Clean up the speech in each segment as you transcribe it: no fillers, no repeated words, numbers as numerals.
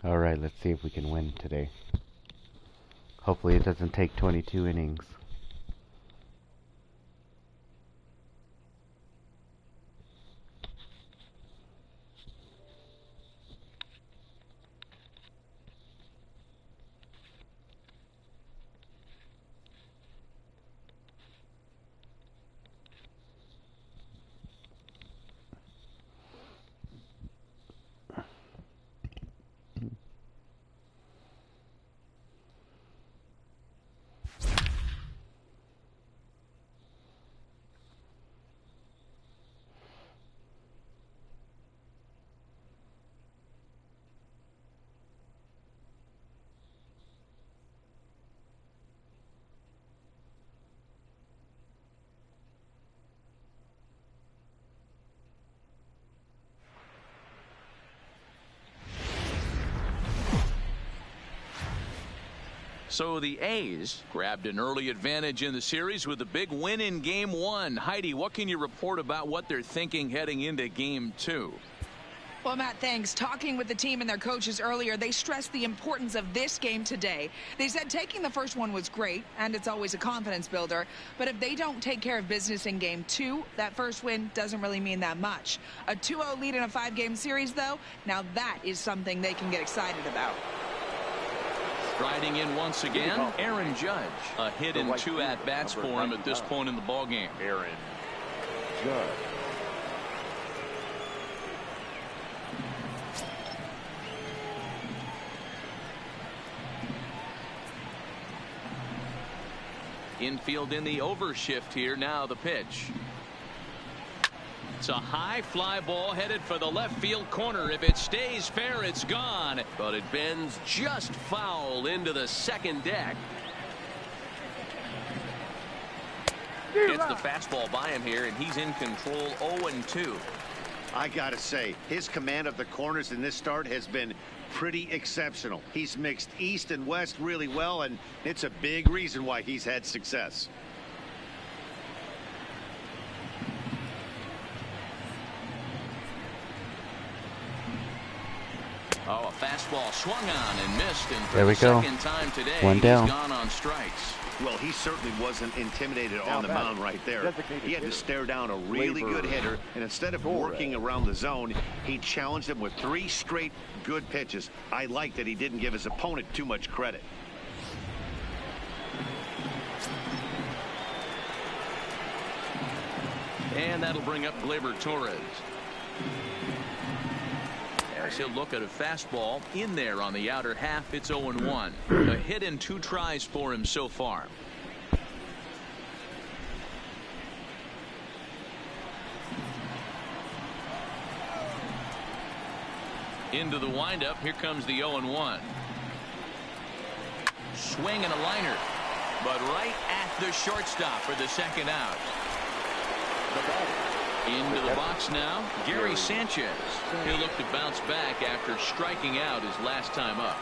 Alright, let's see if we can win today. Hopefully it doesn't take 22 innings. So the A's grabbed an early advantage in the series with a big win in Game 1. Heidi, what can you report about what they're thinking heading into Game 2? Well, Matt, thanks. Talking with the team and their coaches earlier, they stressed the importance of this game today. They said taking the first one was great, and it's always a confidence builder. But if they don't take care of business in Game 2, that first win doesn't really mean that much. A 2-0 lead in a 5-game series, though, now that is something they can get excited about. Striding in once again, Aaron Judge. A hit and 2 at-bats for him at this point in the ballgame. Aaron Judge. Infield in the overshift here. Now the pitch. It's a high fly ball headed for the left field corner. If it stays fair, it's gone. But it bends just foul into the second deck. Gets the fastball by him here, and he's in control 0-2. I gotta say, his command of the corners in this start has been pretty exceptional. He's mixed east and west really well, and it's a big reason why he's had success. Oh, a fastball swung on and missed, and for there we the go. second time today, One down. he's gone on strikes. Well, he certainly wasn't intimidated on the mound right there. He had to stare down a really good hitter, and instead of working around the zone, he challenged him with 3 straight good pitches. I like that he didn't give his opponent too much credit. And that'll bring up Gleyber Torres. As he'll look at a fastball in there on the outer half. It's 0-1. A hit and 2 tries for him so far. Into the windup. Here comes the 0-1. Swing and a liner, but right at the shortstop for the second out. Into the box now, Gary Sanchez. He'll look to bounce back after striking out his last time up.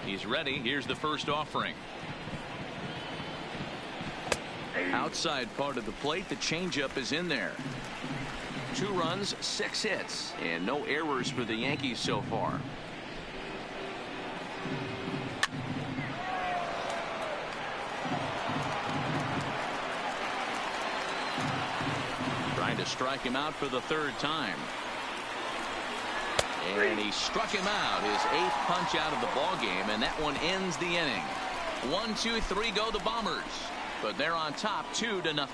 He's ready. Here's the first offering. Outside part of the plate, the changeup is in there. 2 runs, 6 hits, and no errors for the Yankees so far. Trying to strike him out for the 3rd time. And he struck him out, his 8th punch out of the ball game, and that one ends the inning. 1, 2, 3 go the Bombers, but they're on top 2-0.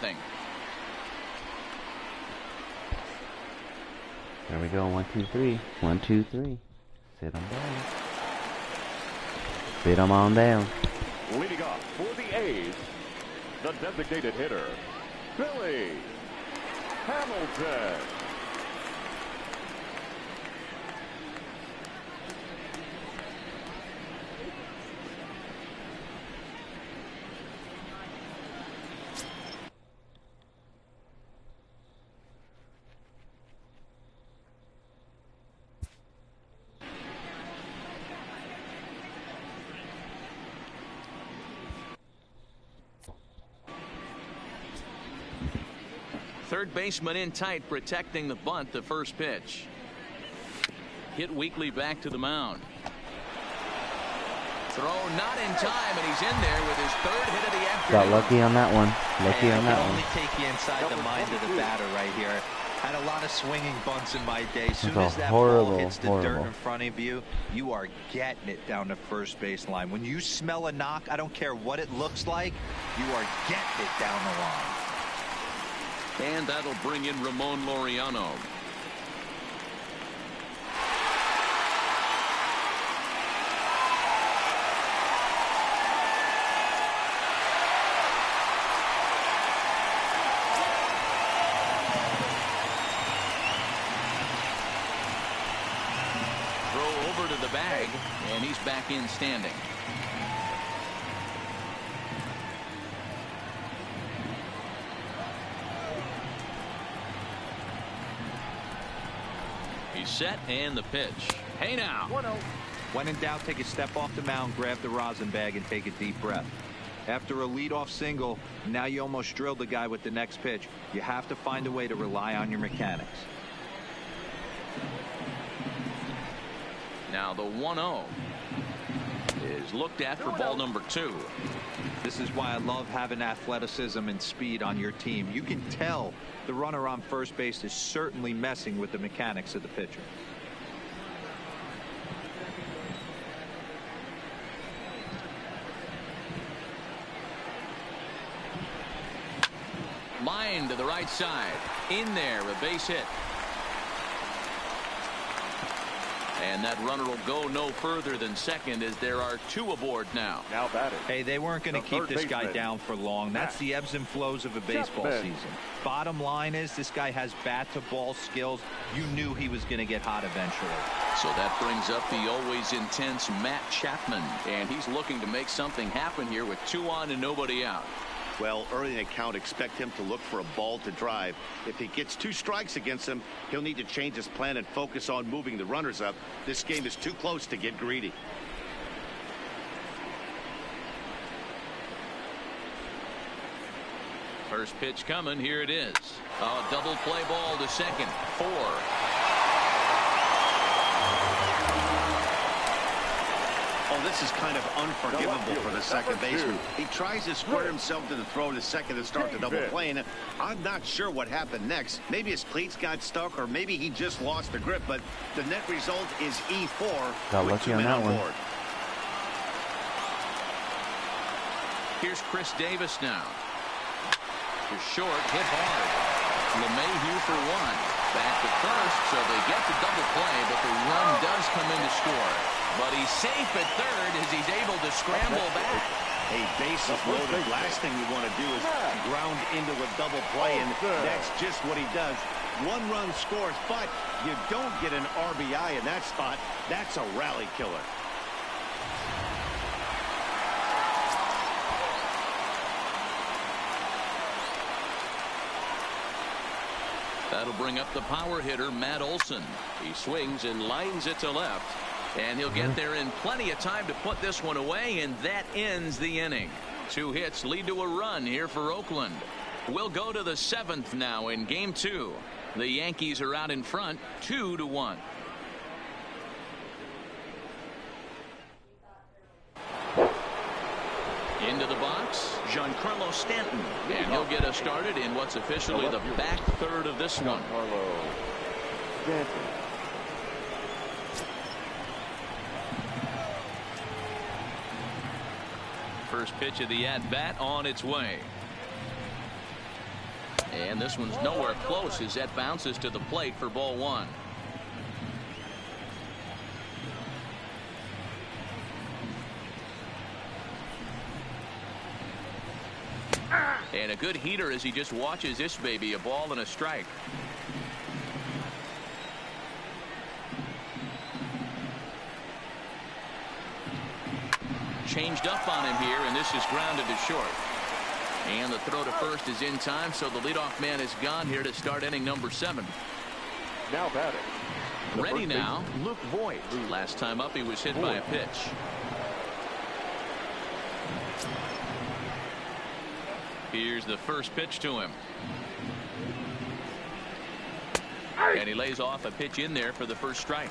There we go. 1, 2, 3. 1, 2, 3. Sit him down. Sit him on down. Leading off for the A's, the designated hitter, Billy Hamilton. third baseman in tight, protecting the bunt. The first pitch. Hit weakly back to the mound. Throw not in time, and he's in there with his third hit of the afternoon. Got lucky on that one. Lucky on that I can one. only take you inside the mind of the batter right here. Had a lot of swinging bunts in my day. As soon as that ball hits the dirt in front of you, you are getting it down to first base line. When you smell a knock, I don't care what it looks like, you are getting it down the line. And that'll bring in Ramon Laureano. Bag, and he's back in standing. He's set, and the pitch. Hey now. 1-0. When in doubt, take a step off the mound, grab the rosin bag, and take a deep breath. After a leadoff single, now you almost drilled the guy with the next pitch. You have to find a way to rely on your mechanics. Now the 1-0 is looked at for ball number 2. This is why I love having athleticism and speed on your team. You can tell the runner on first base is certainly messing with the mechanics of the pitcher. Line to the right side. In there, a base hit. And that runner will go no further than second as there are 2 aboard now. Now batting. Hey, they weren't going to keep this guy down for long. That's the ebbs and flows of a baseball season. Bottom line is this guy has bat to ball skills. You knew he was going to get hot eventually. So that brings up the always intense Matt Chapman, and he's looking to make something happen here with 2 on and nobody out. Well, early in the count, expect him to look for a ball to drive. If he gets 2 strikes against him, he'll need to change his plan and focus on moving the runners up. This game is too close to get greedy. First pitch coming. Here it is. A double play ball to second. 4. Oh, this is kind of unforgivable for the second baseman. He tries to square himself to the throw to second to start the double play, and I'm not sure what happened next. Maybe his cleats got stuck, or maybe he just lost the grip, but the net result is E4. Got lucky on that one. Here's Chris Davis now. To short, hit hard. LeMahieu for 1. Back to first, so they get the double play, but the run does come in to score. But he's safe at third as he's able to scramble back. A bases loaded. Last thing you want to do is ground into a double play, and that's just what he does. 1 run scores, but you don't get an RBI in that spot. That's a rally killer. That'll bring up the power hitter, Matt Olson. He swings and lines it to left. And he'll get there in plenty of time to put this one away, and that ends the inning. 2 hits lead to a run here for Oakland. We'll go to the 7th now in Game 2. The Yankees are out in front, 2-1. Into the box, Giancarlo Stanton. And he'll get us started in what's officially the back third of this one. First pitch of the at-bat on its way. And this one's nowhere close as that bounces to the plate for ball 1. And a good heater as he just watches this baby, a ball and a strike. Changed up on him here, and this is grounded to short. And the throw to first is in time, so the leadoff man is gone here to start inning number 7. Now batting. Ready now, Luke Voigt. Last time up, he was hit by a pitch. Here's the first pitch to him. And he lays off a pitch in there for the first strike.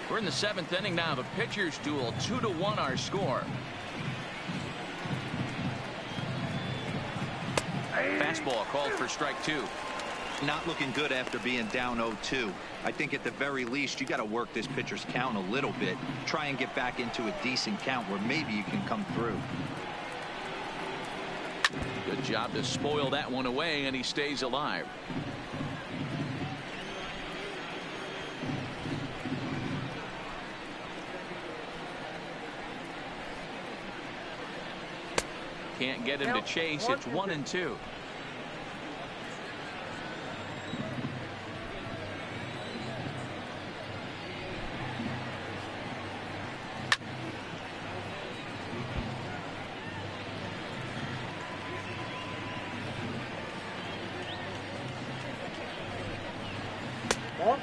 We're in the 7th inning now. The pitchers duel, 2-1 our score. Fastball called for strike 2. Not looking good after being down 0-2. I think at the very least you got to work this pitcher's count a little bit. Try and get back into a decent count where maybe you can come through. Good job to spoil that one away, and he stays alive. Can't get him to chase. It's 1-2.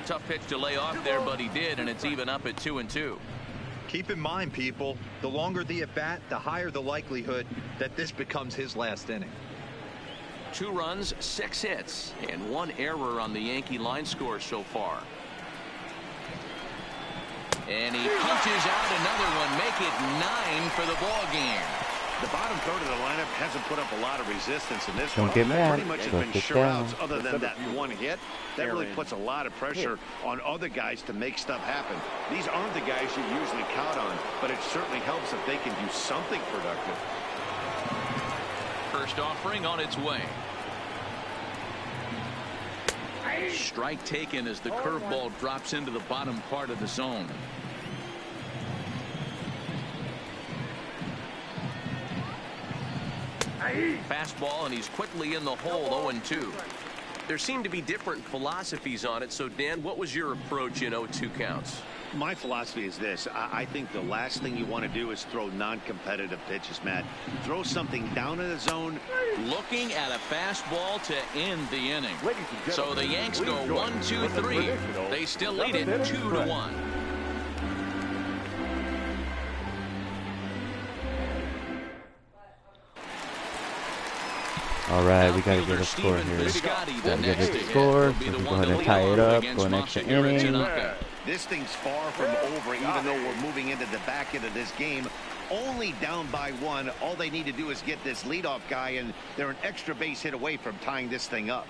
Tough pitch to lay off there, but he did, and it's even up at 2-2. Keep in mind, people, the longer the at bat, the higher the likelihood that this becomes his last inning. 2 runs, 6 hits, and 1 error on the Yankee line score so far. And he punches out another one, make it 9 for the ball game. The bottom third of the lineup hasn't put up a lot of resistance in this one. Don't get mad. Pretty much have been sure outs other than that one hit. That really puts a lot of pressure on other guys to make stuff happen. These aren't the guys you usually count on, but it certainly helps if they can do something productive. First offering on its way. Strike taken as the curveball drops into the bottom part of the zone. Fastball, and he's quickly in the hole. 0-2. There seem to be different philosophies on it. So, Dan, what was your approach in 0-2 counts? My philosophy is this. I think the last thing you want to do is throw non-competitive pitches, Matt. Throw something down in the zone. Looking at a fastball to end the inning. So the Yanks go 1-2-3. They still lead it 2-1. All right, we got to get a score here. Got to get a score. We can go ahead and tie it up. Go an extra inning. This thing's far from over, even though we're moving into the back end of this game. Only down by 1. All they need to do is get this leadoff guy, and they're an extra base hit away from tying this thing up.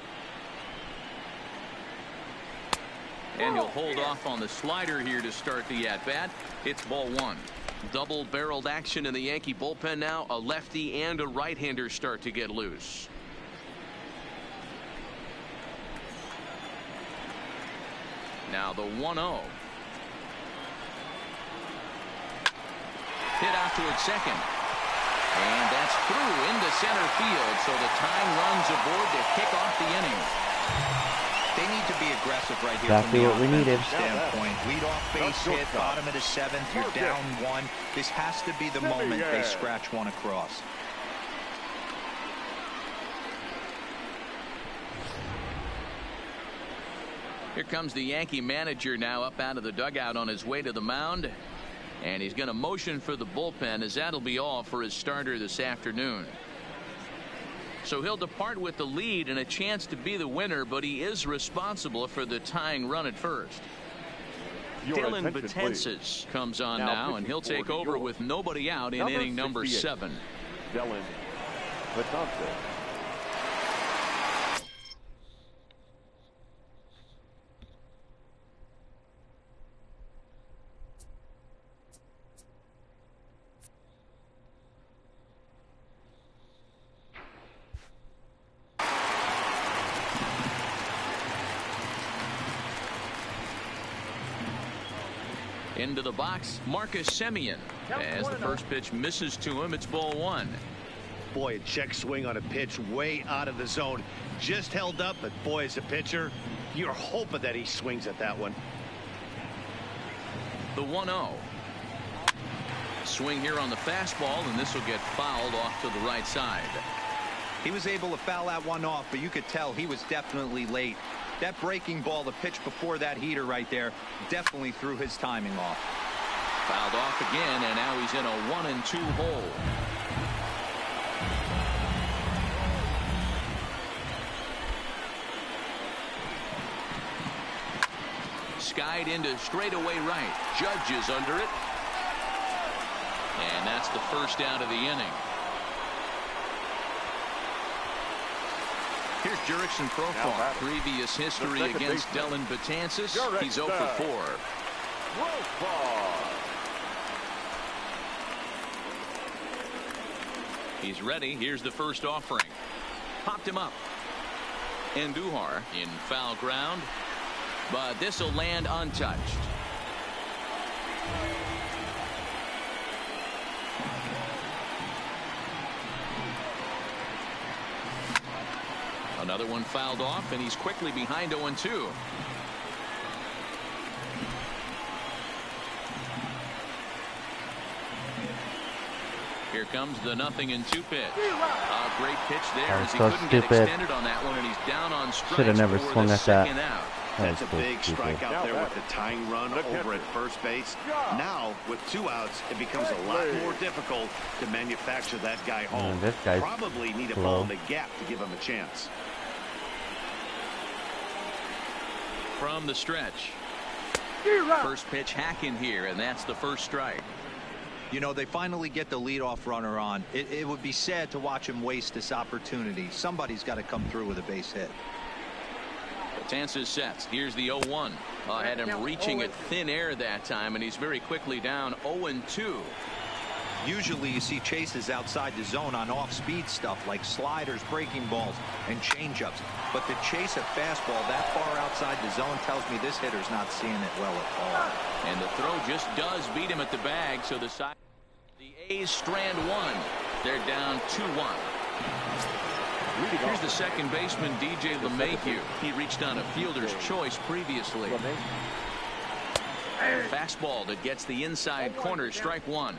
And he'll hold off on the slider here to start the at-bat. It's ball 1. Double-barreled action in the Yankee bullpen now. A lefty and a right-hander start to get loose. Now the 1-0. Hit out towards second. And that's through into center field. So the tying runs aboard to kick off the inning. They need to be aggressive right here. Exactly what we needed. Standpoint. Lead off base hit, bottom of the 7th. You're down 1. This has to be the moment they scratch one across. Here comes the Yankee manager now up out of the dugout on his way to the mound. And he's going to motion for the bullpen, as that'll be all for his starter this afternoon. So he'll depart with the lead and a chance to be the winner, but he is responsible for the tying run at first. Dylan Betances comes on now, and he'll take over with nobody out in inning number 7. Dylan Betances. Into the box, Marcus Semien. As the first pitch misses to him, it's ball 1. Boy, a check swing on a pitch way out of the zone. Just held up, but boy, as a pitcher, you're hoping that he swings at that one. The 1-0. Swing here on the fastball, and this will get fouled off to the right side. He was able to foul that one off, but you could tell he was definitely late. That breaking ball, the pitch before that heater right there, definitely threw his timing off. Fouled off again, and now he's in a 1-2 hole. skied into straightaway right. Judge is under it. And that's the first out of the inning. Here's Jurickson Profar. Previous history against Dellin Betances. He's 0 for 4. He's ready. Here's the first offering. Popped him up. Andujar in foul ground. But this will land untouched. Another one fouled off, and he's quickly behind 0-2. Here comes the 0-2 pitch. A great pitch there as he couldn't get extended on that one, and he's down on strikes. Should have never swung at that. Out. That's a big strikeout there with the tying run over at first base. Now, with 2 outs, it becomes a lot more difficult to manufacture that guy home. This guy's probably need a ball in the gap to give him a chance. From the stretch. First pitch hacking here, and that's the first strike. You know, they finally get the leadoff runner on. It would be sad to watch him waste this opportunity. Somebody's got to come through with a base hit. Betances sets. Here's the 0-1. Had him reaching at thin air that time, and he's very quickly down 0-2. Usually you see chases outside the zone on off-speed stuff like sliders, breaking balls, and changeups. But to chase a fastball that far outside the zone tells me this hitter's not seeing it well at all. And the throw just does beat him at the bag, so the A's strand 1. They're down 2-1. Here's the second baseman, DJ LeMahieu. He reached on a fielder's choice previously. Fastball that gets the inside corner, strike 1.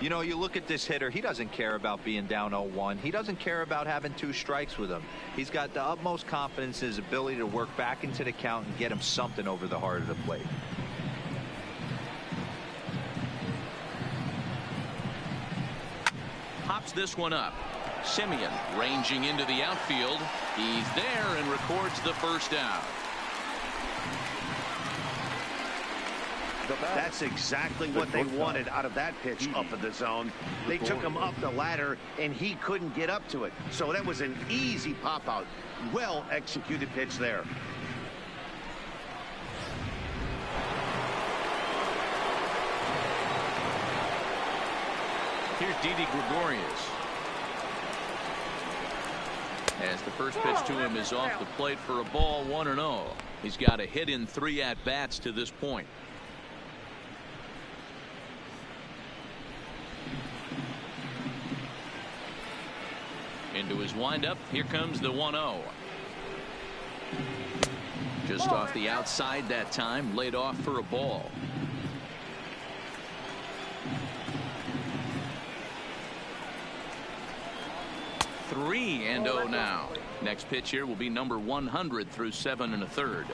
You know, you look at this hitter, he doesn't care about being down 0-1. He doesn't care about having 2 strikes with him. He's got the utmost confidence in his ability to work back into the count and get him something over the heart of the plate. Pops this one up. Simeon ranging into the outfield. He's there and records the first out. That's exactly what they wanted out of that pitch up in the zone. They took him up the ladder, and he couldn't get up to it. So that was an easy pop-out. Well-executed pitch there. Here's Didi Gregorius. As the first pitch to him is off the plate for a ball, 1-0. He's got a hit in 3 at-bats to this point. Into his windup. Here comes the 1-0. Just off the outside that time. Laid off for a ball. Three and 0 now. Next pitch here will be number 100 through 7 1/3.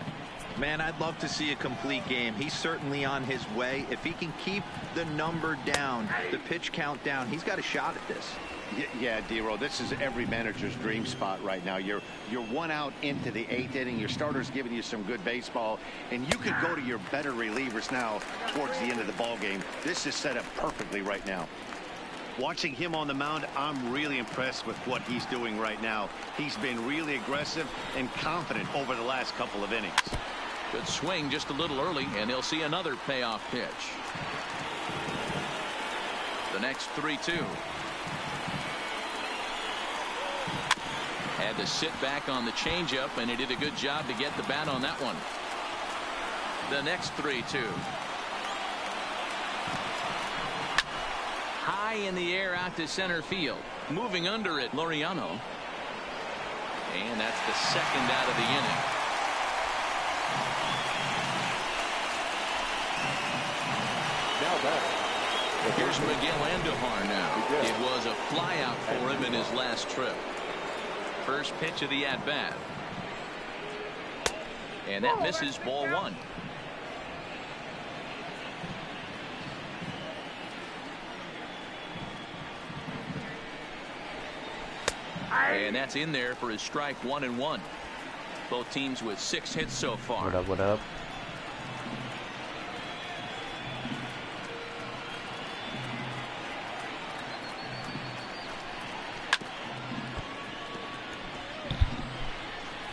Man, I'd love to see a complete game. He's certainly on his way. If he can keep the number down, the pitch count down, he's got a shot at this. Yeah, D-Row, this is every manager's dream spot right now. You're 1 out into the 8th inning. Your starter's giving you some good baseball, and you could go to your better relievers now towards the end of the ball game. This is set up perfectly right now. Watching him on the mound, I'm really impressed with what he's doing right now. He's been really aggressive and confident over the last couple of innings. Good swing just a little early, and he'll see another payoff pitch. The next 3-2. Had to sit back on the changeup, and he did a good job to get the bat on that one. The next 3-2. High in the air out to center field. Moving under it, Laureano. And that's the second out of the inning. Here's Miguel Andujar now. It was a flyout for him in his last trip. First pitch of the at-bat. And that misses, ball 1. And that's in there for his strike 1-1. Both teams with 6 hits so far. What up, what up?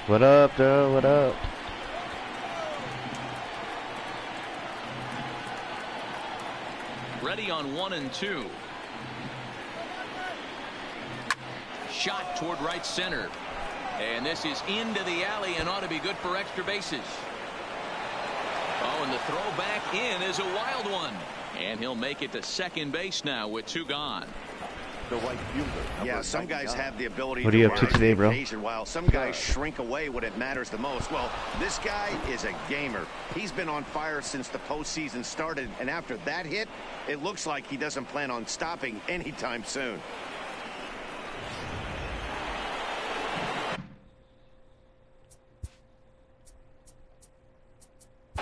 What up, bro? What up? Ready on 1 and 2. Shot toward right center. And this is into the alley and ought to be good for extra bases. Oh, and the throw back in is a wild one. And he'll make it to second base now with 2 gone. The right fielder. Yeah, some guys have the ability What are you up to today, bro? While some guys shrink away when it matters the most. Well, this guy is a gamer. He's been on fire since the postseason started, and after that hit, it looks like he doesn't plan on stopping anytime soon.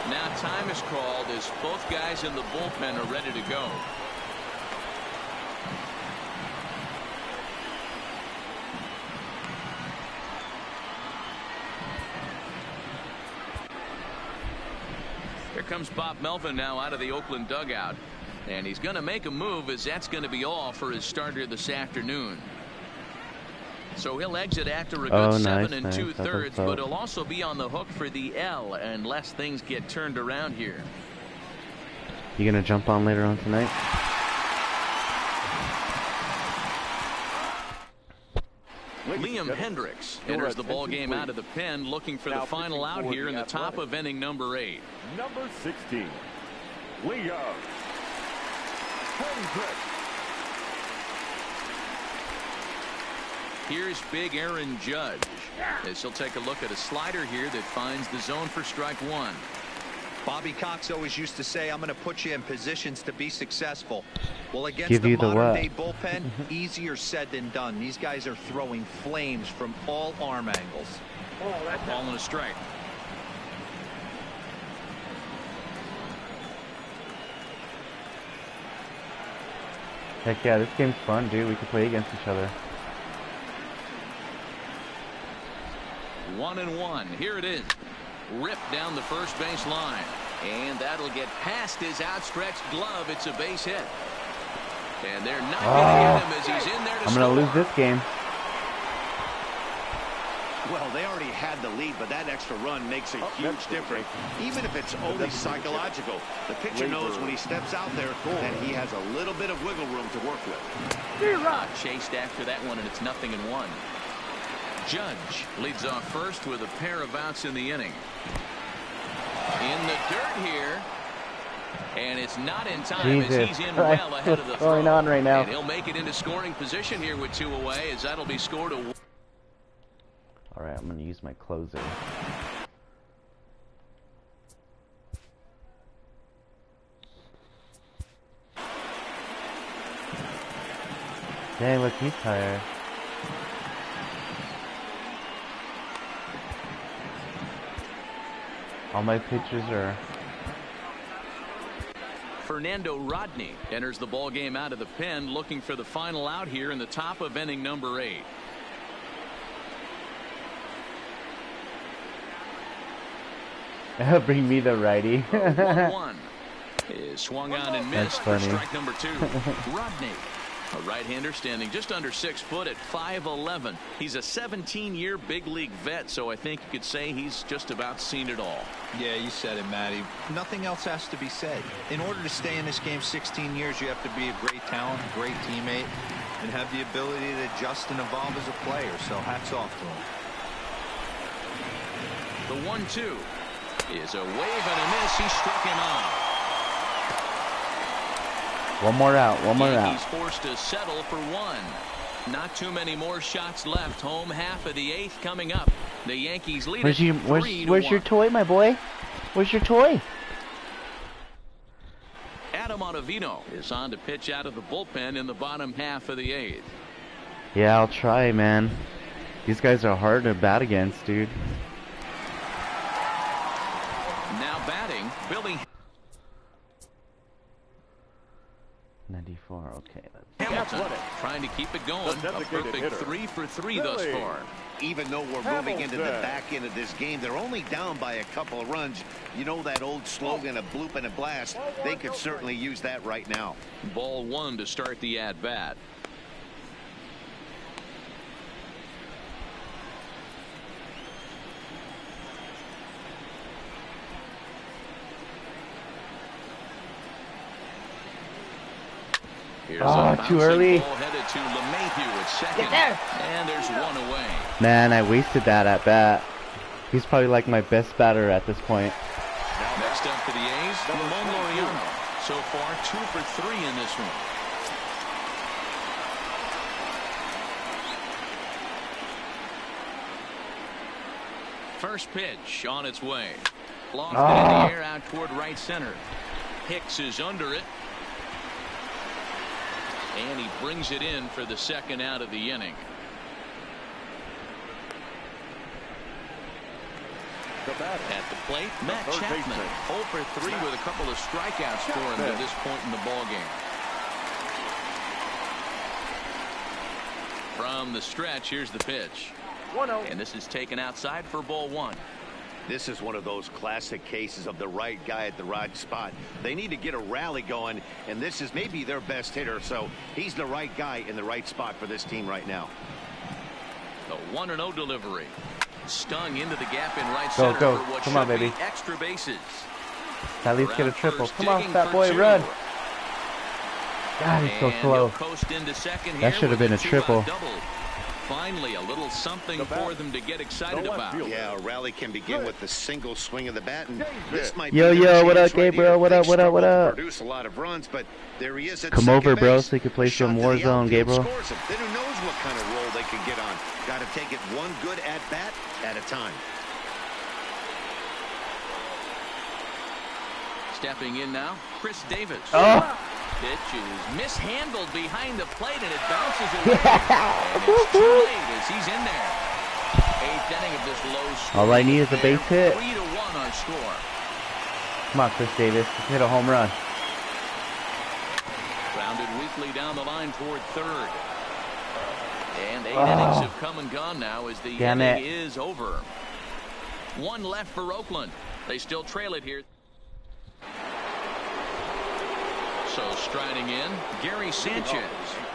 Now time is called as both guys in the bullpen are ready to go. Here comes Bob Melvin now out of the Oakland dugout. And he's going to make a move, as that's going to be all for his starter this afternoon. So he'll exit after a good 7 2/3, but he'll also be on the hook for the L unless things get turned around here. You gonna jump on later on tonight? Liam Hendricks enters the ball game out of the pen, looking for the final out here in the top of inning number 8. Number 16, Liam Hendricks. Here's big Aaron Judge, as he'll take a look at a slider here that finds the zone for strike 1. Bobby Cox always used to say, I'm going to put you in positions to be succful. Well, against Give the you the modern-day bullpen, easier said than done. These guys are throwing flames from all arm angles. Ball and a strike. Heck yeah, this game's fun, dude. We can play against each other. 1-1. Here it is. Ripped down the first base line. And that'll get past his outstretched glove. It's a base hit. And they're not going to get him as he's in there to I'm going to lose this game. Well, they already had the lead, but that extra run makes a huge difference. Even if it's only psychological, the pitcher knows when he steps out there that he has a little bit of wiggle room to work with. Chased after that one, and it's 0-1. Judge leads off first with a pair of outs in the inning. In the dirt here. And it's not in time as he's in well ahead of the throw. Going on right now. And he'll make it into scoring position here with 2 away, as that'll be scored a... Alright, I'm going to use my closer. Dang, look, he's tired. All my pitches are... Fernando Rodney enters the ball game out of the pen, looking for the final out here in the top of inning number 8. Bring me the righty. 1-1 is swung on and missed for funny. strike number 2. Rodney, a right-hander standing just under 6 foot at 5'11". He's a 17-year big league vet, so I think you could say he's just about seen it all. Yeah, you said it, Matty. Nothing else has to be said. In order to stay in this game 16 years, you have to be a great talent, a great teammate, and have the ability to adjust and evolve as a player. So hats off to him. The 1-2 is a wave and a miss. He struck him out. One more out. One more out. He's forced to settle for 1. Not too many more shots left. Home half of the 8th coming up. The Yankees lead it 3-1. Where's your toy, my boy? Where's your toy? Adam Ottavino is on to pitch out of the bullpen in the bottom half of the 8th. Yeah, I'll try, man. These guys are hard to bat against, dude. Now batting, Billy 94, okay. Hamilton trying to keep it going. A perfect 3 for 3 thus far. Even though we're moving into the back end of this game, they're only down by a couple of runs. You know that old slogan, a bloop and a blast. They could certainly use that right now. Ball 1 to start the at-bat. Here's a too early. Ball headed to LeMahieu at second. Get there. And there's one away. Man, I wasted that at bat. He's probably like my best batter at this point. Next up for the A's, Ramon Laureano. So far, 2 for 3 in this one. First pitch on its way. Lofted in the air out toward right center. Hicks is under it. And he brings it in for the second out of the inning. At the plate, Matt Chapman, 0 for 3 with a couple of strikeouts for him at this point in the ballgame. From the stretch, here's the pitch. And this is taken outside for ball 1. This is one of those classic cases of the right guy at the right spot. They need to get a rally going, and this is maybe their best hitter, so he's the right guy in the right spot for this team right now. The 1-0 delivery. Stung into the gap in right center Go. for what Come on, should baby. be extra bases. At least get a triple. Come on, digging fat for boy, 2. run. God, he's so And slow. he'll coast into second That here should have with been a triple. double. Finally, a little something for them to get excited about. Yeah, a rally can begin with the single swing of the bat, and this might Yo, be their what up, chance right Gabriel? here. What They up? struggle to up? produce a lot of runs, but there he is at Come second over, bro, base. so you can play Shot some to the Warzone, outfield, Gabriel. scores him. Then who knows what kind of role they could get on. Got to take it one good at bat at a time. Stepping in now, Chris Davis. Pitch is mishandled behind the plate, and it bounces away. And it's too late as he's in there. 8th inning of this low score. All I need is a base hit. 3-1 our score. Come on, Chris Davis. Let's hit a home run. Grounded weakly down the line toward third. And 8 innings have come and gone now as the inning is over. 1 left for Oakland. They still trail it here. So striding in, Gary Sanchez.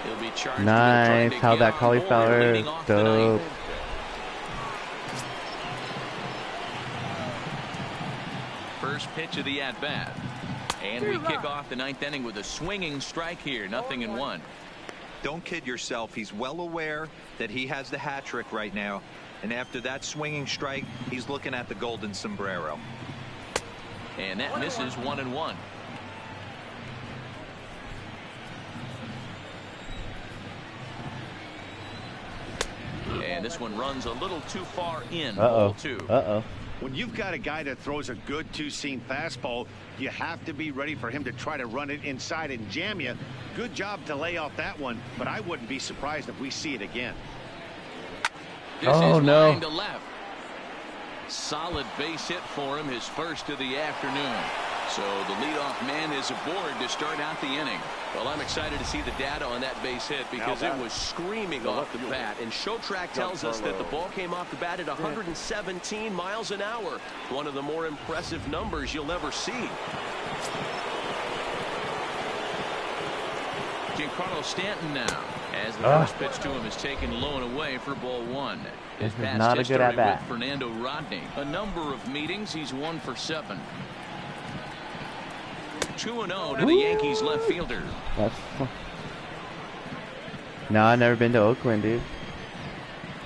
He'll be charged. Nice. How that cauliflower. Dope. First pitch of the at-bat. And we kick off the 9th inning with a swinging strike here. 0-1. Don't kid yourself. He's well aware that he has the hat trick right now. And after that swinging strike, he's looking at the golden sombrero. And that misses 1-1. And this one runs a little too far in. Ball 2. When you've got a guy that throws a good two-seam fastball, you have to be ready for him to try to run it inside and jam you. Good job to lay off that one, but I wouldn't be surprised if we see it again. This is line to left. Solid base hit for him, his first of the afternoon. So the leadoff man is aboard to start out the inning. Well, I'm excited to see the data on that base hit because it was screaming off the bat. And Showtrack tells us that the ball came off the bat at 117 miles an hour. One of the more impressive numbers you'll ever see. Giancarlo Stanton now, as the first pitch to him is taken low and away for ball 1. His This is not a good at bat. With Fernando Rodney. A number of meetings, he's 1 for 7. 2-0 to the Yankees left fielder. No, I've never been to Oakland, dude.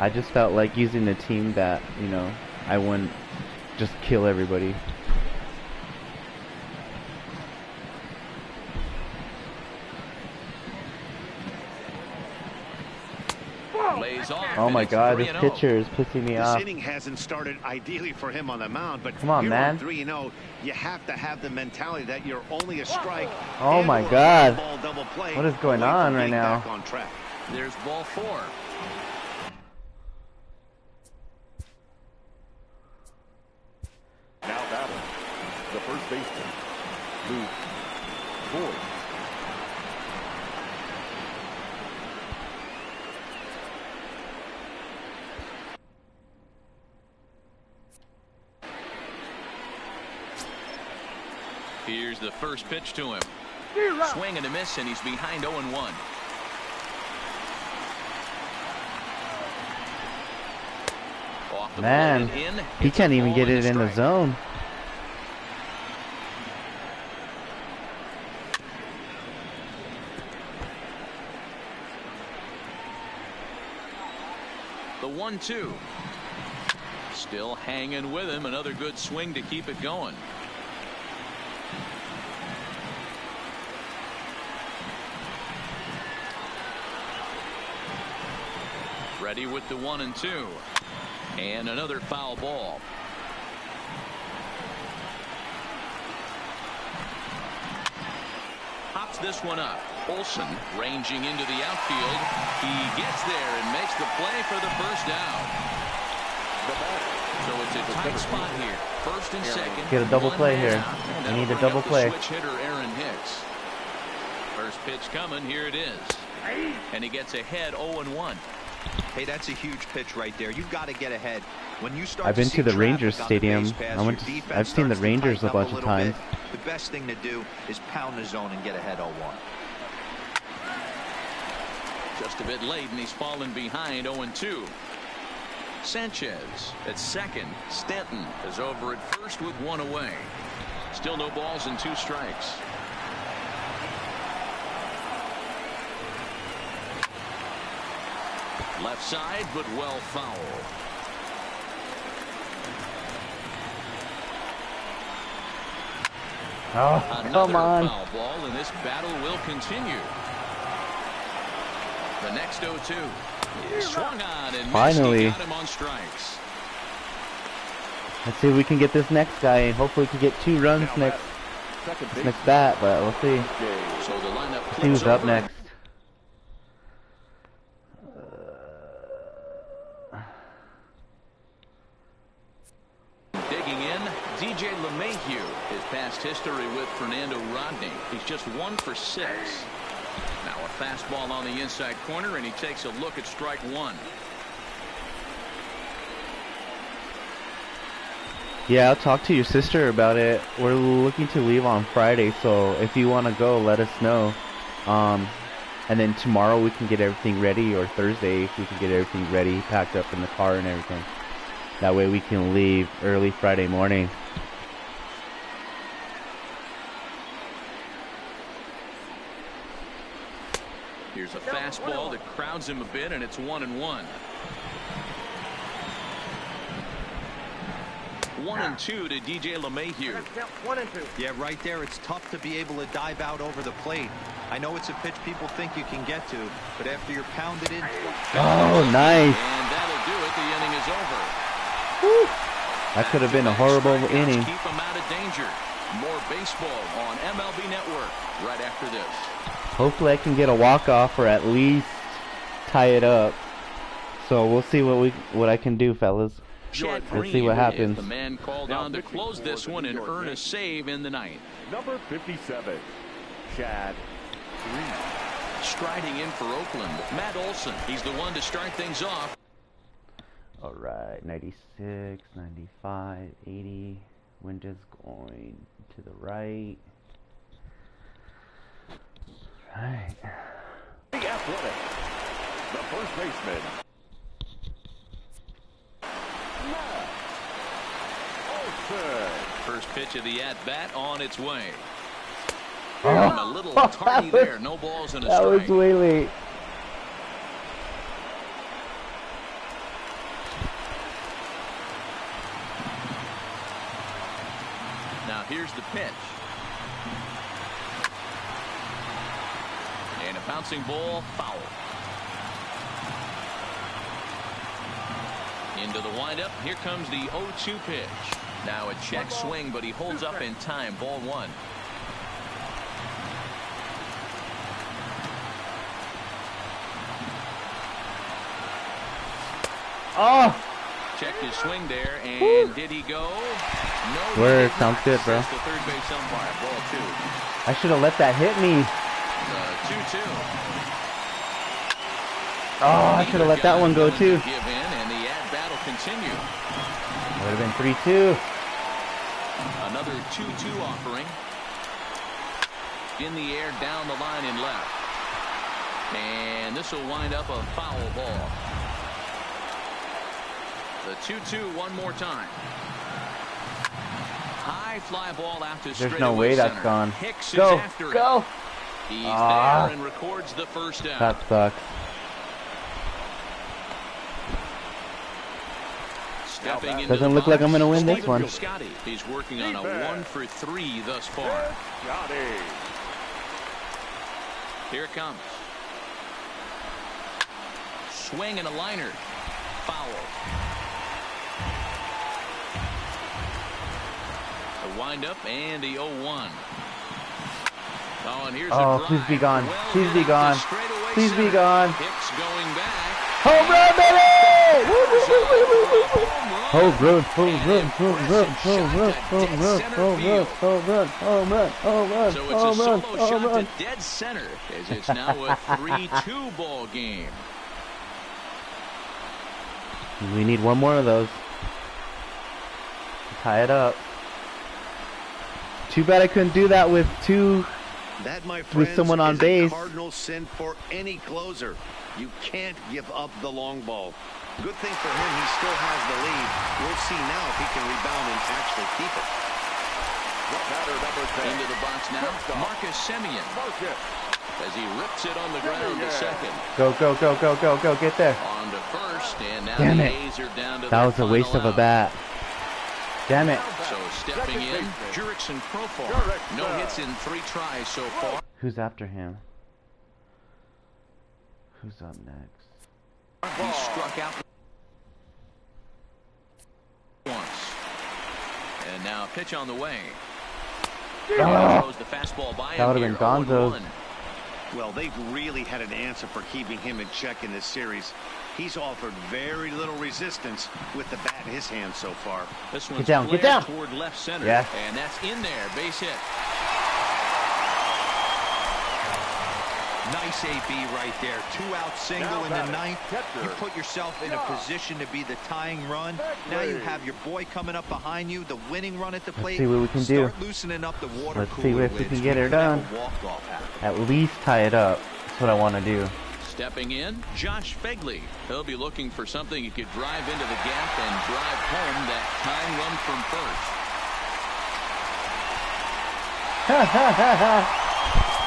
I just felt like using a team that, you know, I wouldn't just kill everybody. Lays off, oh my God, this 3-0. pitcher is pissing me off. This inning hasn't started ideally for him on the mound, but come on, man. 3-0, you have to have the mentality that you're only a strike. Oh my God, ball double play what is going on right now? On track. There's ball 4. Now batting, the first baseman, Luke Boyd. Here's the first pitch to him. Swing and a miss, and he's behind 0-1. Off the Man, plate and in. he It's can't a even ball get and it a in the strike. zone. 1-2. Still hanging with him. Another good swing to keep it going. Ready with the 1-2. And another foul ball. Pops this one up. Olsen ranging into the outfield. He gets there and makes the play for the first down. So it's a tight spot here. First and second. Get a double play here. I need a double play. Switch hitter Aaron Hicks. First pitch coming. Here it is. And he gets ahead 0-1. Hey, that's a huge pitch right there. You've got to get ahead. When you start I've been to the Rangers Stadium. I've seen the Rangers a bunch of times. The best thing to do is pound the zone and get ahead 0-1. Just a bit late, and he's fallen behind 0-2. Sanchez at second. Stanton is over at first with one away. Still no balls and 2 strikes. Left side, but well foul. Oh, Another come on. Foul ball, and this battle will continue. The next 0-2. Swung on and finally got him on strikes. Let's see if we can get this next guy, and hopefully we can get 2 runs next bat, but we'll see. So the lineup Who's up next? Digging in, DJ LeMahieu. His past history with Fernando Rodney. He's just 1 for 6. Now a fastball on the inside corner, and he takes a look at strike 1. Yeah, I'll talk to your sister about it. We're looking to leave on Friday, so if you want to go, let us know. And then tomorrow we can get everything ready, or Thursday we can get everything ready, packed up in the car and everything. That way we can leave early Friday morning. Here's a fastball that crowds him a bit, and it's 1-1. 1-2 to DJ LeMahieu. 1-2. Yeah, right there. It's tough to be able to dive out over the plate. I know it's a pitch people think you can get to, but after you're pounded in. Oh, nice. And that'll do it. The inning is over. Woo. That could have been a horrible inning. Keep them out of danger. More baseball on MLB Network right after this. Hopefully I can get a walk-off or at least tie it up. So we'll see what I can do, fellas. Let's see what happens. The man called on to close this one and earn a save in the ninth. Number 57, Chad Green. Striding in for Oakland, Matt Olson. He's the one to start things off. All right, 96, 95, 80. Wind is going to the right. All right. The Athletic, the first baseman. First pitch of the at-bat on its way. Oh, A little tardy there. No balls and a strike. that was way late. Now here's the pitch. And a bouncing ball, foul. Into the windup. Here comes the 0-2 pitch. Now a check swing, but he holds up in time. Ball 1. Oh! Checked his swing there, and did he go? No. Word, sounds good, bro. The third base umpire. Ball 2. I should have let that hit me. 2-2. Oh, I should have let that one go too. Give in, and the at-bat will continue. Would have been 3-2. Another 2-2 offering. In the air, down the line and left. And this will wind up a foul ball. The 2-2 one more time. High fly ball out to There's no way that's gone. Hicks Go, is after go. it. He's there and records the first down. That sucks. Stepping into Doesn't the look like I'm box, gonna win this Stephen one. Piscotty. He's working on a 1-for-3 thus far. Here it comes. Swing and a liner. Foul. The windup and the 0-1. Oh, and here's a please be gone. well Please be gone. Please be center. gone. Hicks going back. Home run, baby! Home run, home run, home run, home run, home run, home run, home run, home run, home run, So it's home a run, solo home shot run. to dead center as it's now a 3-2 ball game. We need one more of those. Tie it up. Too bad I couldn't do that with That, my friends, someone on is base. a cardinal sin for any closer. You can't give up the long ball. Good thing for him, he still has the lead. We'll see now if he can rebound and actually keep it. Into the box now, Marcus Semien. As he rips it on the ground to second. Go, go, go, go, go, go, get there. On to first, and now Damn the it. A's are down to That their was a waste of final a out. bat. Damn it. So stepping in, Jurickson Profar. No hits in 3 tries so far. Who's after him? Who's up next? He struck out once. And now a pitch on the way. Throws the fastball by That would him have been here, Gonzo's. 0-1. Well, they've really had an answer for keeping him in check in this series. He's offered very little resistance with the bat in his hand so far. This one's down, get flared down. toward left center. Yeah. And that's in there. Base hit. Nice AB right there. 2-out single in the ninth. You put yourself in a position to be the tying run. Now you have your boy coming up behind you, the winning run at the plate. see what we can do. Start loosening up the water Let's see cooler if we lids. can get her could have done. a walk-off happen. At least tie it up. That's what I want to do. Stepping in, Josh Fegley. He'll be looking for something he could drive into the gap and drive home that tying run from first.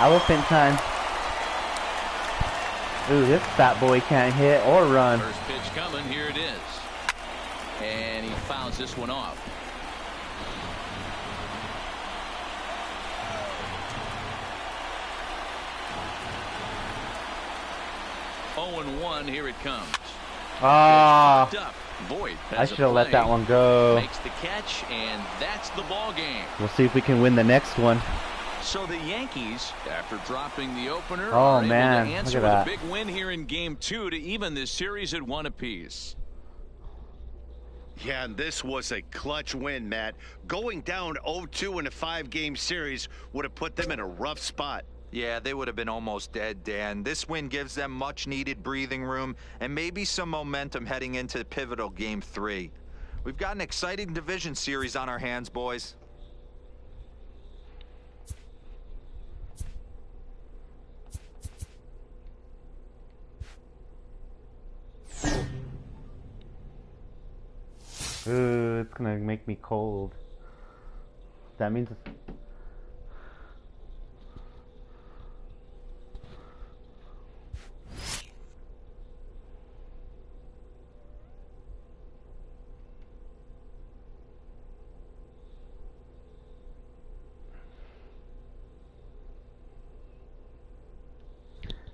Elephant time. Ooh, this fat boy can't hit or run. First pitch coming, here it is. And he fouls this one off. Oh, and 1, here it comes. Ah, Voit I has a should have let play. that one go. Makes the catch, and that's the ball game. We'll see if we can win the next one. So the Yankees, after dropping the opener, Oh, are man, able to answer look with at a that. big win here in Game 2 to even this series at 1 apiece. Yeah, and this was a clutch win, Matt. Going down 0-2 in a 5-game series would have put them in a rough spot. Yeah, they would have been almost dead, Dan. This win gives them much-needed breathing room and maybe some momentum heading into pivotal Game 3. We've got an exciting division series on our hands, boys. Ooh, it's gonna make me cold. That means it's...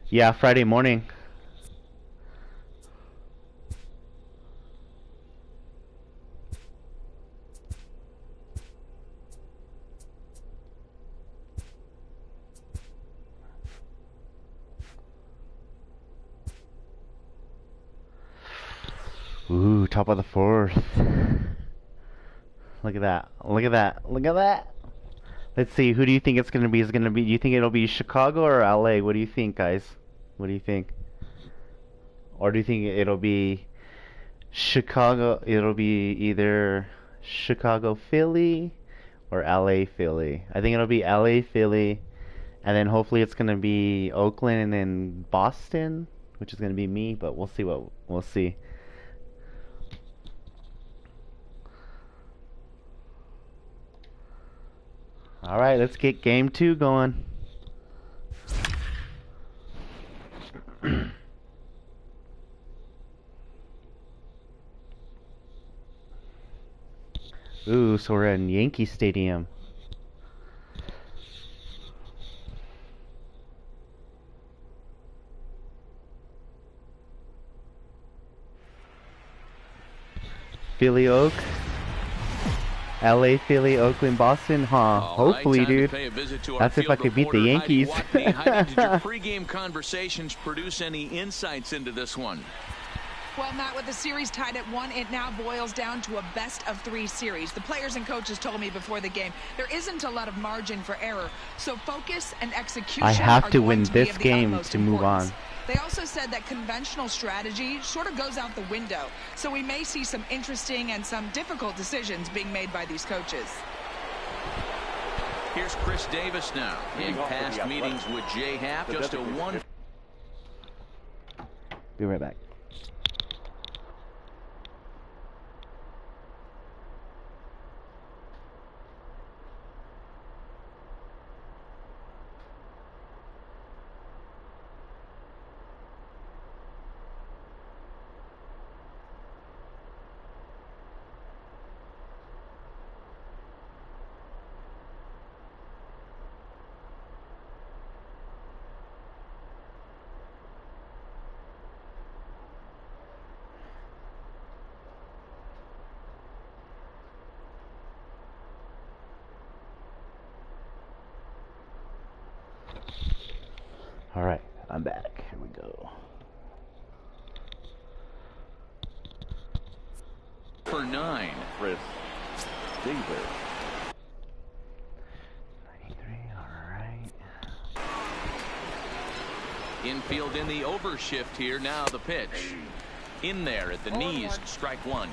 Yeah, Friday morning. Ooh, top of the 4th. Look at that. Look at that. Look at that. Let's see. Who do you think it's going to be? Is it going to be? Do you think it'll be Chicago or LA? What do you think, guys? What do you think? Or do you think it'll be Chicago? It'll be either Chicago, Philly, or LA, Philly. I think it'll be LA, Philly, and then hopefully it's going to be Oakland and then Boston, which is going to be me. But we'll see what we'll see. All right, let's get Game 2 going. Ooh, so we're in Yankee Stadium. Philly Oak. LA, Philly, Oakland, Boston, huh? All Hopefully, right, dude. That's if I could beat the Yankees. Heidi, did your pregame conversations produce any insights into this one? Well, Matt, with the series tied at 1, it now boils down to a best-of-3 series. The players and coaches told me before the game there isn't a lot of margin for error, so focus and execution I have are to going win to be this of the game utmost to move importance. on. They also said that conventional strategy sort of goes out the window, so we may see some interesting and some difficult decisions being made by these coaches. Here's Chris Davis now. In past meetings with Jay Happ, just a 1. Be right back. Alright, I'm back. Here we go. For 9. Chris Davis. 93, alright. Infield in the overshift here. Now the pitch. In there at the knees. Strike 1.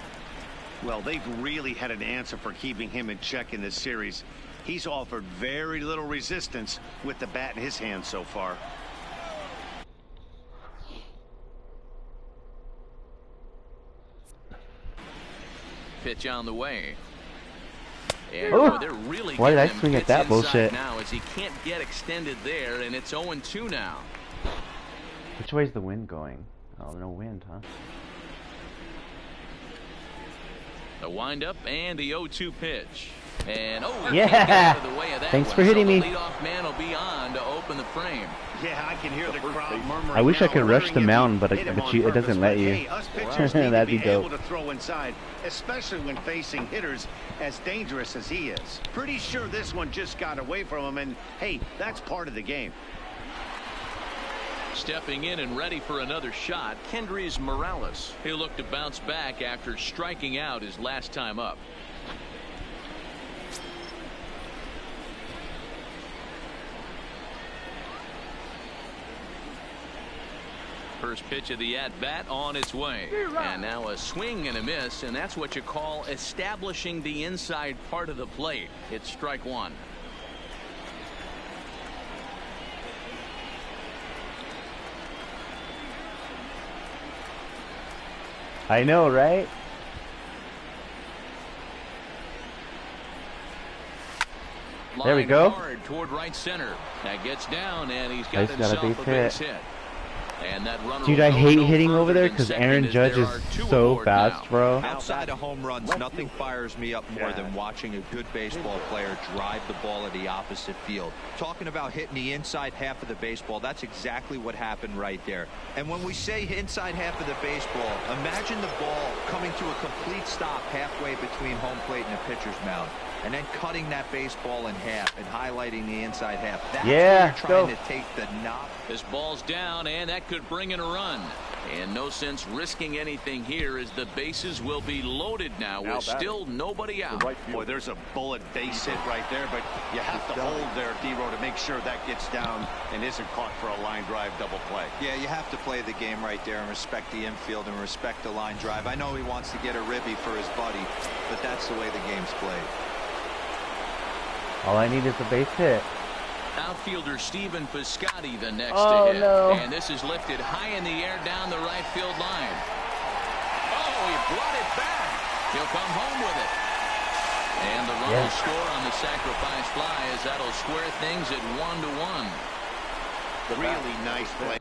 Well, they've really had an answer for keeping him in check in this series. He's offered very little resistance with the bat in his hand so far. Pitch on the way. And Oh, they're really why did I getting him swing at hits that inside bullshit? now as he can't get extended there, and it's 0-2 now. Which way's the wind going? Oh, no wind, huh? The windup and the 0-2 pitch. And yeah! Can't get out of the way of that. Thanks for hitting me. The leadoff man will be on to open the frame. Yeah, I can hear the crowd murmuring. I wish I now, could rush the wondering if mound, he but hit him on it purpose. doesn't let you. Hey, us pitchers need to That'd be be dope. able to throw inside, especially when facing hitters as dangerous as he is. Pretty sure this one just got away from him, and hey, that's part of the game. Stepping in and ready for another shot, Kendrys Morales. He'll look to bounce back after striking out his last time up. First pitch of the at-bat on its way. And now a swing and a miss, and that's what you call establishing the inside part of the plate. It's strike 1. I know, right? There we go. Hard toward right center. That gets down, and he's got Nice, got a himself base hit. And that runner Dude, will I go hate no hitting over further there than because second Aaron as Judge there is are 2 so aboard fast, now. bro. Outside of home runs, nothing fires me up more than watching a good baseball player drive the ball at the opposite field. Talking about hitting the inside half of the baseball, that's exactly what happened right there. And when we say inside half of the baseball, imagine the ball coming to a complete stop halfway between home plate and the pitcher's mound, and then cutting that baseball in half and highlighting the inside half. That's where you're trying to take the knob. This ball's down, and that could bring in a run. And no sense risking anything here as the bases will be loaded now with still nobody out. Boy, there's a bullet base hit right there, but you have to hold there, D-Row, to make sure that gets down and isn't caught for a line drive double play. Yeah, you have to play the game right there and respect the infield and respect the line drive. I know he wants to get a ribby for his buddy, but that's the way the game's played. All I need is a base hit. Outfielder Stephen Piscotty the next Oh, to hit. no. And this is lifted high in the air down the right field line. Oh, he brought it back. He'll come home with it. And the run will score on the sacrifice fly as that'll square things at 1-1. Really nice play.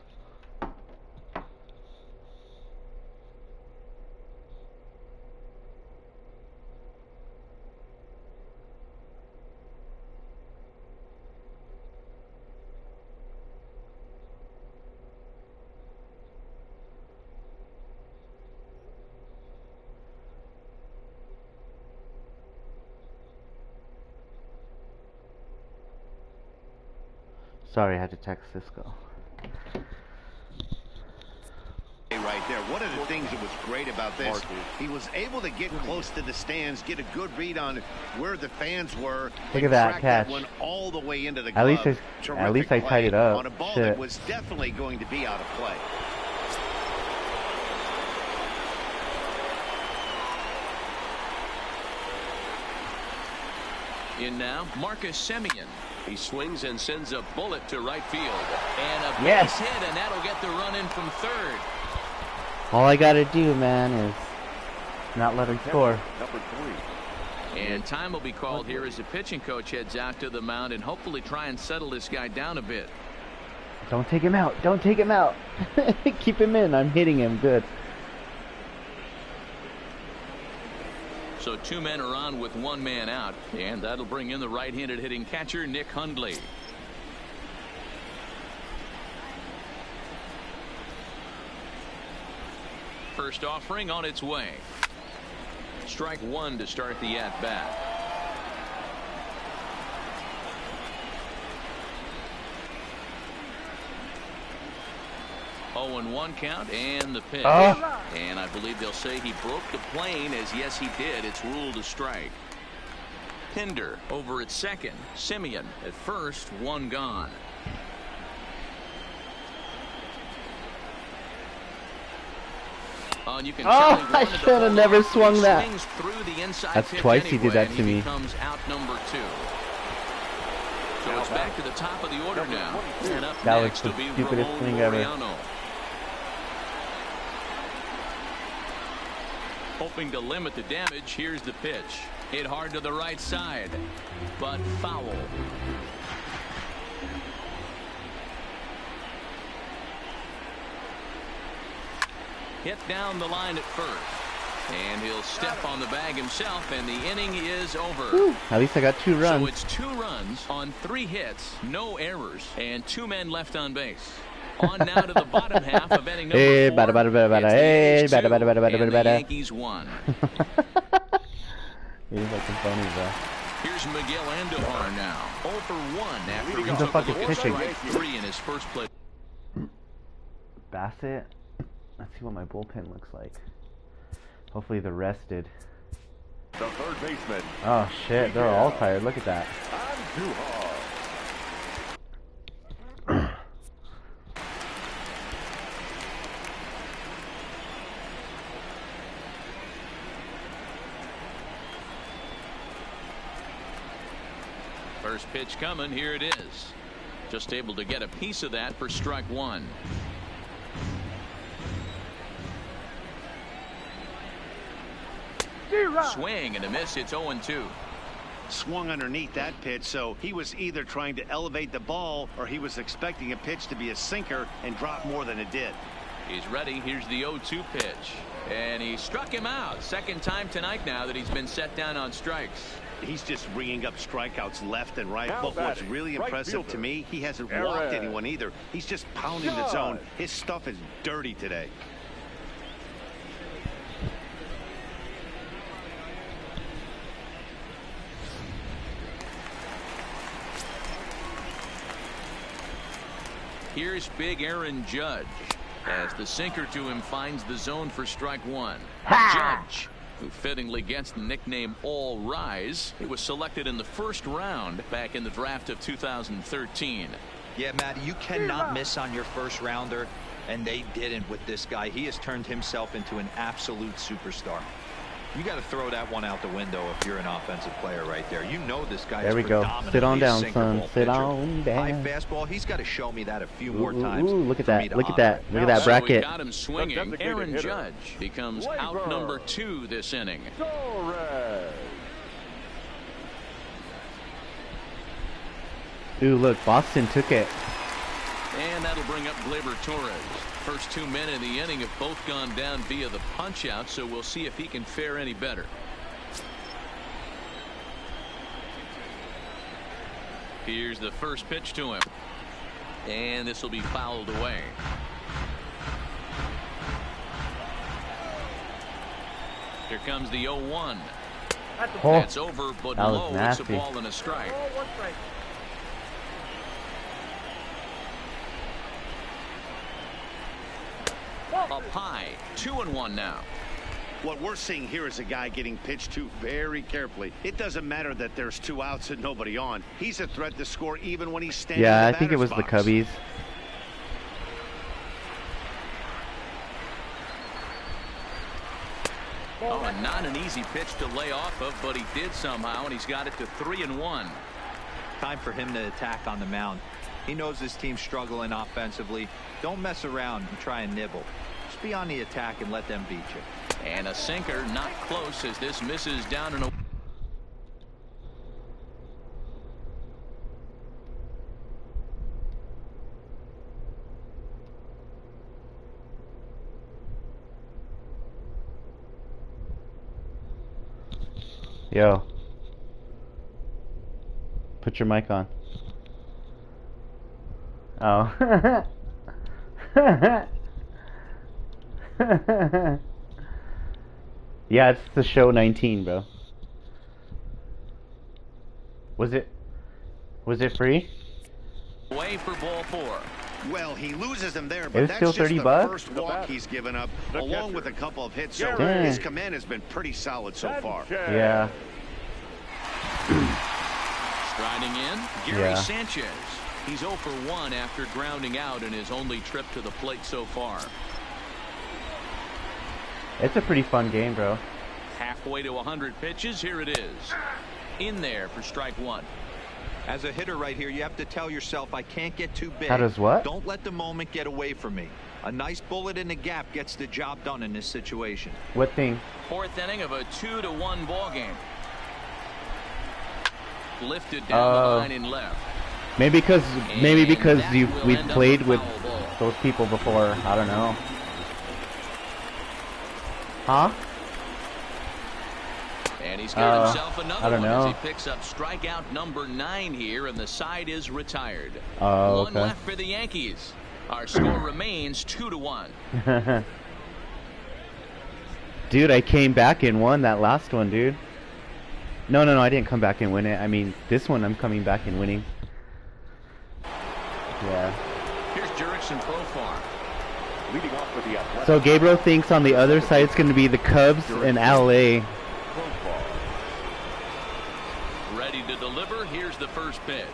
Sorry, I had to text Cisco. Right there. One of the things that was great about this, he was able to get close to the stands, get a good read on where the fans were. Look at that catch. That one all the way into the At glove. least I tied it up. On a ball Shit. that was definitely going to be out of play. In now, Marcus Semien. He swings and sends a bullet to right field. And a Yes. base hit, and that'll get the run in from third. All I gotta do, man, is not let him score. Number 3. And time will be called here as the pitching coach heads out to the mound and hopefully try and settle this guy down a bit. Don't take him out. Don't take him out. Keep him in. I'm hitting him good. So 2 men are on with 1 man out, and that'll bring in the right-handed hitting catcher Nick Hundley. First offering on its way. Strike 1 to start the at-bat. Oh, and 1 count, and the pitch. And I believe they'll say he broke the plane, as yes he did. It's ruled a strike. Pinder over at second. Semien at first. 1 gone. You can I should have never swung that. That's twice he did that to me. Comes out number 2. So it's back to the top of the order now. And up That was next the will be stupidest Ramon thing ever. Laureano. Hoping to limit the damage, here's the pitch. Hit hard to the right side, but foul. Hit down the line at first. And he'll step on the bag himself, and the inning is over. Whew, at least I got 2 runs. So it's 2 runs on 3 hits, no errors, and 2 men left on base. On now to the bottom half of inning number 4. Hey, bada, bada, bada, bada. Hey, It's bada, the bada, bada, bada, A's 2, and bada. the Yankees won. He's fucking funny, bro. Here's Miguel Andujar now. 0 for 1 after he He's a took a fucking look at pitching. strike 3 in his first play. Bassett. Let's see what my bullpen looks like. Hopefully they're rested. The third baseman. Oh shit, they're all tired. Look at that. Andujar. First pitch coming. Here it is. Just able to get a piece of that for strike 1. Swing and a miss. It's 0-2. Swung underneath that pitch, so he was either trying to elevate the ball or he was expecting a pitch to be a sinker and drop more than it did. He's ready. Here's the 0-2 pitch. And he struck him out. Second time tonight now that he's been set down on strikes. He's just ringing up strikeouts left and right. Now But what's batting, really right impressive to fielder, me, he hasn't Aaron. walked anyone either. He's just pounding the zone. His stuff is dirty today. Here's big Aaron Judge as the sinker to him finds the zone for strike 1. Judge, who fittingly gets the nickname All Rise. It was selected in the first round back in the draft of 2013. Yeah, Matt, you cannot miss on your first rounder, and they didn't with this guy. He has turned himself into an absolute superstar. You got to throw that one out the window if you're an offensive player right there. You know this guy There is we go. Sit on down, son. Sit on down. High fastball. He's got to show me that a few more times. Ooh, look at that. Look at honor that. it. Look at that So we bracket. got him swinging. Aaron Judge becomes out number 2 this inning. Torres. Ooh, look, Boston took it. And that'll bring up Gleyber Torres. First 2 men in the inning have both gone down via the punch out, so we'll see if he can fare any better. Here's the first pitch to him. And this will be fouled away. Here comes the 0-1. Oh, That's over, but that was low. It's a nasty. ball and a strike. Up high, 2-1 now. What we're seeing here is a guy getting pitched to very carefully. It doesn't matter that there's 2 outs and nobody on. He's a threat to score even when he's standing in the I think it was batter's the box. Cubbies. Oh, and not an easy pitch to lay off of, but he did somehow, and he's got it to 3-1. Time for him to attack on the mound. He knows his team's struggling offensively. Don't mess around and try and nibble. Just be on the attack and let them beat you. And a sinker, not close, as this misses down and away. Yo. Put your mic on. Oh. Yeah, it's the show 19, bro. Was it free? Away for ball 4. Well, he loses him there, It but was that's still just 30 the bucks? first walk he's given up, along with a couple of hits. So Dang. his command has been pretty solid so far. Yeah. Striding in, Gary Yeah. Sanchez. He's 0 for 1 after grounding out in his only trip to the plate so far. It's a pretty fun game, bro. Halfway to 100 pitches, here it is. In there for strike 1. As a hitter right here, you have to tell yourself, I can't get too big. How does what? Don't let the moment get away from me. A nice bullet in the gap gets the job done in this situation. What thing? 4th inning of a 2-1 ball game. Lifted down the line in left. Maybe because that we will end up played a with foul ball. those people before. I don't know. Huh? And he's got himself I another don't one know. as he picks up strikeout number 9 here, and the side is retired. Oh, One okay. left for the Yankees. Our score remains 2-1. Dude, I came back and won that last one, dude. No, I didn't come back and win it. I mean, this one I'm coming back and winning. Yeah. Here's Jurickson Profar. Leading off with the Athletics. So Gabriel thinks on the other side it's going to be the Cubs and LA. Ready to deliver. Here's the first pitch.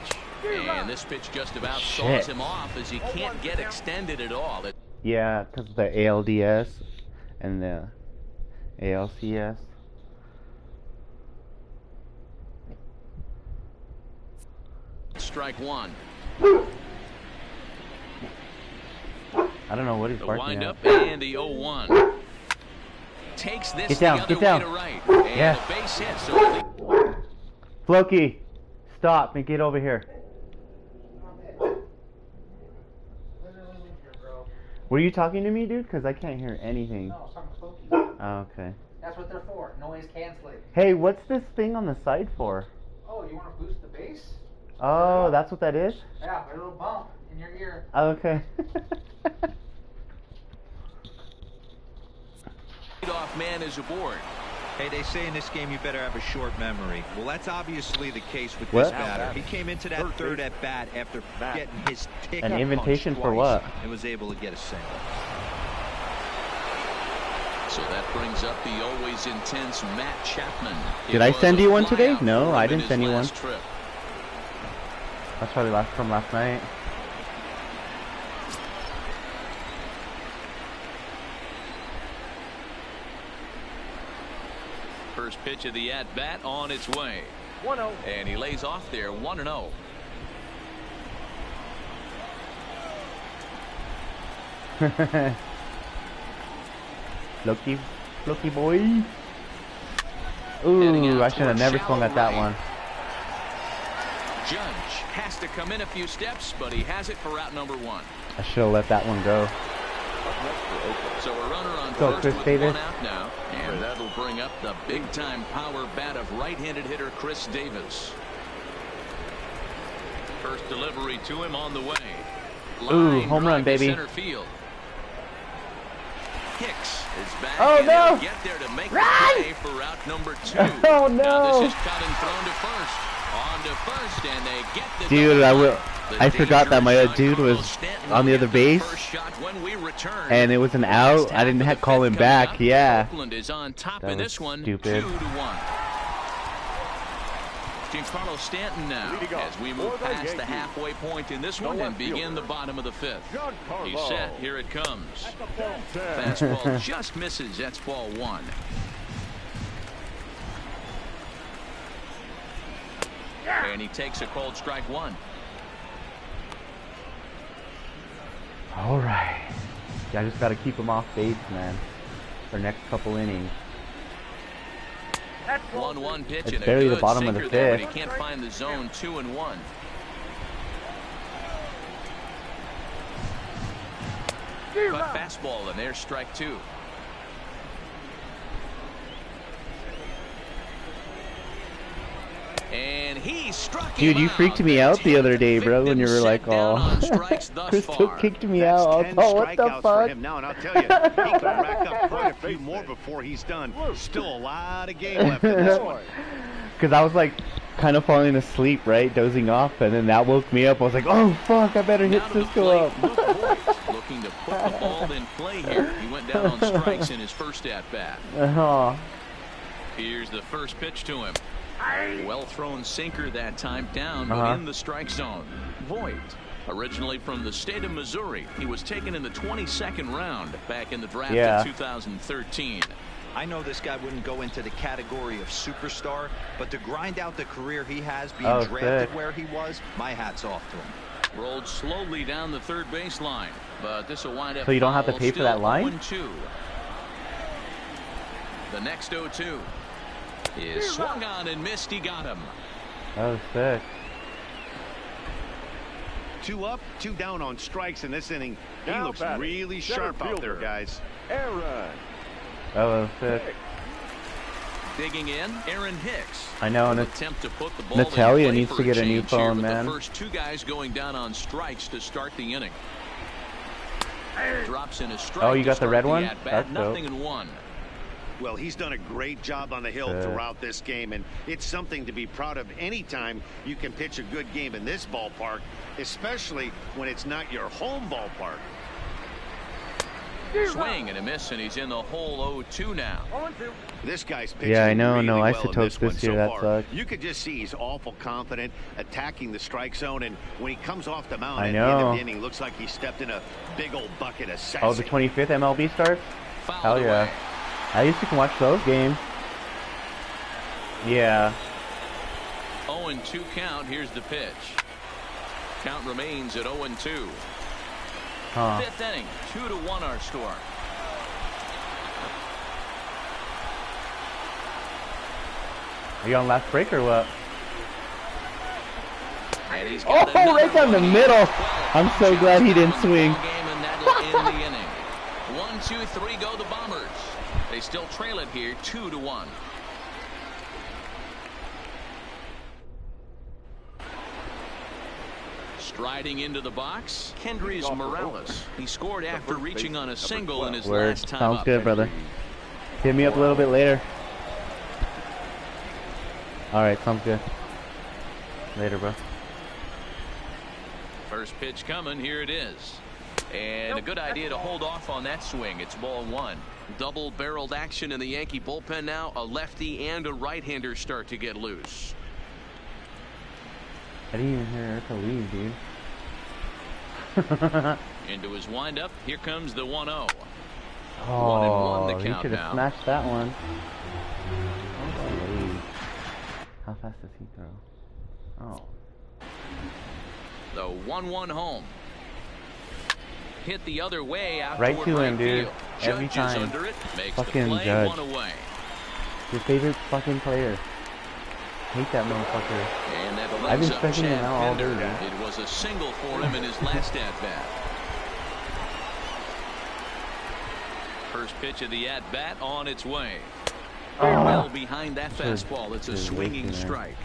And this pitch just about Shit. saws him off as he can't get extended at all. Yeah, because the ALDS and the ALCS. Strike 1. I don't know what he's The barking windup at. and the 0-1. Takes this Get down, the other get down. way to right. And Yeah. a base hit. So Floki, stop and get over here. Were you talking to me, dude? Because I can't hear anything. No, some cookies. Oh, okay. That's what they're for. Noise canceling. Hey, what's this thing on the side for? Oh, you want to boost the bass? Oh, that's what that is? Yeah, put a little bump in your ear. Oh, okay. leadoff man is aboard. Hey, they say in this game you better have a short memory. Well, that's obviously the case with What? this batter. He came into that third at bat after getting his tick An punched invitation for twice what? and was able to get a single. So that brings up the always intense Matt Chapman. Did I send you one today? flyout No, for him I in didn't his send you one. last trip. That's probably from last night. First pitch of the at-bat on its way. 1-0. And he lays off there 1-0. Lucky boy. Ooh, I should have never swung at that one. Judge has to come in a few steps, but he has it for out number 1. I should have let that one go. So a runner on Go, first Chris with Davis. 1 out now. And that'll bring up the big-time power bat of right-handed hitter Chris Davis. First delivery to him on the way. Ooh, Line home run, drive to baby. Center field. Hicks is back. Oh, and no. he'll get there to make Run! the play for route number 2. Oh, Now no. this is cut and thrown to first. On to first, and they get the Dude, I forgot that my dude was Stanton on the will other get base, first shot when we return. and it was an out. Last I didn't half have of to call the him fifth coming back. up. Yeah. Oakland is on top That in was this one, stupid. 2-1. Giancarlo Stanton now as we move past the halfway point in this one and begin the bottom of the fifth. He's set. Here it comes. Fastball just misses. That's ball one. And he takes a cold strike one. All right. Yeah, I just got to keep him off base, man, for next couple innings. 1-1 pitch It's and a barely the good bottom of the sinker there, but fifth. he can't find the zone. 2-1. But fastball, and there's strike two. And he struck Dude, him you out. freaked me out the other day, bro, when you were like, Victim set down on oh, strikes thus Crystal far. kicked me That's out. 10 Oh, what the strikeouts for fuck? him now, and I'll tell you, he can rack up quite a few more before he's done. Still a lot of game left in this one. Because I was like kind of falling asleep, right, dozing off, and then that woke me up. I was like, oh fuck, I better hit Now to the Cisco plate, up. Luke Voigt looking to put the ball in play here. He went down on strikes in his first at bat. Here's the first pitch to him. Well thrown sinker that time down, but in the strike zone. Voigt, originally from the state of Missouri, he was taken in the 22nd round back in the draft in 2013. I know this guy wouldn't go into the category of superstar, but to grind out the career he has, being drafted where he was, my hat's off to him. Rolled slowly down the third baseline, but this will wind up. So you don't have to pay for that line? 0-2. The next 0-2 is swung on and missed. He got him. That was sick. 2 up, 2 down on strikes in this inning. He Now looks batting, really center sharp out there, fielder. guys. Aaron. That was sick. Digging in, Aaron Hicks. I know, and attempt to put the ball Natalia in play needs for to get a new change here phone, with man. The first 2 guys going down on strikes to start the inning. Drops in a strike. Oh, you to got the start red one? at-bat. That's dope. Nothing in 1. Well, he's done a great job on the hill throughout this game, and it's something to be proud of anytime you can pitch a good game in this ballpark, especially when it's not your home ballpark. Swing and a miss, and he's in the hole 0-2 now. This guy's pitching Yeah, I know. really No well in isotopes one this year. so That far. sucks. You could just see he's awful confident, attacking the strike zone, and when he comes off the mound I at the end of know. the inning, looks like he stepped in a big old bucket of sassy. Oh, the 25th MLB starts? Fouled Hell yeah. away. I used to watch those games. Yeah. 0-2 count. Here's the pitch. Count remains at 0-2. Huh. 5th inning, 2-1 our score. Are you on last break or what? And he's got Oh, right down the one. middle. I'm so glad he didn't swing. Ball game, and that'll end the inning. 1, 2, 3 go the Bombers. They still trail it here 2-1. Striding into the box, Kendrys Morales. He scored after reaching on a single in his last time Sounds up. good, brother. Hit me up a little bit later. Alright, sounds good. Later, bro. First pitch coming. Here it is. And a good idea to hold off on that swing. It's ball 1. Double-barreled action in the Yankee bullpen now. A lefty and a right-hander start to get loose. I didn't even hear Erica leave, dude. Into his windup. Here comes the 1-0. Oh, 1-1 the he count could have now. smashed that one. Holy. How fast does he throw? Oh. The 1-1 home. Hit the other way out Right toward to him, right dude. field. Every Judge is time. under it. Makes Fucking the play. Judge. 1 away. Your favorite fucking player. Hate that motherfucker. And that I've been brings up stretching him Chad out all Pender. day, man. It was a single for him in his last at-bat. First pitch of the at-bat on its way. Well behind that fastball. It's a Just swinging wasting, man. strike.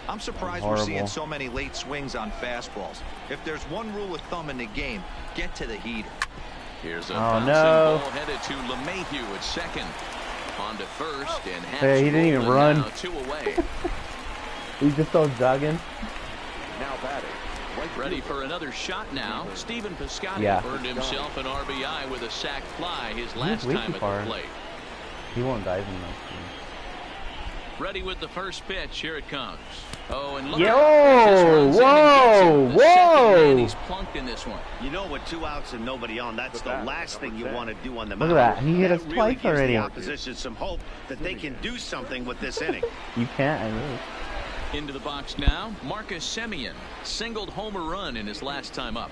I'm surprised we're seeing so many late swings on fastballs. If there's one rule of thumb in the game, get to the heater. Here's a Oh, bouncing no. ball headed to LeMahieu at second. On to first and Hey, he didn't even run. now 2 away. He's just all jogging. Now batting. Ready for another shot now. Stephen Piscotty earned himself an RBI with a sac fly his last time at the plate. He won't dive in that. Ready with the first pitch. Here it comes. Oh, and look whoa! He's plunked in this one. You know, with 2 outs and nobody on, that's the last thing you want to do on the mound. Look at that. He hit us really twice gives already. The opposition some hope that they can do something with this inning. You can't, I really. Into the box now. Marcus Semien singled homer run in his last time up.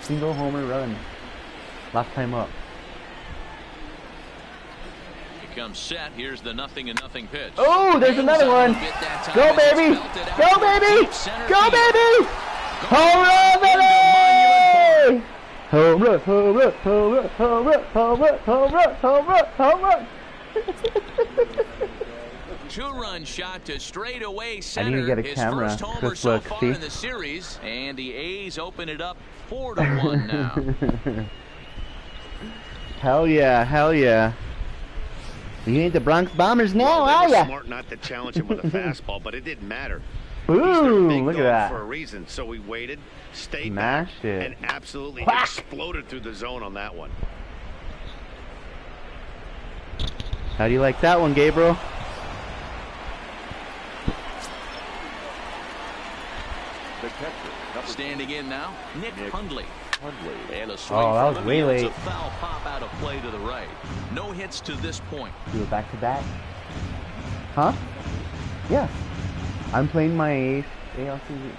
Single homer run. Last time up. Comes set. Here's the 0-0 pitch. Oh, there's another one. Go, baby. Go, baby. Go, baby. Home run, baby. Home run, home run, home run, home run, home run, home run, home run, home run. 2-run shot to straightaway I center. need to get a His camera. first homer Just so look, far see? in the series, and the A's open it up 4-1 now. Hell yeah, hell yeah. You ain't the Bronx Bombers now, are ya? Smart not to challenge him with a fastball, but it didn't matter. Ooh, look at that. For a reason, so he waited, stayed Smashed back, it. and absolutely exploded through the zone on that one. How do you like that one, Gabriel? The catcher, Standing in now, Nick Hundley. And a swing Oh, that was from way him. It's late. a foul pop out of play to the right. No hits to this point. Do it back to back. Huh? Yeah. I'm playing my ALCZ.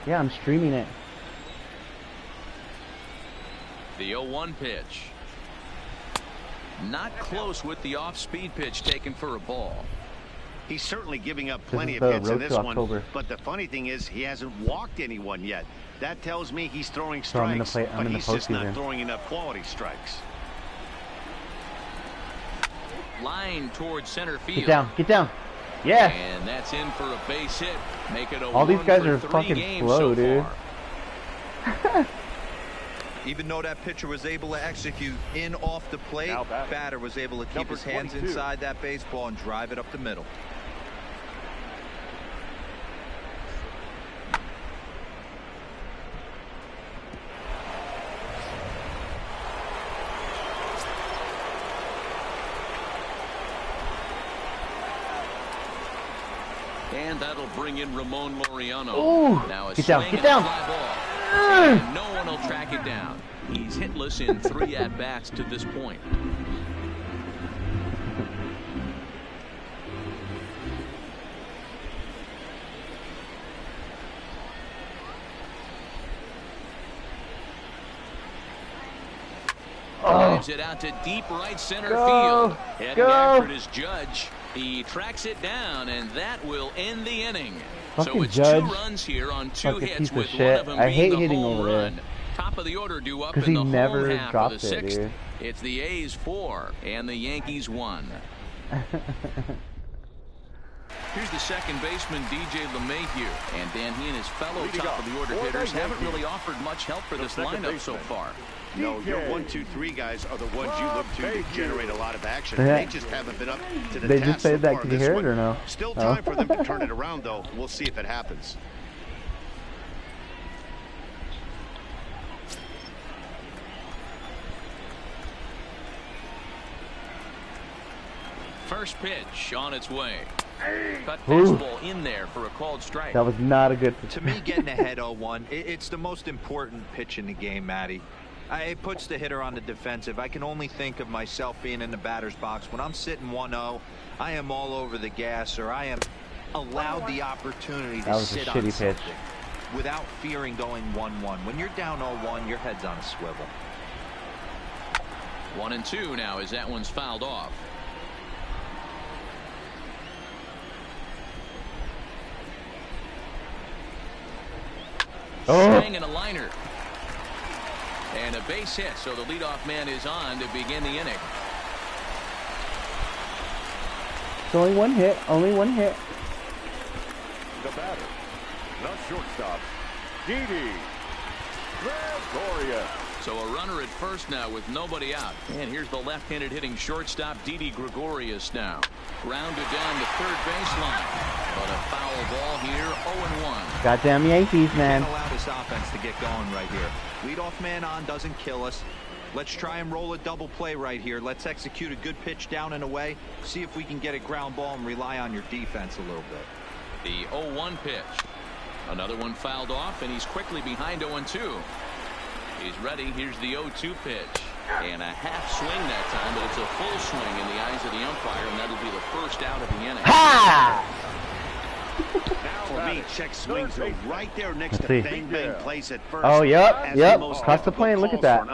Yeah, I'm streaming it. The 0-1 pitch. Not close with the off-speed pitch taken for a ball. He's certainly giving up plenty of the hits in road this to one, October. but the funny thing is he hasn't walked anyone yet. That tells me he's throwing So I'm strikes, in but the he's just not postseason. throwing enough quality strikes. Line towards center field. Get down, get down. Yes. And that's in for a base hit. Make it a All these guys are 1-for-3 fucking game slow, so dude. far. Even though that pitcher was able to execute in off the plate, Now batting. batter was able to keep Number his hands 22. inside that baseball and drive it up the middle. And that'll bring in Ramon Laureano. Ooh, Now a get down, swing get and a down. fly ball. And no one will track it down. He's hitless in 3 at-bats to this point. Drives it out to deep right center field. Heading after it is Judge. He tracks it down, and that will end the inning. Fucking So it's Judge. 2 runs here on 2 Fucking hits, piece of with one shit. of them I being hate the hitting home over there. run. Top of the order due up 'Cause in he the never home half drops of the it, 6th. dude. It's the A's 4 and the Yankees 1. Here's the second baseman, DJ LeMahieu. And Dan, he and his fellow Leading top up of the order for the hitters haven't Yankees. really offered much help for The this second lineup so baseman. far. No, your DJ. 1, 2, 3 guys are the ones you look to Thank you. generate a lot of action. Yeah. They just haven't been up to the They task just said so that. far Could you this hear it one. or no? Still Oh. time for them to turn it around, though. We'll see if it happens. First pitch on its way. Cut Ooh. fastball in there for a called strike. That was not a good. To me, getting ahead 0-1, it's the most important pitch in the game, Matty. It puts the hitter on the defensive. I can only think of myself being in the batter's box. When I'm sitting 1-0, I am all over the gas, or I am allowed the opportunity That to was a sit on shitty pitch. something without fearing going 1-1. When you're down 0-1, your head's on a swivel. 1-2 now as that one's fouled off. Oh. Swing and a liner. And a base hit, so the leadoff man is on to begin the inning. It's only one hit. Only one hit. The batter, the shortstop, Didi Gregorius. So a runner at first now with nobody out. And here's the left-handed hitting shortstop, Didi Gregorius now. Grounded down to third baseline. But a foul ball here, 0-1. Goddamn Yankees, man. Can't allow this offense to get going right here. Leadoff man on doesn't kill us. Let's try and roll a double play right here. Let's execute a good pitch down and away. See if we can get a ground ball and rely on your defense a little bit. The 0-1 pitch. Another one fouled off, and he's quickly behind 0-2. He's ready. Here's the 0-2 pitch. And a half swing that time, but it's a full swing in the eyes of the umpire, and that'll be the first out of the inning. Ha! For me, check swings are right there next to bang bang plays at first. Oh, yep. Across the plane. Look at that.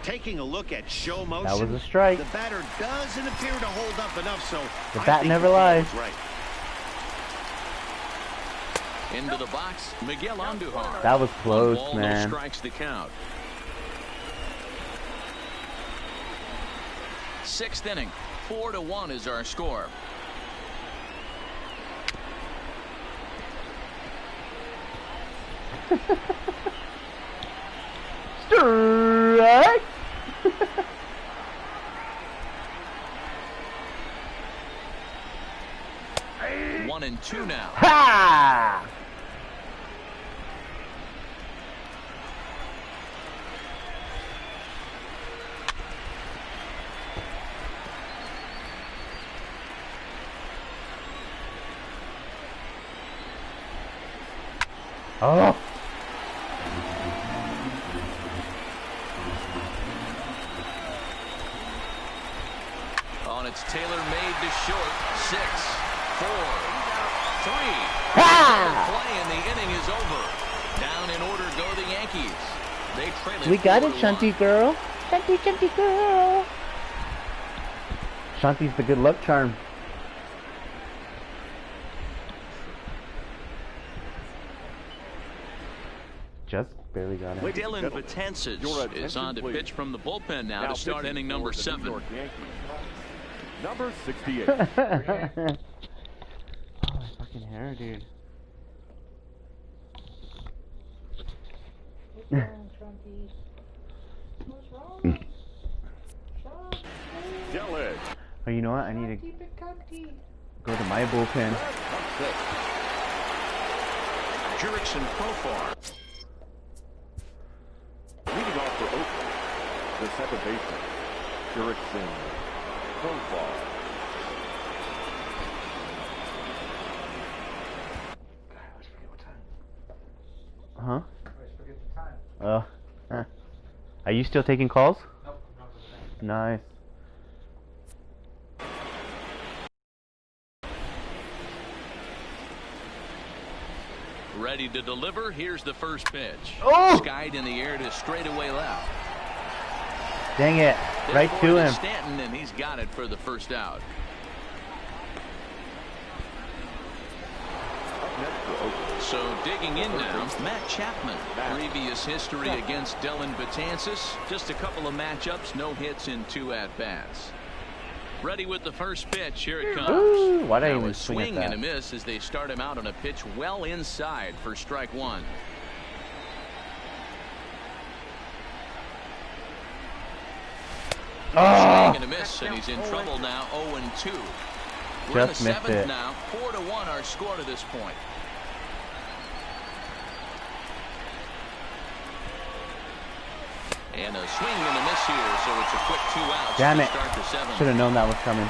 Taking a look at show motion. That was a strike. The batter doesn't appear to hold up enough, so the bat never lies. Right. Into the box, Miguel Andujar. That was close, ball, man. No strikes to count. 6th inning, 4-1 is our score. Strike. 1-2 now. Ha! Oh. On its tailor-made to short. 6, 4, 3. Play and the inning is over. Down in order go the Yankees. They trail it. We got it, 4-1. Shunty girl. Shunty girl. Shunty's the good luck charm. Just barely got it. Dylan Betances is on to pitch from the bullpen now to start inning number 7. Number 68. Oh, my fucking hair, dude. Dylan. Oh, you know what? I need to go to my bullpen. Jurickson Profar. Leading off for Oakland, the second baseman, Jurickson Profar. God, I always forget what time. Huh? I always forget the time. Are you still taking calls? Nope, I'm not for the time. Nice. Ready to deliver. Here's the first pitch. Oh! Skied in the air to straightaway left. Dang it. Right to him. Stanton, and he's got it for the first out. So digging in now, Matt Chapman. Previous history against Dylan Betances. Just a couple of matchups, no hits in 2 at-bats. Ready with the first pitch. Here it comes. Ooh, why did I Now even a swing at swing that? and a miss as they start him out on a pitch well inside for strike 1. Oh! Swing and a miss, and he's in trouble now. 0-2. We're Just in the missed 7th it. now. 4-1 our score to this point. And a swing and a miss here, so it's a quick 2 outs Damn to it. start the 7th. Should have known that was coming.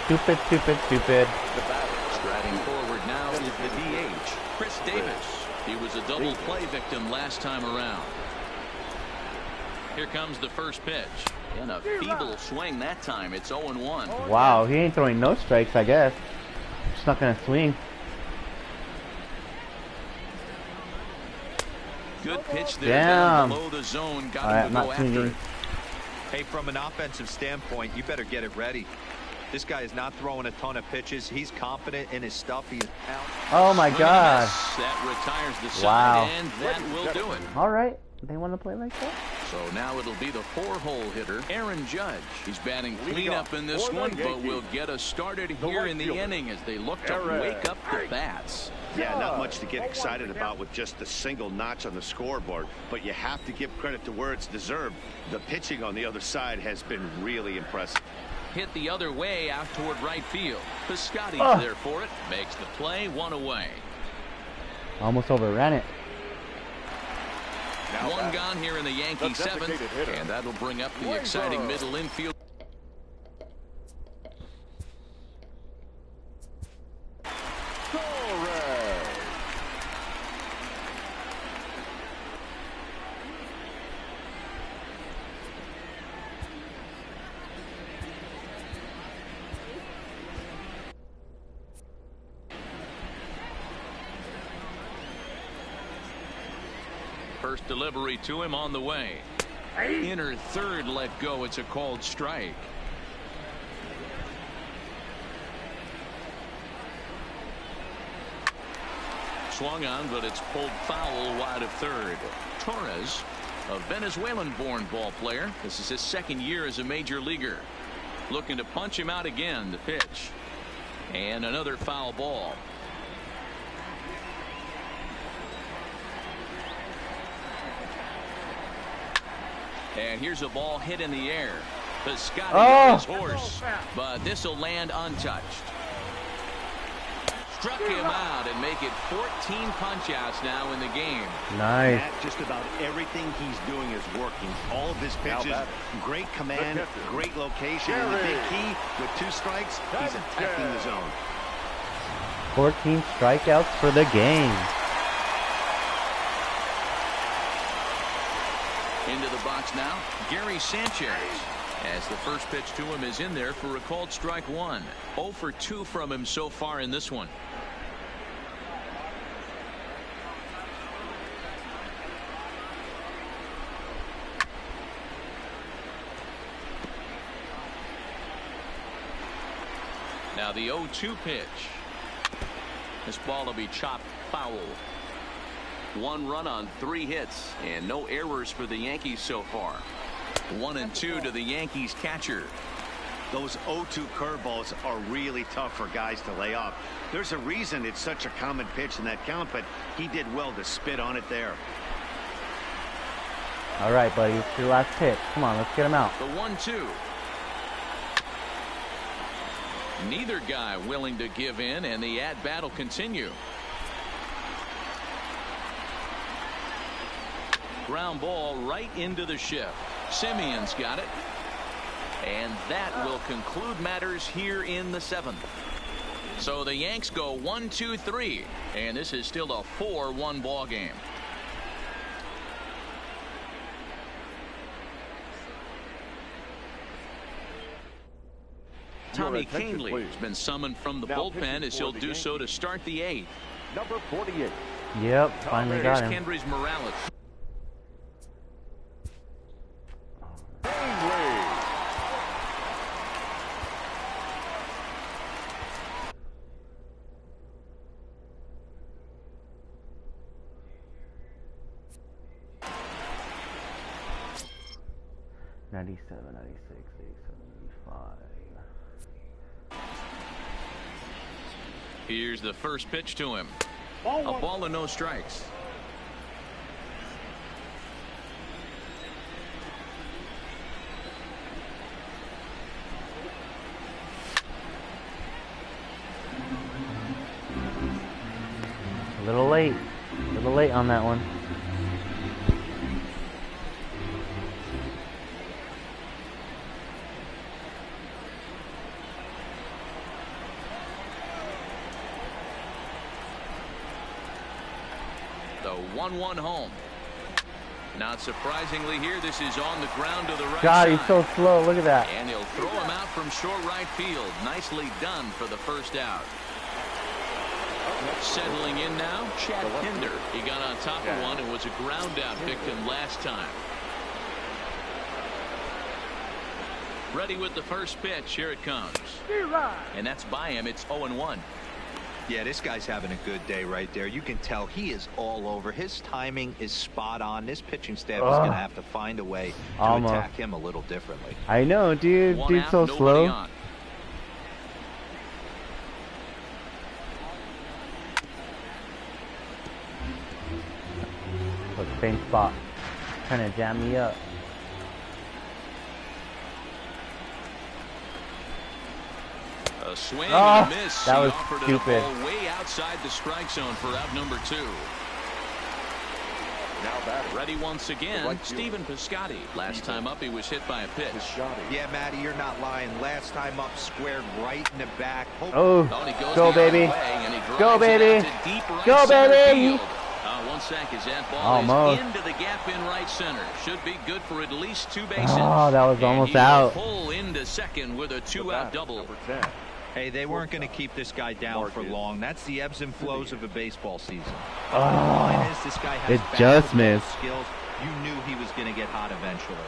Stupid, stupid, stupid. The batter striding forward now is the DH, Chris Davis. He was a double play victim last time around. Here comes the first pitch. And a feeble swing that time. It's 0-1. Wow, he ain't throwing no strikes, I guess. Just not gonna swing. Good pitch there Damn. down below the zone. Got Alright, him to I'm go not after swinging. it. Hey, from an offensive standpoint, you better get it ready. This guy is not throwing a ton of pitches. He's confident in his stuff. He's out. Oh my god. That retires the side, Wow. and that will do it. Alright, they want to play like that? So now it'll be the 4-hole hitter, Aaron Judge. He's batting cleanup in this one, but will get us started here in the inning as they look to wake up the bats. Yeah, not much to get excited about with just the single notch on the scoreboard, but you have to give credit to where it's deserved. The pitching on the other side has been really impressive. hit the other way out toward right field. Piscotty's there for it. Makes the play, 1 away. Almost overran it. Now One gone here in the Yankee seventh, and that'll bring up the exciting middle infield. First delivery to him on the way. Inner third let go. It's a called strike. Swung on, but it's pulled foul wide of third. Torres, a Venezuelan-born ball player. This is his second year as a major leaguer. Looking to punch him out again. The pitch. And another foul ball. And here's a ball hit in the air. Piscotty on his horse, but this will land untouched. Struck him out and make it 14 punch-outs now in the game. Nice. Matt, just about everything he's doing is working. All of his pitches, great command, great location. And the big key, with 2 strikes, he's attacking the zone. 14 strikeouts for the game. Into the box now, Gary Sanchez. As the first pitch to him is in there for a called strike 1. 0 for 2 from him so far in this one. Now the 0-2 pitch. This ball will be chopped foul. 1 run on 3 hits and no errors for the Yankees so far. 1-2 to the Yankees catcher. Those 0-2 curveballs are really tough for guys to lay off. There's a reason it's such a common pitch in that count, but he did well to spit on it there. All right, buddy, it's your last pitch. Come on, let's get him out. The 1-2. Neither guy willing to give in, and the at-bat will continue. Ground ball right into the shift. Simeon's got it. And that will conclude matters here in the 7th. So the Yanks go 1-2-3. And this is still a 4-1 ball game. Tommy Canley has been summoned from the bullpen as he'll do so to start the 8th. Number 48. Yep, finally got him. Here's Kendrys Morales. Here's the first pitch to him. A ball and no strikes. A little late on that one. The 1-1 home. Not surprisingly here, this is on the ground to the right God, side. he's so slow. Look at that. And he'll throw him out from short right field. Nicely done for the first out. Settling in now, Chad Pinder. He got on top of one and was a ground out victim last time. Ready with the first pitch. Here it comes. And that's by him. It's 0-1. Yeah, this guy's having a good day right there. You can tell he is all over. His timing is spot on. This pitching staff is going to have to find a way to attack him a little differently. I know, dude. One Dude's out, so slow. on. Look, same spot. Trying to jam me up. A swing Oh, and a miss. that He was offered stupid. it a ball way outside the strike zone for out number 2. Now batting. Ready once again, right fielder. Stephen Piscotty. Last time up, he was hit by a pitch. Yeah, Matty, you're not lying. Last time up, squared right in the back. Oh, And he goes go the other baby. way, and he drives Go it out baby. to deep right Go center baby. field. One sec as that ball Almost. is into the gap in right center. Should be good for at least 2 bases. Oh, that was And almost he will out. pull into second with a 2-out double. Number 10. Hey, they weren't going to keep this guy down for long. That's the ebbs and flows of a baseball season. Oh, The point is, this guy has it bad just football missed. skills. You knew he was going to get hot eventually.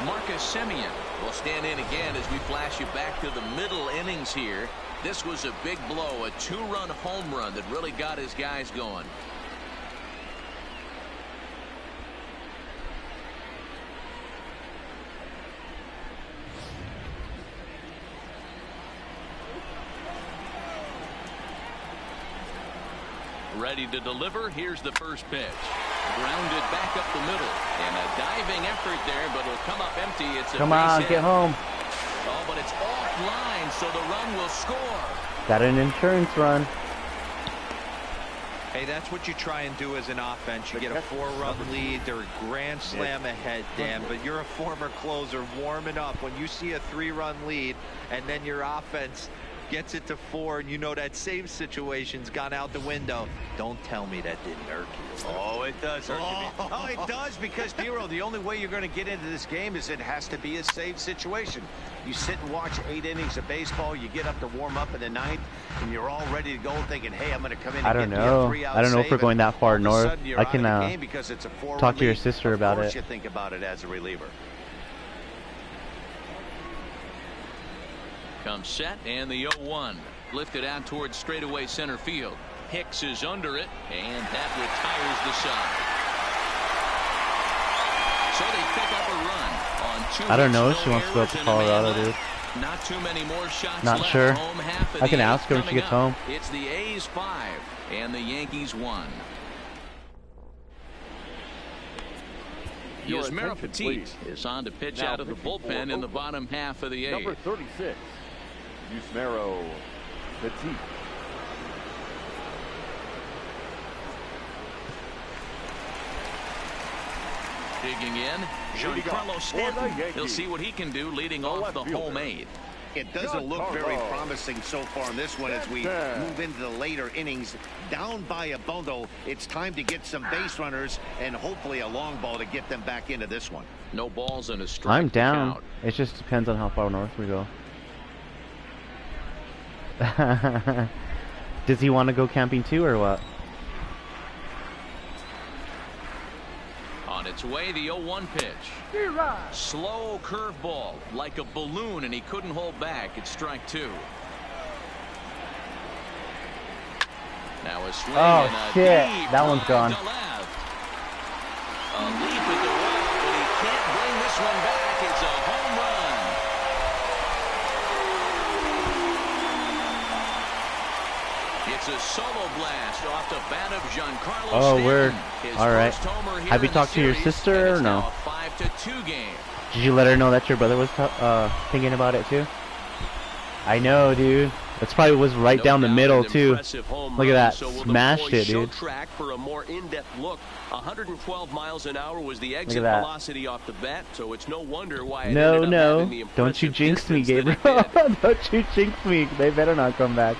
Marcus Semien will stand in again as we flash you back to the middle innings here. This was a big blow, a 2-run home run that really got his guys going. Ready to deliver. Here's the first pitch. Grounded back up the middle. And a diving effort there, but it'll come up empty. It's a Come base on, hit. get home. Oh, but it's offline, so the run will score. Got an insurance run. Hey, that's what you try and do as an offense. You get a 4-run lead. They're a grand slam ahead, Dan, but you're a former closer warming up. When you see a 3-run lead and then your offense gets it to 4 and you know that save situation's gone out the window, don't tell me that didn't irk you. Oh, it does. Oh, it does, because, Dero, the only way you're going to get into this game is it has to be a save situation. You sit and watch 8 innings of baseball, you get up to warm up in the 9th, and you're all ready to go thinking, hey, I'm going to come in and I don't get me a know. 3-out I don't know if save, we're going and that far all of a north. sudden you're I out can of the game because it's a 4-run talk to your lead. sister about Of course it. you think about it as a reliever. Comes set, and the 0-1. Lifted out towards straightaway center field. Hicks is under it, and that retires the side. So they pick up a run on 2 I don't know. hits, She no wants to go up errors, to and a man Colorado, left. dude. Not too many more shots Not left. sure. Home half of I the can ask eighth her when she coming gets up. home. It's the A's 5 and the Yankees 1. Your Yusmeiro attention, Petit please. is on to pitch Now out of the pitching bullpen for in the Oakland. bottom half of the Number 8th. 36, Yusmeiro Petit. Digging in, Here we go. Giancarlo For the Stanton. Yankees. He'll see what he can do leading The off left the fielder. home 8th. It doesn't look very Giancarlo. promising so far in this one as we move into the later innings. Down by a bundle, it's time to get some base runners and hopefully a long ball to get them back into this one. No balls and a strike. I'm to down. count. It just depends on how far north we go. Does he want to go camping too, or what? On its way, the 0-1 pitch. Slow curveball, like a balloon, and he couldn't hold back. It's strike 2. Now a swing Oh, and a shit. deep That one's line gone. to left. A leap at the wall, but he can't bring this one back. It's a home run. It's a solo blast off the bat of Giancarlo Oh, Stanton. word. His All right. first homer here Have you in the talked to your series, sister and or it's no? now a 5-2 game. Did you let her know that your brother was thinking about it too? I know, dude. That's probably was right No down the doubt middle an too. impressive home Look at run. that. So will the Smashed boys it, show dude. track for a more in-depth look. 112 miles an hour was the at exit that. velocity off the bat, so it's no wonder why it No, ended up no. having the Don't you impressive jinx me, distance that it Gabriel. did. Don't you jinx me. They better not come back.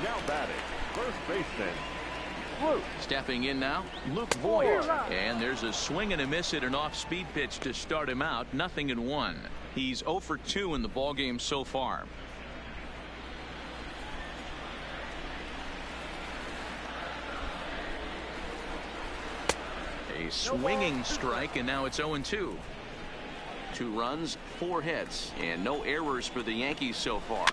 Now batting, first baseman, Luke. Stepping in now, Luke Voigt. And there's a swing and a miss at an off-speed pitch to start him out. 0-1. He's 0 for 2 in the ballgame so far. A swinging strike, and now it's 0-2. 2 runs, 4 hits, and no errors for the Yankees so far.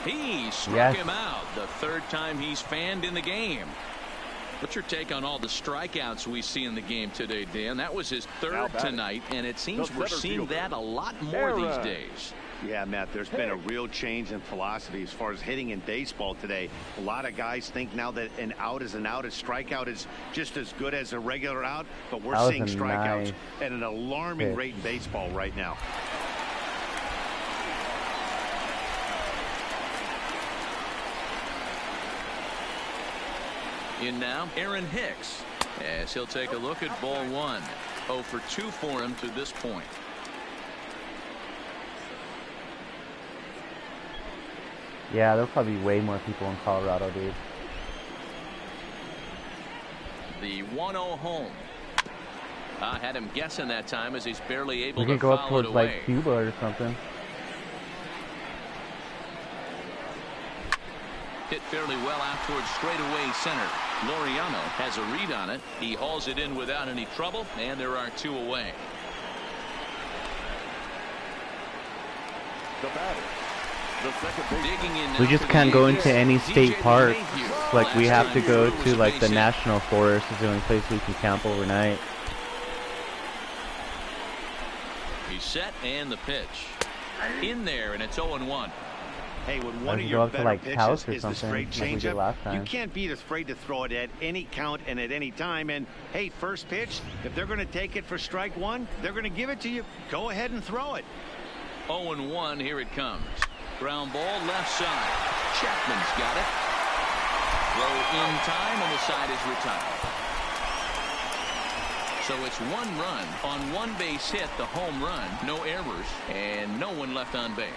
He struck Yes. him out. The 3rd time he's fanned in the game. What's your take on all the strikeouts we see in the game today, Dan? That was his third tonight, and it seems we're seeing that a lot more these days. Yeah, Matt, there's been a real change in philosophy as far as hitting in baseball today. A lot of guys think now that an out is an out. A strikeout is just as good as a regular out, but we're seeing strikeouts at an alarming rate in baseball right now. In now, Aaron Hicks, as he'll take a look at ball one. 0 for 2 for him to this point. Yeah, there'll probably be way more people in Colorado, dude. The 1-0 home. I had him guessing that time as he's barely able We to can go foul up towards it away. like Cuba or something. Hit fairly well out towards straightaway center. Laureano has a read on it. He hauls it in without any trouble, and there are 2 away. The batter, the second baseman. We just can't go into any state park. Like we have to go to like the National Forest is the only place we can camp overnight. He's set and the pitch. In there, and it's 0-1. Hey, when one of Go your up to better like Taos pitches or is the something, straight like we did last changeup, time. you can't be afraid to throw it at any count and at any time. And hey, first pitch, if they're going to take it for strike one, they're going to give it to you. Go ahead and throw it. 0-1, here it comes. Ground ball left side. Chapman's got it. Throw in time, and the side is retired. So it's 1 run on 1 base hit, the home run, no errors, and no one left on base.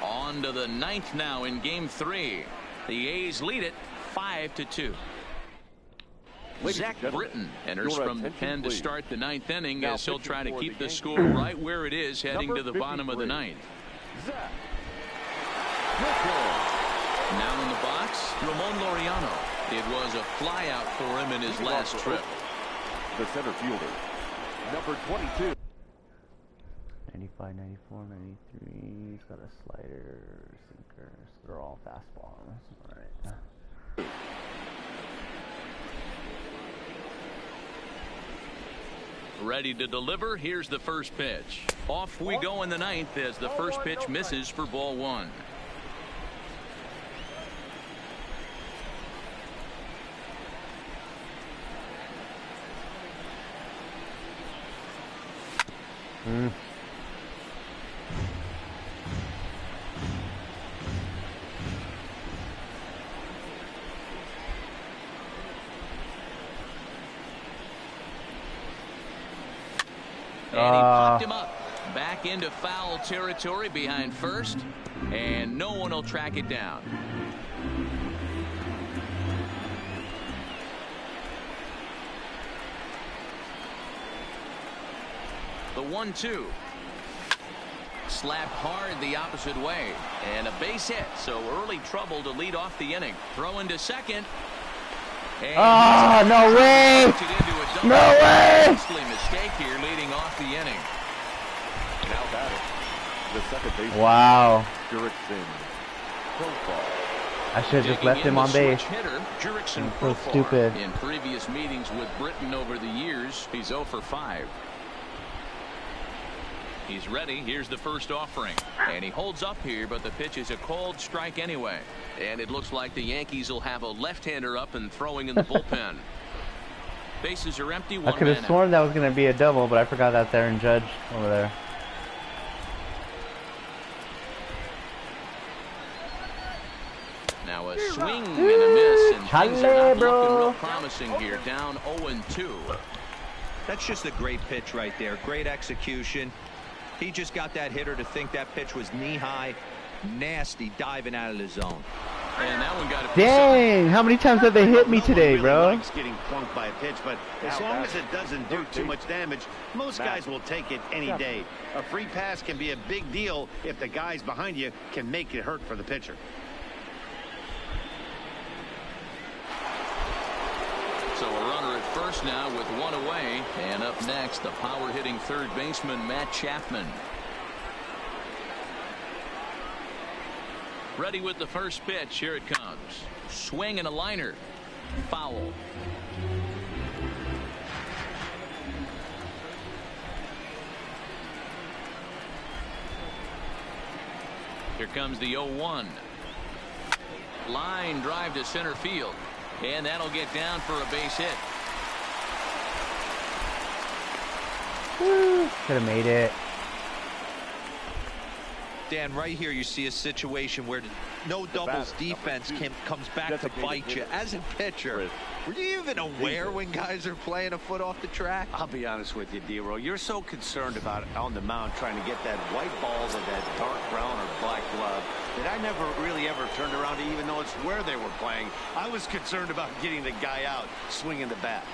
On to the 9th now in game 3. The A's lead it 5-2. Zach Britton enters from the pen to start the 9th inning as he'll try to keep the score right where it is heading to the bottom of the 9th. Now in the box, Ramon Laureano. It was a flyout for him in his last trip. The center fielder, number 22. 95, 94, 93. He's got a slider, sinker. So they're all fastballs. All right. Ready to deliver. Here's the first pitch. Off we go in the 9th as the first pitch misses for ball 1. And he popped him up. Back into foul territory behind first. And no one will track it down. The 1-2. Slapped hard the opposite way. And a base hit. So early trouble to lead off the inning. Throw into second. Oh, no way! No way! Mistake here leading off the inning. Now batting, the second baseman. Wow. Jurickson Profar. I should have just left him on base. Hitter, Jurickson So stupid. In previous meetings with Britton over the years, he's 0 for 5. He's ready. Here's the first offering. And he holds up here, but the pitch is a called strike anyway. And it looks like the Yankees will have a left-hander up and throwing in the bullpen. Bases are empty. I could have sworn that was going to be a double, but I forgot that there and Judge over there. Now a swing and a miss, and things are not looking real promising here. Down 0-2. That's just a great pitch right there. Great execution. He just got that hitter to think that pitch was knee-high. Nasty diving out of the zone. And that one got a Dang, how many times have they hit me today, bro? Likes getting plunked by a pitch, but as long as it doesn't do too much damage, most guys will take it any day. A free pass can be a big deal if the guys behind you can make it hurt for the pitcher. So a runner at first now with 1 away. And up next, the power-hitting third baseman, Matt Chapman. Ready with the first pitch. Here it comes. Swing and a liner. Foul. Here comes the 0-1. Line drive to center field. And that'll get down for a base hit. Could have made it. Dan, right here you see a situation where no doubles defense comes back to bite you. As a pitcher, were you even aware when guys are playing a foot off the track? I'll be honest with you, D-Roll. You're so concerned about on the mound trying to get that white balls of that dark brown or black glove that I never really ever turned around to even notice where they were playing. I was concerned about getting the guy out swinging the bat.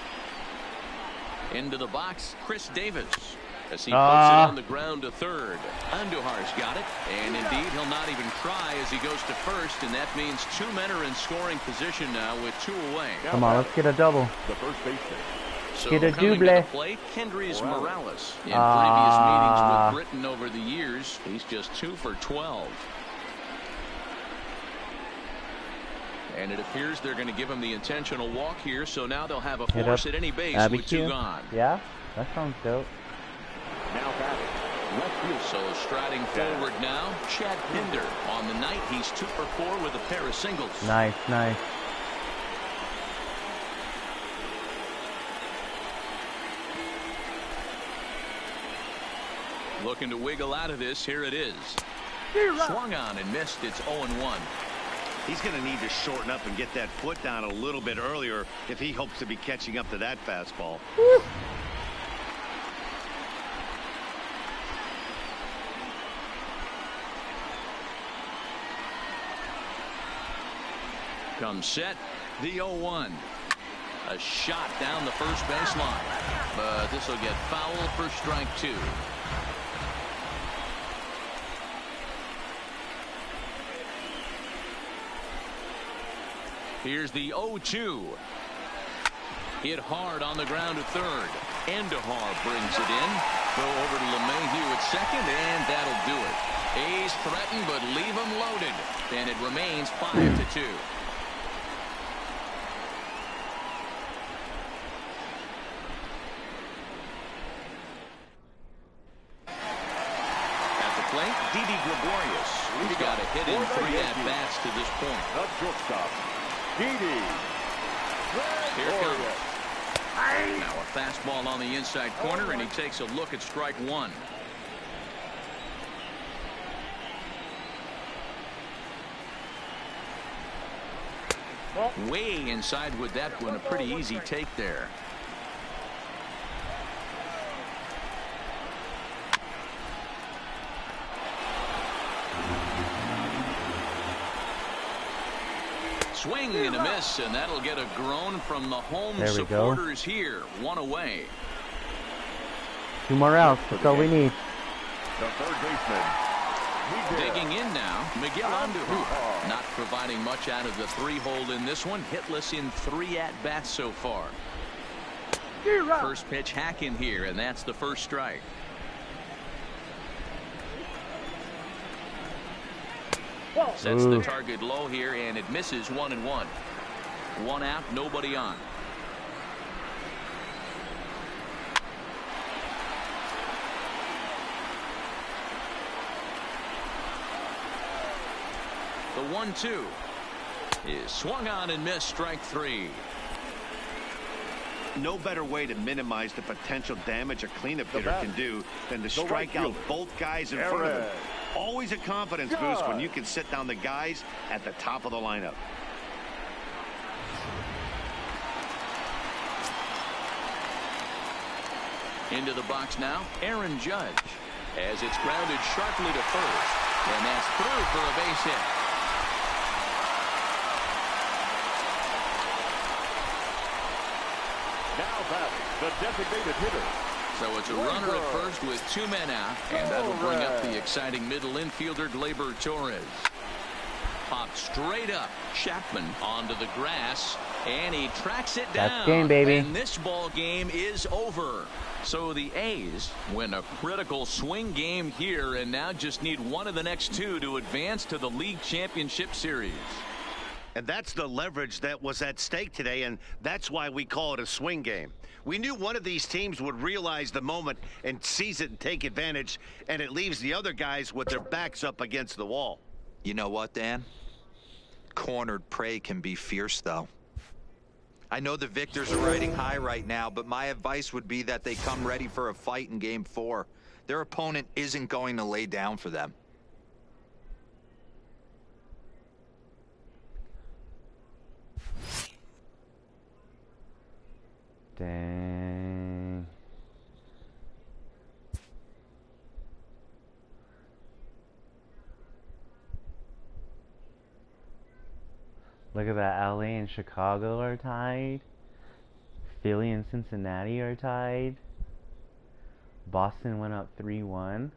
Into the box, Chris Davis. As he puts it on the ground to third. Andujar's got it. And indeed, he'll not even try as he goes to first. And that means 2 men are in scoring position now with 2 away. Come on, let's get a double. The first baseman. So get a coming double. to the plate, Kendrys Morales. In previous meetings with Britain over the years, he's just 2 for 12. And it appears they're going to give him the intentional walk here. So now they'll have a force at any base with 2 gone. Yeah, that sounds dope. Now batting. Left field. So striding forward now, Chad Pinder. On the night, he's 2 for 4 with a pair of singles. Nice, nice. Looking to wiggle out of this. Here it is. Swung on and missed. It's 0-1. He's going to need to shorten up and get that foot down a little bit earlier if he hopes to be catching up to that fastball. Woo. Comes set, the 0-1. A shot down the first baseline. But this will get foul for strike 2. Here's the 0-2. Hit hard on the ground to third. Andujar brings it in. Go over to LeMahieu at second, and that'll do it. A's threaten, but leave them loaded. And it remains 5-2. Plate, Didi Gregorius. He's got a hit in 3 at-bats to this point. The shortstop, Didi. Here comes. Now a fastball on the inside corner, and he takes a look at strike 1. Way inside with that one. A pretty easy take there. Swing and a miss, and that'll get a groan from the home supporters here. 1 away. 2 more outs. That's all we need. The third baseman. Digging in now, Miguel Andujar. Not providing much out of the 3-hole in this one. Hitless in 3 at-bats so far. First pitch hack in here, and that's the first strike. Sets the target low here, and it misses 1-1. 1 out, nobody on. The 1-2 is swung on and missed. Strike 3. No better way to minimize the potential damage a cleanup hitter can do than to strike out both guys in front of him. Always a confidence boost when you can sit down the guys at the top of the lineup. Into the box now, Aaron Judge. As it's grounded sharply to first. And that's through for a base hit. Now batting, the designated hitter. So it's a runner at first with 2 men out, and that'll bring up the exciting middle infielder Gleyber Torres. Popped straight up. Chapman onto the grass, and he tracks it down. That's game, baby. And this ball game is over. So the A's win a critical swing game here, and now just need one of the next 2 to advance to the League Championship Series. And that's the leverage that was at stake today, and that's why we call it a swing game. We knew one of these teams would realize the moment and seize it and take advantage, and it leaves the other guys with their backs up against the wall. You know what, Dan? Cornered prey can be fierce, though. I know the victors are riding high right now, but my advice would be that they come ready for a fight in Game 4. Their opponent isn't going to lay down for them. Dang. Look at that. LA and Chicago are tied. Philly and Cincinnati are tied. Boston went up 3-1.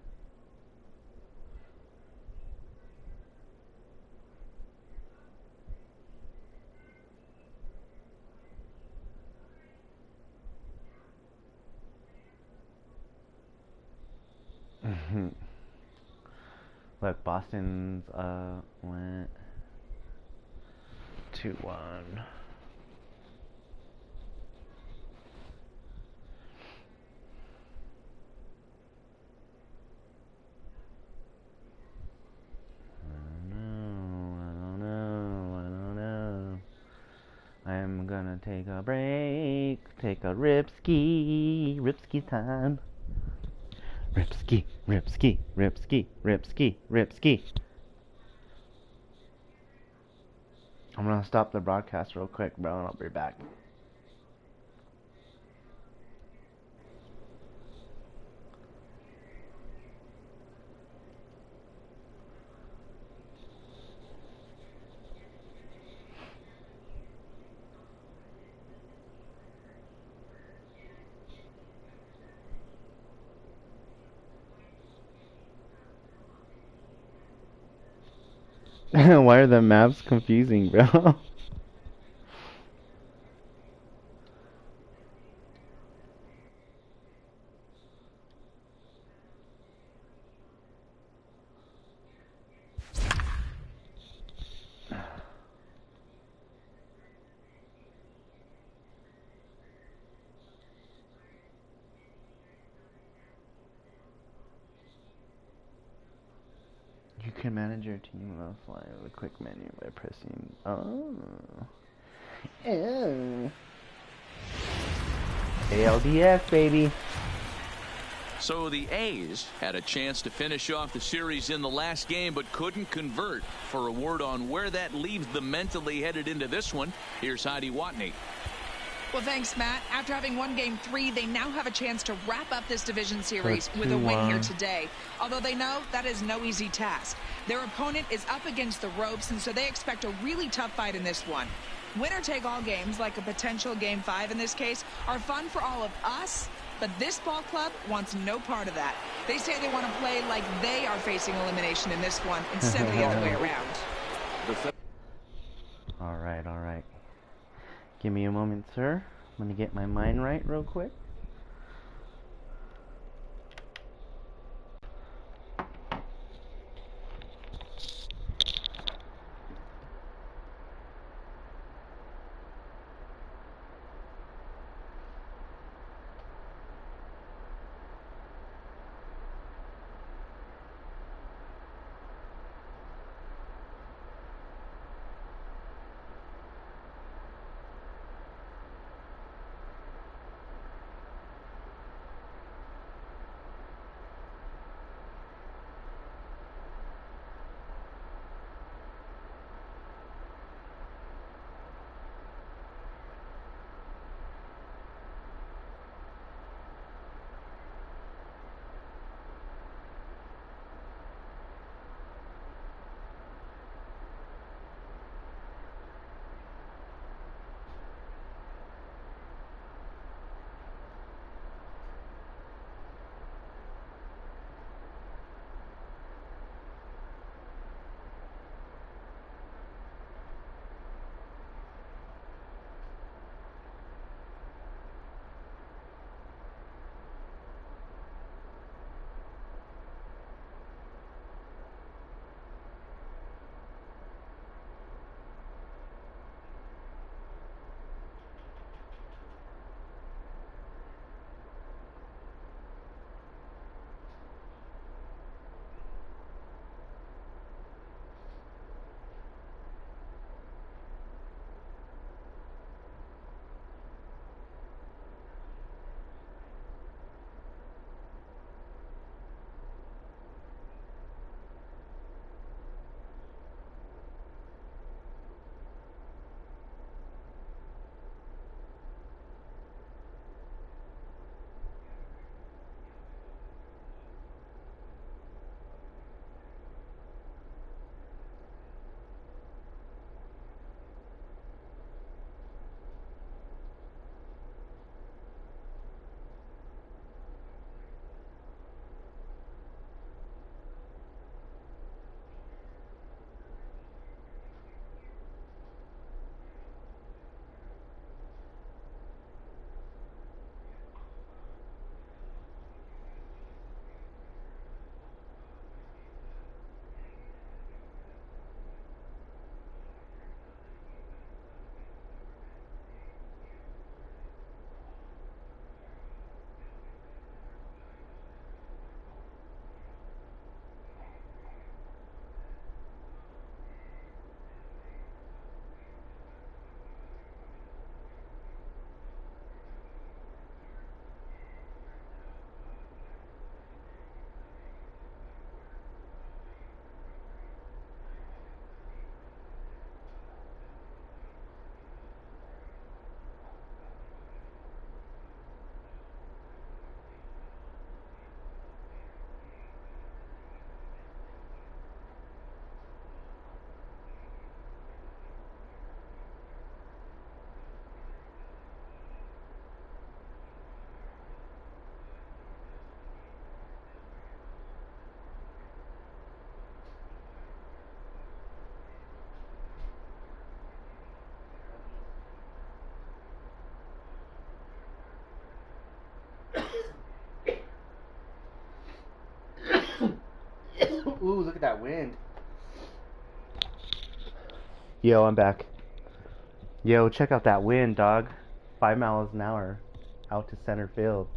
Look, Boston's went 2-1. I'm gonna take a break, take a ripski, ripski time. Ripski, ripski, ripski, ripski, ripski. I'm gonna stop the broadcast real quick, bro, and I'll be back. Why are the maps confusing, bro? You can manage your team offline with a quick menu by pressing. Oh. Ew. ALDS, baby. So the A's had a chance to finish off the series in the last game, but couldn't convert. For a word on where that leaves them mentally headed into this one, here's Heidi Watney. Well, thanks, Matt. After having won Game 3, they now have a chance to wrap up this division series with a win here today. Although they know that is no easy task. Their opponent is up against the ropes, and so they expect a really tough fight in this one. Winner-take-all games, like a potential Game 5 in this case, are fun for all of us, but this ball club wants no part of that. They say they want to play like they are facing elimination in this one instead of the other way around. All right, all right. Give me a moment, sir. I'm gonna get my mind right real quick. wind. Yo, I'm back. Yo, check out that wind, dog. 5 miles an hour out to center field.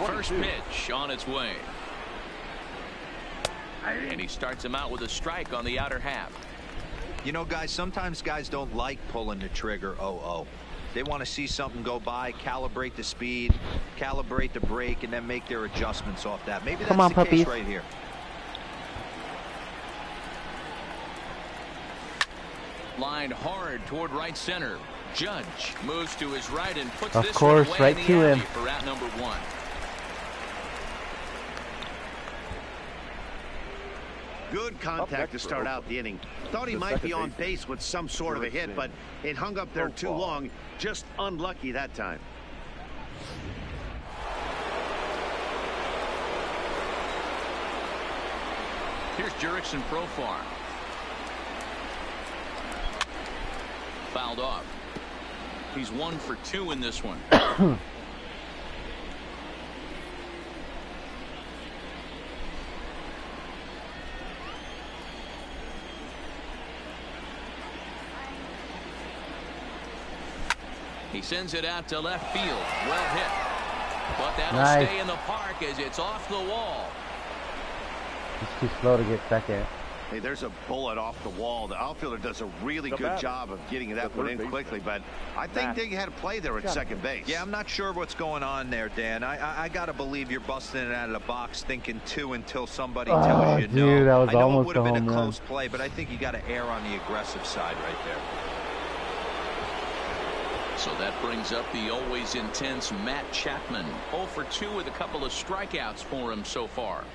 First pitch on its way. And he starts him out with a strike on the outer half. You know, guys, sometimes guys don't like pulling the trigger 0-0. They want to see something go by, calibrate the speed, calibrate the brake, and then make their adjustments off that. Maybe that's the case right here. Lined hard toward right center. Judge moves to his right and puts of this course, one away right in to the him alley for out number 1. Good contact to start out the inning. Thought he might be on base with some sort of a hit, but it hung up there too long. Just unlucky that time. Here's Jurickson Profar. Fouled off. He's 1 for 2 in this one. He sends it out to left field. Well hit. But that'll stay in the park as it's off the wall. He's too slow to get second. Hey, there's a bullet off the wall. The outfielder does a really good job of getting that one in quickly, but I think they had a play there at second base. Yeah, I'm not sure what's going on there, Dan. I got to believe you're busting it out of the box thinking 2 until somebody tells you no. Dude, that was I know almost it would have been a home run. close play, but I think you got to err on the aggressive side right there. So that brings up the always intense Matt Chapman. 0 for 2 with a couple of strikeouts for him so far.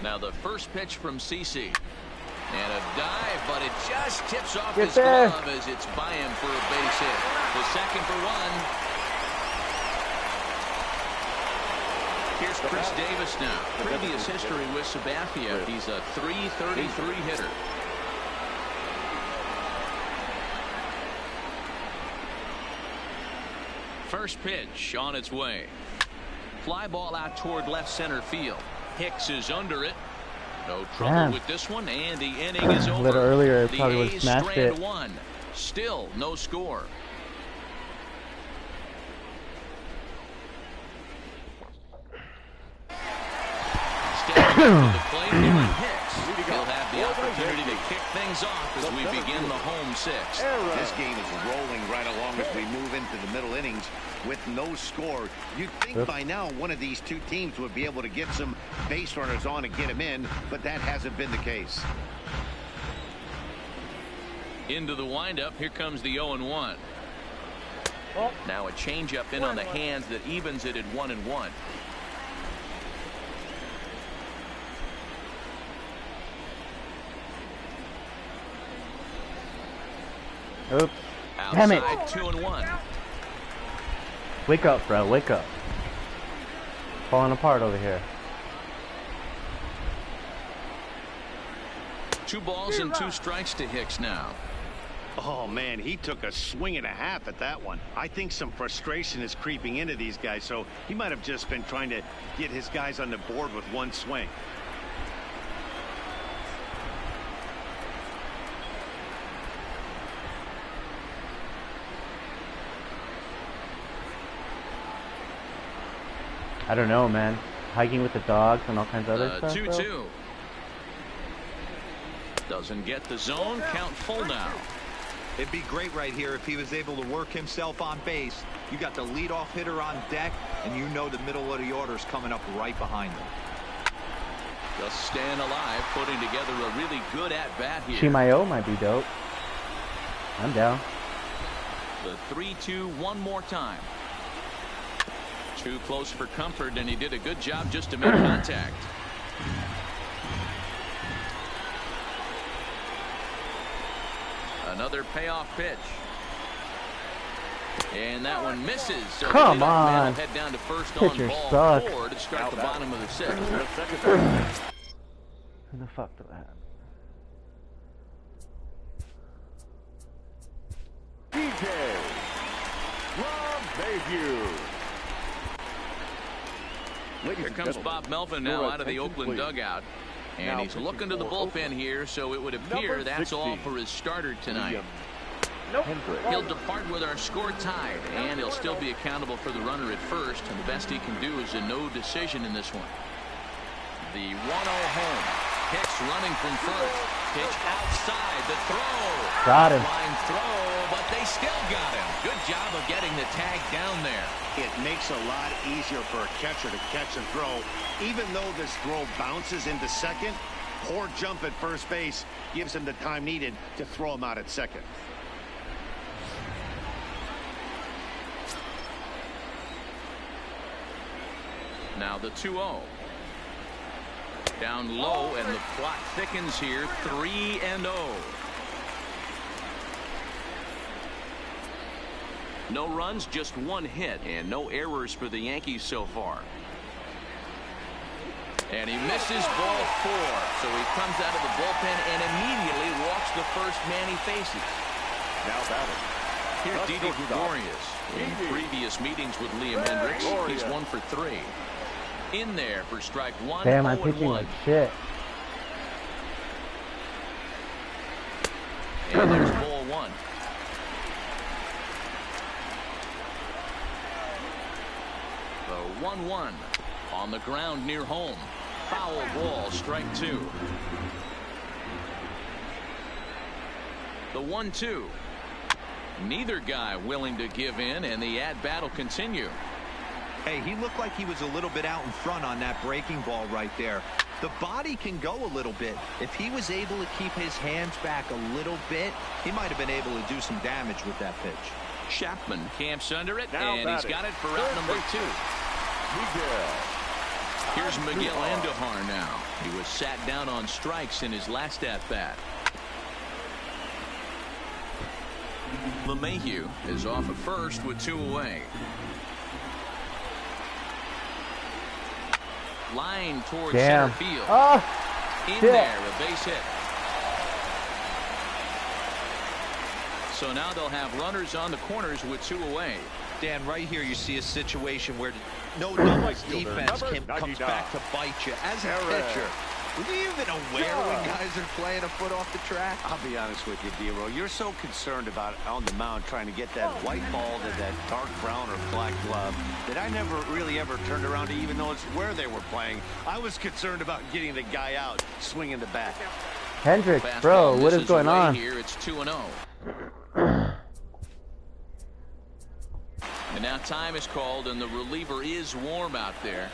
Now the first pitch from CeCe. And a dive, but it just tips off his glove as it's by him for a base hit. The second for 1. Here's Chris Davis now. Previous history with Sabathia. He's a .333 hitter. First pitch on its way. Fly ball out toward left center field. Hicks is under it. No trouble with this one, and the inning is over. A little earlier, it the probably would have A's smashed strand it. 1. Still no score. Stepping up to the plate, Aaron Hicks. He'll have the opportunity to kick things off as we begin the home 6th. This game is rolling right along as we move into the middle innings with no score. You'd think by now one of these two teams would be able to get some base runners on and get them in, but that hasn't been the case. Into the windup, here comes the 0-1. Now a changeup in on the hands that evens it at 1-1. Oops. Outside, Damn it. 2-1. Wake up, bro. Wake up. Falling apart over here. 2 balls and 2 strikes to Hicks now. Oh, man, he took a swing and a half at that one. I think some frustration is creeping into these guys, so he might have just been trying to get his guys on the board with one swing. I don't know, man. Hiking with the dogs and all kinds of other stuff. 2-2. Doesn't get the zone. Count full now. It'd be great right here if he was able to work himself on base. You got the leadoff hitter on deck, and you know the middle of the order is coming up right behind him. Just staying alive, putting together a really good at-bat here. Chimayo might be dope. I'm down. The 3-2 one more time. Too close for comfort, and he did a good job just to make contact. Another payoff pitch. And that one misses. So come the on. man will head down to first Pitcher on ball suck. 4 to start the bottom of the 6th. Who the fuck did that? DJ LeMahieu. Here comes Bob Melvin now out of the Oakland dugout. And he's looking to the bullpen here, so it would appear that's all for his starter tonight. He'll depart with our score tied, and he'll still be accountable for the runner at first, and the best he can do is a no decision in this one. The 1-0 home. Hicks running from first. Pitch outside. The throw. Got him. Line throw, but they still got him. Good job of getting the tag down there. It makes a lot easier for a catcher to catch and throw. Even though this throw bounces into second, poor jump at first base gives him the time needed to throw him out at second. Now the 2-0. Down low, and the clock thickens here. 3-0. No runs, just one hit, and no errors for the Yankees so far. And he misses ball 4. So he comes out of the bullpen and immediately walks the first man he faces. Now batting. Here's Didi Gregorius. In previous meetings with Liam Hendricks, he's 1 for 3. In there for strike 1. Damn, I'm pitching like shit. And there's ball 1. The 1-1 on the ground near home. Foul ball, strike 2. The 1-2. Neither guy willing to give in, and the at-bat will continue. Hey, he looked like he was a little bit out in front on that breaking ball right there. The body can go a little bit. If he was able to keep his hands back a little bit, he might have been able to do some damage with that pitch. Chapman camps under it, Now and he's got it for out number 2. Here's Miguel Andujar now. He was sat down on strikes in his last at-bat. LeMahieu is off at first with 2 away. Line towards center field. In there, a base hit. So now they'll have runners on the corners with 2 away. Dan, right here you see a situation where no doubles defense comes back to bite you. As a pitcher, were you even aware when guys are playing a foot off the track? I'll be honest with you, D-Roll. You're so concerned about on the mound trying to get that white ball to that dark brown or black glove that I never really ever turned around to even notice where they were playing. I was concerned about getting the guy out, swinging the bat. Hendricks, bro, what is going on? Here it's 2-0. And now time is called, and the reliever is warm out there.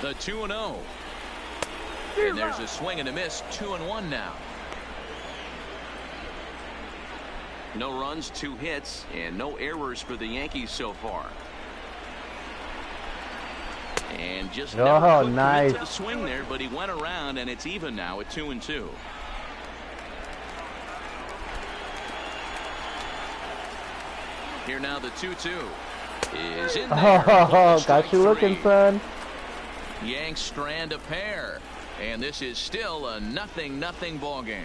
The 2-0. And there's a swing and a miss. 2-1 now. No runs, 2 hits, and no errors for the Yankees so far. And just never could commit to the swing there, but he went around, and it's even now at 2-2. Here now the 2-2 is in there. Oh, got you looking, son. Yanks strand a pair, and this is still a 0-0 ball game.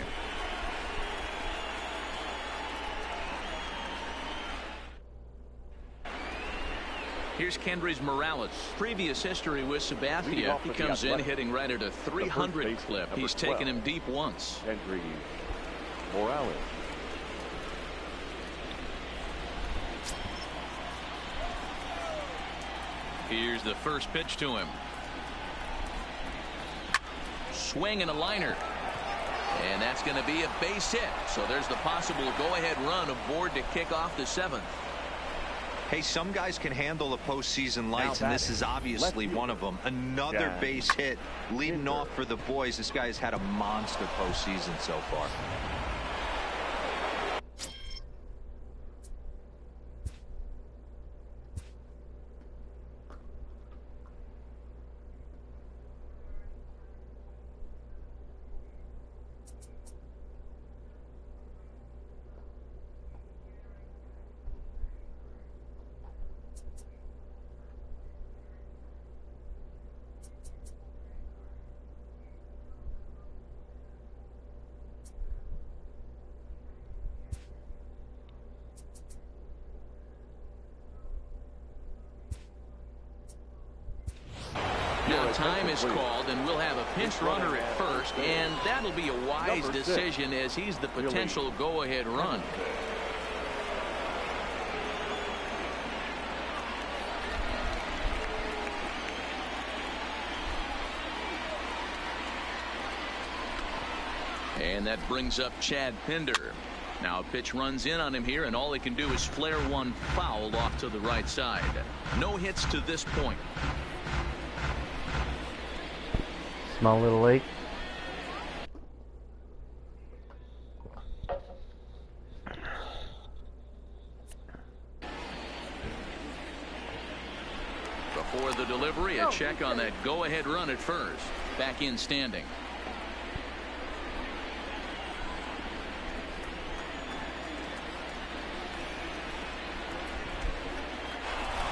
Here's Kendrys Morales. Previous history with Sabathia. He comes in hitting right at a 300 clip. He's taken him deep once. Kendrys Morales. Here's the first pitch to him. Swing and a liner. And that's going to be a base hit. So there's the possible go-ahead run aboard to kick off the 7th. Hey, some guys can handle the postseason lights, and this is obviously one of them. Another base hit leading off for the boys. This guy has had a monster postseason so far. Now time is called, and we'll have a pinch runner at first, and that'll be a wise decision as he's the potential go-ahead run. And that brings up Chad Pinder. Now a pitch runs in on him here, and all he can do is flare one foul off to the right side. No hits to this point. Small little lake. Before the delivery, a check on that go-ahead run at first. Back in standing.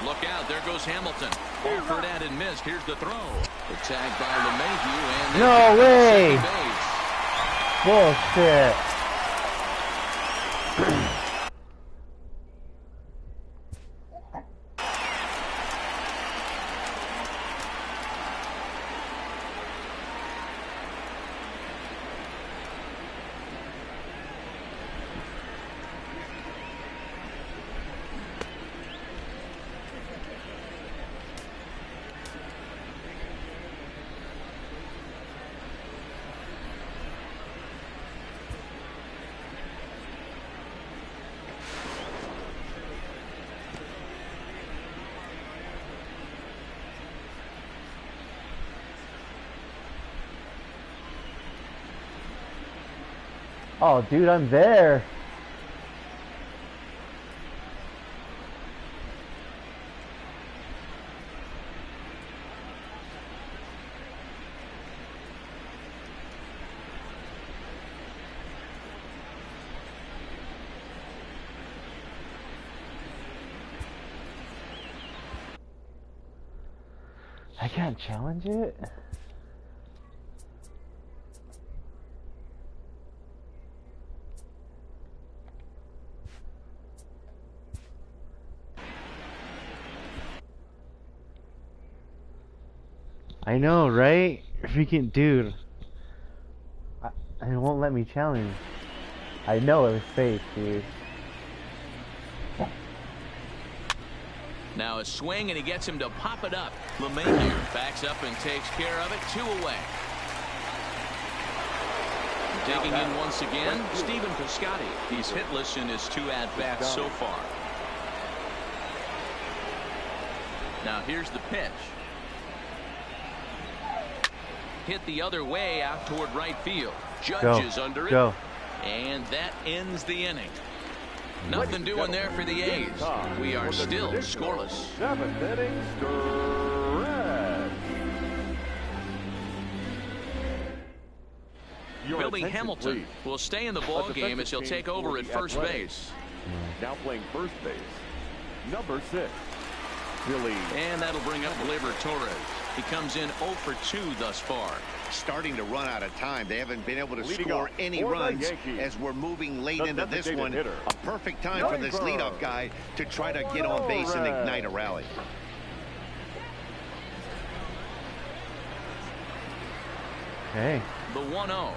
Look out, there goes Hamilton. Offered at and missed. Here's the throw. The tag by LeMahieu, and no way! Bullshit. Oh, dude, I'm there. I can't challenge it? I know, right? Freaking dude. It won't let me challenge. I know it was safe, dude. Now a swing, and he gets him to pop it up. LeMahieu backs up and takes care of it. 2 away. Taking in once again, Stephen Piscotty. He's hitless in his 2 at-bats so far. Now here's the pitch. Hit the other way out toward right field. Judge is under it. Go. And that ends the inning. Nothing doing there for the A's. We are still scoreless. 7th inning stretch. Billy Hamilton will stay in the ball game as he'll take over at first base. Now playing first base, number 6, Billy. And that'll bring up Gleyber Torres. He comes in 0 for 2 thus far. Starting to run out of time. They haven't been able to score any runs as we're moving late into this one. A perfect time for this leadoff guy to try to get on base and ignite a rally. Hey. The 1-0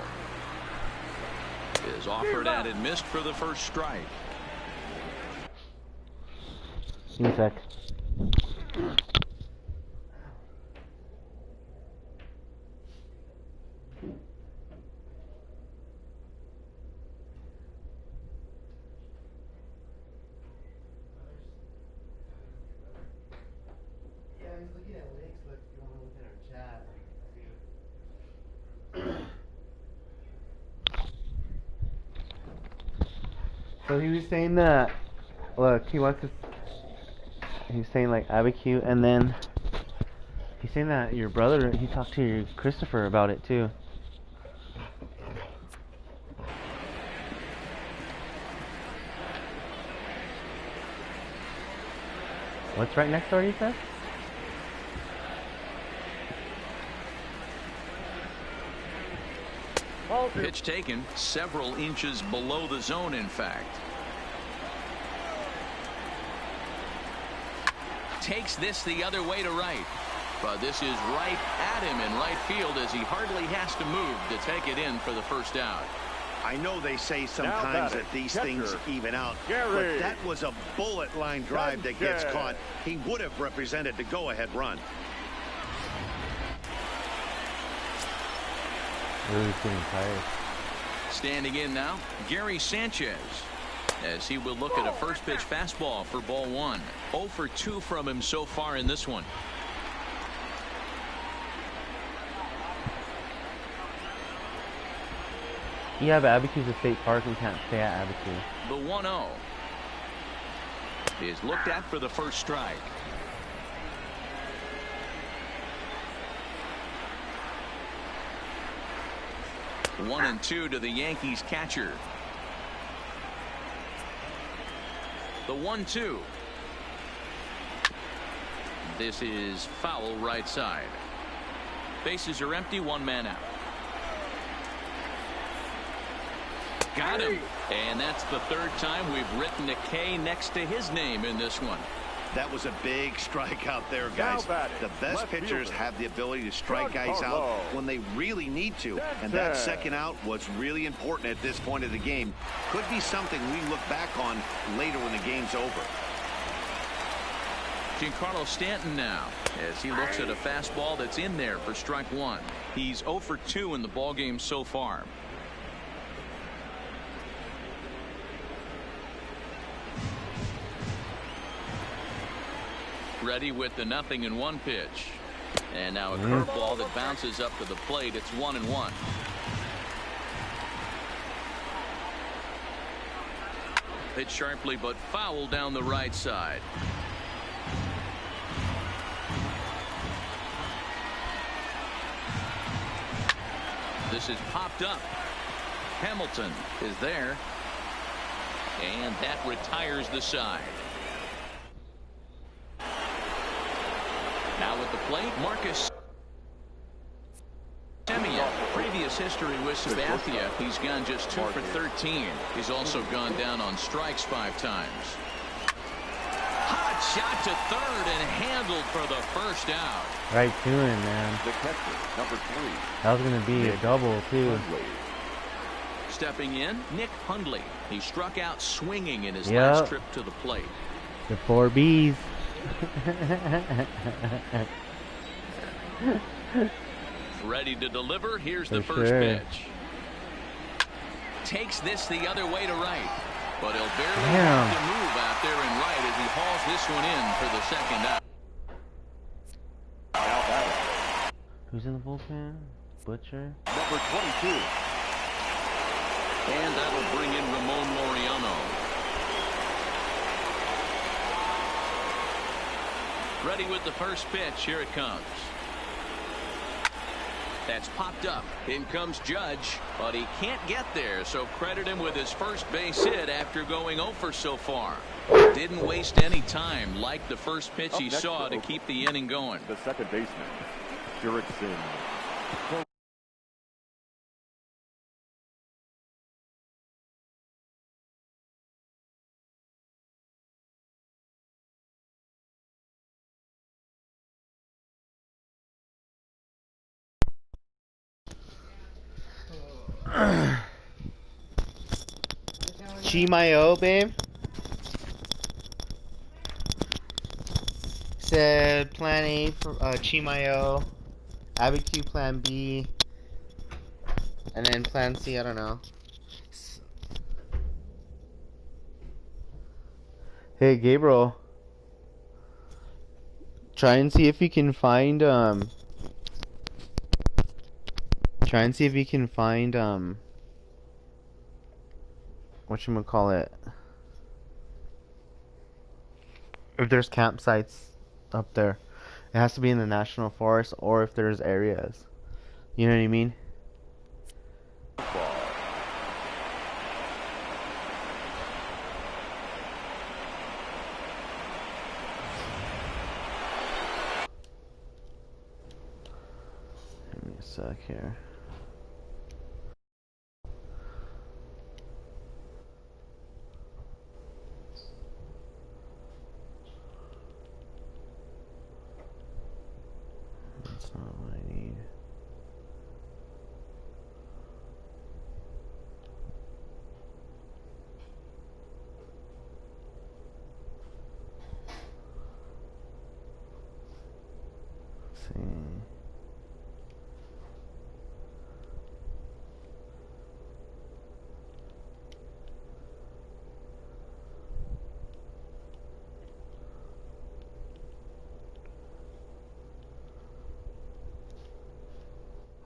is offered at and missed for the first strike. Give me a sec. So he was saying that, look, he wants to, he's saying like barbecue, and then he's saying that your brother, he talked to your Christopher about it too. What's right next door, you said? Pitch taken several inches below the zone, in fact. Takes this the other way to right. But this is right at him in right field as he hardly has to move to take it in for the first out. I know they say sometimes that these things even out, but that was a bullet line drive that gets caught. He would have represented the go-ahead run. Really getting tired. Standing in now, Gary Sanchez, as he will look at a first pitch fastball for ball one. 0 for 2 from him so far in this one. Yeah, but Abiqui's a state park and can't stay at Abiqui. The 1-0 is looked at for the first strike. One and two to the Yankees catcher. The 1-2. This is foul right side. Bases are empty, one man out. Got him. And that's the third time we've written a K next to his name in this one. That was a big strikeout there, guys. The best pitchers have the ability to strike guys out when they really need to. And that second out was really important at this point of the game. Could be something we look back on later when the game's over. Giancarlo Stanton now as he looks at a fastball that's in there for strike one. He's 0 for 2 in the ballgame so far. Ready with the 0-1 pitch. And now a curveball that bounces up to the plate. It's 1-1. Hit sharply but foul down the right side. This is popped up. Hamilton is there. And that retires the side. Now at the plate, Marcus Semien. Previous history with Sabathia, he's gone just 2 for 13. He's also gone down on strikes 5 times. Hot shot to third and handled for the first out. Right to him, man. The catcher, number 3. That was going to be a double, too. Stepping in, Nick Hundley. He struck out swinging in his last trip to the plate. The 4 Bs. Ready to deliver. Here's the first pitch. Takes this the other way to right, but he'll barely have to move out there and right as he hauls this one in for the second out. Who's in the bullpen? Butcher. Number 22. And that'll bring in Ramon Laureano. Ready with the first pitch. Here it comes. That's popped up. In comes Judge, but he can't get there, so credit him with his first base hit after going 0 for so far. Didn't waste any time like the first pitch he saw to keep the inning going. The second baseman, Jurickson. Chimayo, babe. Said plan A for Chimayo, Abiquiu plan B, and then plan C, I don't know. Hey, Gabriel. Try and see if you can find, whatchamacallit, if there's campsites up there. It has to be in the national forest, or if there's areas. You know what I mean? Give me a sec here. see.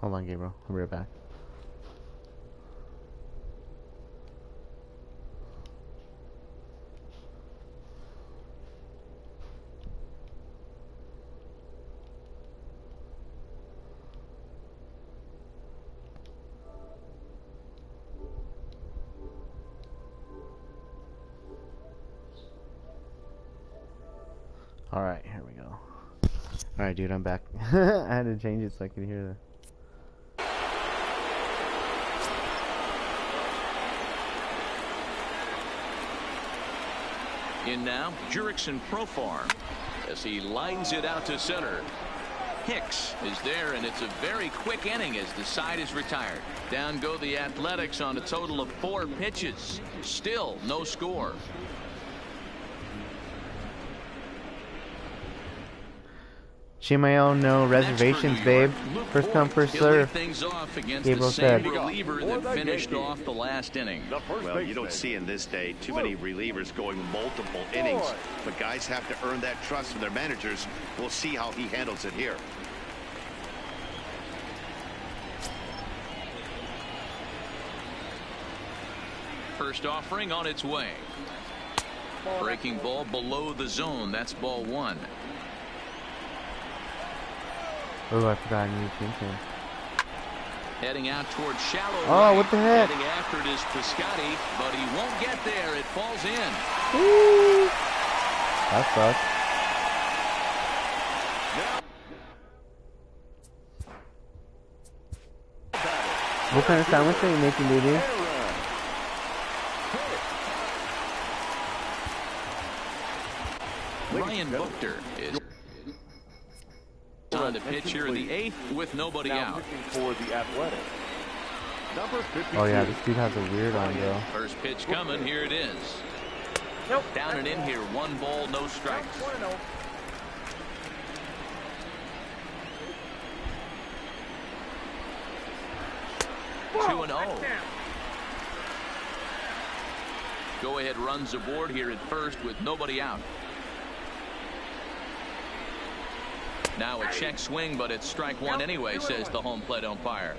Hold on, Gabriel. I'll be right back. Alright, here we go. Alright, dude, I'm back. I had to change it so I could hear the... In now, Jurickson Profar as he lines it out to center. Hicks is there, and it's a very quick inning as the side is retired. Down go the Athletics on a total of 4 pitches. Still no score. Shimayo, no reservations, babe. First come, first serve. Gabriel said. Reliever that finished off the last inning. Well, you don't see in this day too many relievers going multiple innings, but guys have to earn that trust from their managers. We'll see how he handles it here. First offering on its way. Breaking ball below the zone. That's ball 1. Oh, I forgot I need to change him. Heading out towards shallow Oh, right. what the heck? Heading after it is Piscotty, but he won't get there. It falls in. Woo! That sucks. What kind of sandwich are you making, baby? Ryan Buchter is on the pitch here in the 8th with nobody out. For the Athletics. Number 52. Oh yeah, this dude has a weird arm, bro. First pitch coming. Here it is. Nope. Down and in here. 1 ball, no strikes. 2-0. Go ahead runs aboard here at first with nobody out. Now a check swing, but it's strike 1 anyway, says the home plate umpire.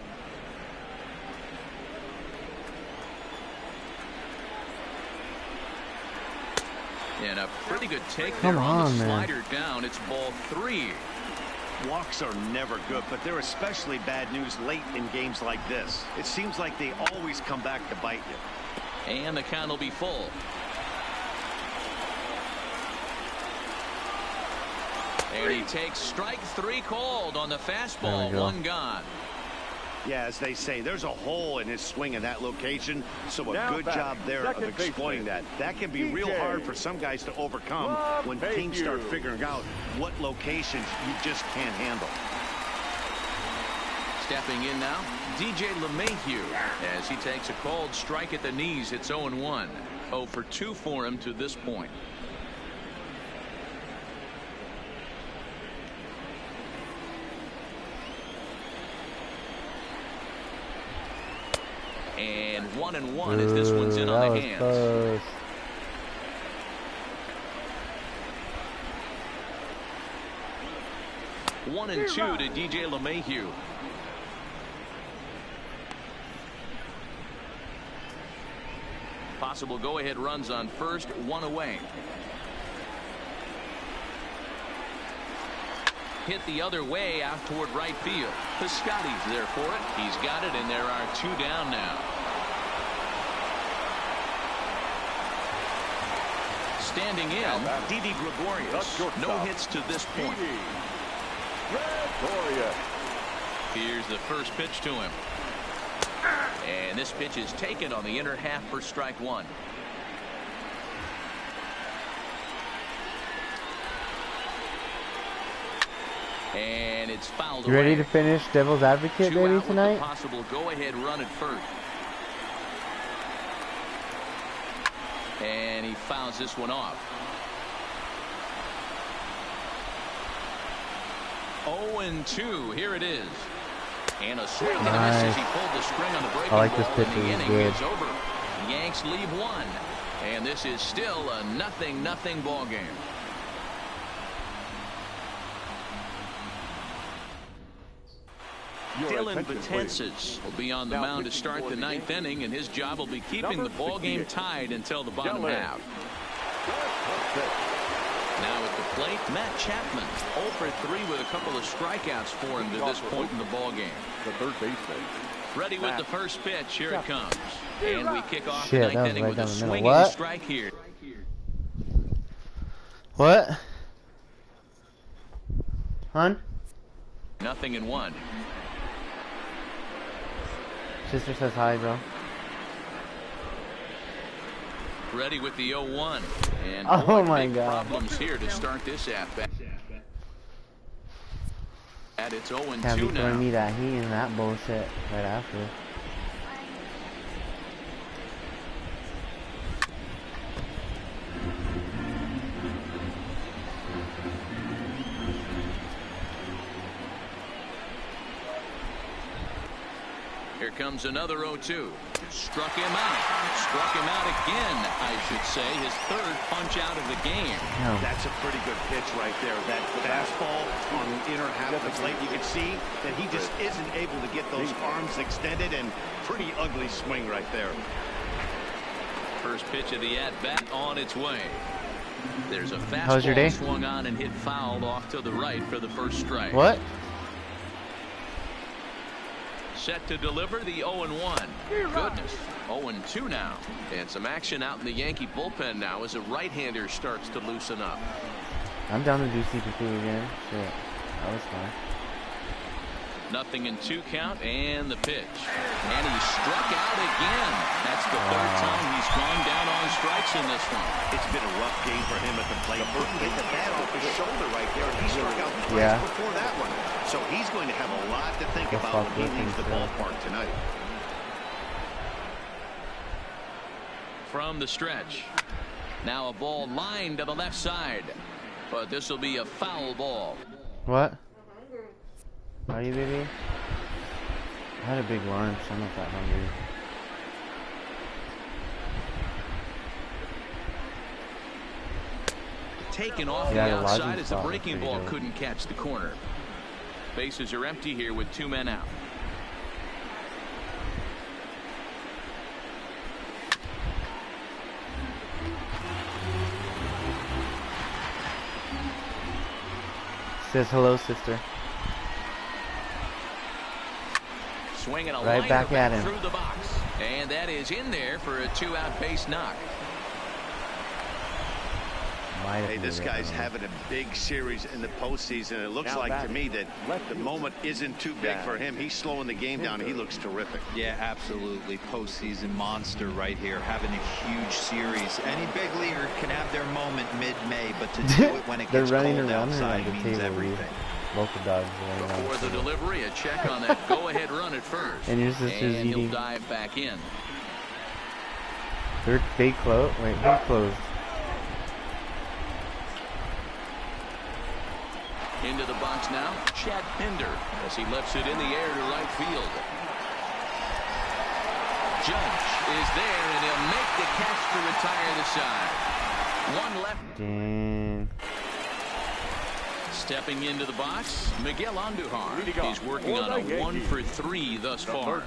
And a pretty good take there on the slider down. It's ball 3. Walks are never good, but they're especially bad news late in games like this. It seems like they always come back to bite you. And the count will be full. And he takes strike 3 called on the fastball. 1 gone. Yeah, as they say, there's a hole in his swing in that location, so a good job there of exploiting that. That can be real hard for some guys to overcome when teams start figuring out what locations you just can't handle. Stepping in now, DJ LeMahieu as he takes a called strike at the knees. It's 0-1. 0 for 2 for him to this point. And 1-1 as this one's in on the hands. Close. One and 2 to DJ LeMahieu. Possible go-ahead runs on first, 1 away. Hit the other way out toward right field. Piscotty's there for it. He's got it, and there are 2 down now. Standing in, Didi Gregorius. No hits to this point. Here's the first pitch to him. And this pitch is taken on the inner half for strike 1. And it's fouled away. You ready to finish Devil's Advocate, baby, tonight? Possible go-ahead run at first. And he fouls this one off. 0-2. Here it is. And a swing and a miss as he pulled the string on the breaking I like this ball, pitch. and the inning Good. is over. The Yanks leave one. And this is still a 0-0 ball game. Dylan Betances will be on the mound to start the ninth inning, and his job will be keeping the ball game tied until the bottom half. Now at the plate, Matt Chapman, 0 for 3 with a couple of strikeouts for him to this point in the ball game. The third baseman. Ready with the first pitch. Here it comes. And we kick off Shit, the ninth that was inning right with a down the middle. swinging What? strike here. What? Hun? 0-1. Sister says hi, bro. Ready with the 0-1. And Oh boy, my big God. problems here to start this at-bat. And it's 0-2 Can't be now. throwing me that heat and that bullshit right after. Here comes another 0-2. Struck him out. Struck him out again, I should say. His third punch out of the game. No. That's a pretty good pitch right there. That fastball on the inner half of the plate. You can see that he just isn't able to get those arms extended, and pretty ugly swing right there. First pitch of the at-bat on its way. There's a How was your day? fastball swung on and hit fouled off to the right for the first strike. What? Set to deliver the 0-1. Goodness. 0-2 now. And some action out in the Yankee bullpen now as a right-hander starts to loosen up. I'm down to do CP2 again. Shit. That was fun. 0-2 count and the pitch. And he struck out again. That's the third time he's gone down on strikes in this one. It's been a rough game for him at the plate. Hit the bat off his shoulder right there, and he struck out twice before that one. So he's going to have a lot to think about when he leaves the ballpark tonight. From the stretch. Now a ball lined to the left side. But this will be a foul ball. What? Are you, baby? I had a big lunch. I'm not that hungry. Taken off the outside as the breaking ball couldn't catch the corner. Bases are empty here with 2 men out. Says hello, sister. Swinging a right back at him through the box, and that is in there for a 2-out base knock. Hey, this guy's having a big series in the postseason. It looks like to me that the moment isn't too big for him. He's slowing the game down. He looks terrific. Yeah, absolutely. Postseason monster right here, having a huge series. Any big leaguer can have their moment mid-May, but to do it when it gets cold outside means everything. Local dogs. Before the delivery, a check on that go-ahead run at first. And your sister's and eating. He'll dive back in. They close. Wait, who closed? Into the box now, Chad Pinder, as he lifts it in the air to right field. Judge is there, and he'll make the catch to retire the side. One left. Dang. Stepping into the box, Miguel Andujar. He's working on a 1 for 3 thus far.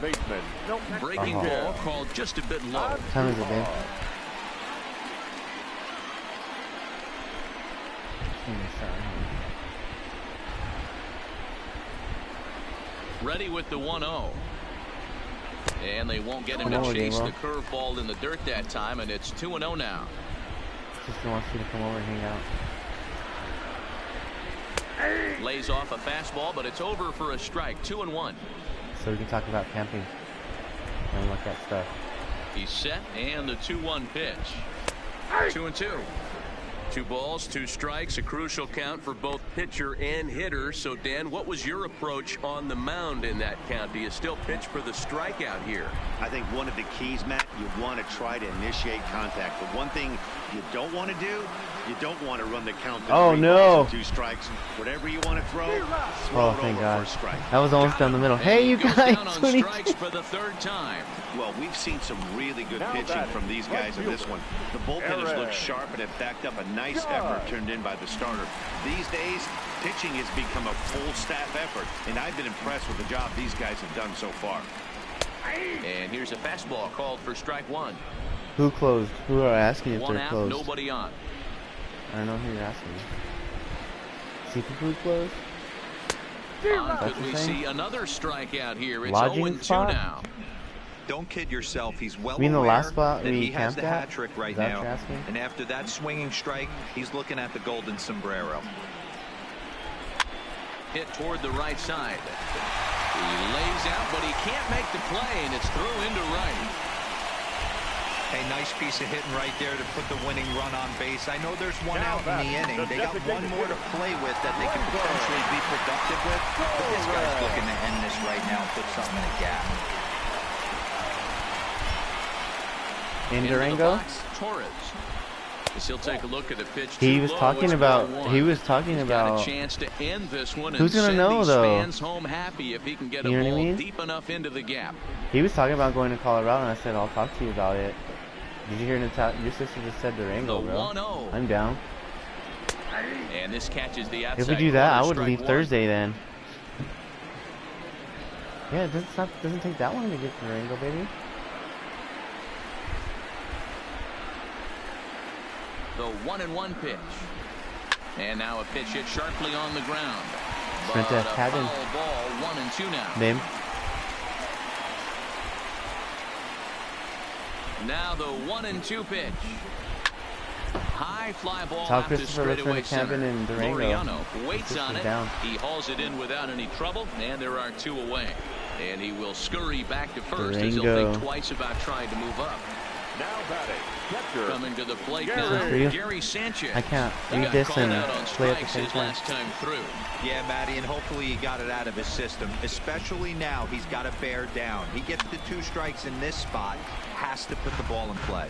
Breaking ball called just a bit low. What time is it, Ben? Ready with the 1-0. And they won't get him to chase the curveball in the dirt that time, and it's 2-0 now. Sister wants you to come over and hang out. Lays off a fastball, but it's over for a strike. 2-1. So we can talk about camping and like that stuff. He's set, and the 2-1 pitch. 2-2. 2 balls, 2 strikes, a crucial count for both pitcher and hitter. So, Dan, what was your approach on the mound in that count? Do you still pitch for the strikeout here? I think one of the keys, Matt, you want to try to initiate contact. The one thing you don't want to do, you don't want to run the count to 3 balls and 2 strikes. Whatever you want to throw it thank over God. for a strike. That was almost down the middle. Hey, you guys! Down on strikes for the 3rd time. Well, we've seen some really good pitching from these guys in this one. The bullpenners look sharp and have backed up a nice effort turned in by the starter. These days, pitching has become a full staff effort, and I've been impressed with the job these guys have done so far. And here's a fastball called for strike 1. Who closed? Who are asking if 1 they're out, closed? nobody on. I don't know who you're asking. See who closed? Could we see another strikeout here? It's Lodging 0-2 spot? now. Don't kid yourself. He's well You mean the aware last spot that we he has camped the at? hat trick right Is that what now. you're asking? And after that swinging strike, he's looking at the golden sombrero. Hit toward the right side. He lays out, but he can't make the play, and it's through into right. A nice piece of hitting right there to put the winning run on base. I know there's 1 out in the inning. They got 1 more to play with that they can potentially be productive with. But this guy's looking to end this right now and put something in the gap. In Into the Durango? box, Torres. As he'll take a look at the pitch. He was talking about. He was talking Got about. a chance to end this one. Who's and gonna send know, these though? Fans home happy if he can get a You know what I ball mean? deep enough into the gap. He was talking about going to Colorado, and I said I'll talk to you about it. Did you hear your sister just said Durango, The bro? 1-0. I'm down. And this catches the outside. If we do that, I corner, would strike leave 1. Thursday then. Yeah, it doesn't take that long to get to Durango, baby. The 1-1 pitch. And now a pitch hit sharply on the ground. Sprint But to a cabin. foul ball, 1-2 now. Name. Now the 1-2 pitch. High fly ball Tell out to Christopher let's straightaway rent a cabin center. in Durango. Laureano waits on it. Down. He hauls it in without any trouble, and there are 2 away. And he will scurry back to first as he'll Durango. think twice about trying to move up. Now batting, catcher. Coming to the plate Gary. now, For you? Gary Sanchez. I can't He read got this called and out on play at the strikes same his time. last time through. Yeah, Matty, and hopefully he got it out of his system. Especially now, he's got to bear down. He gets the 2 strikes in this spot, has to put the ball in play.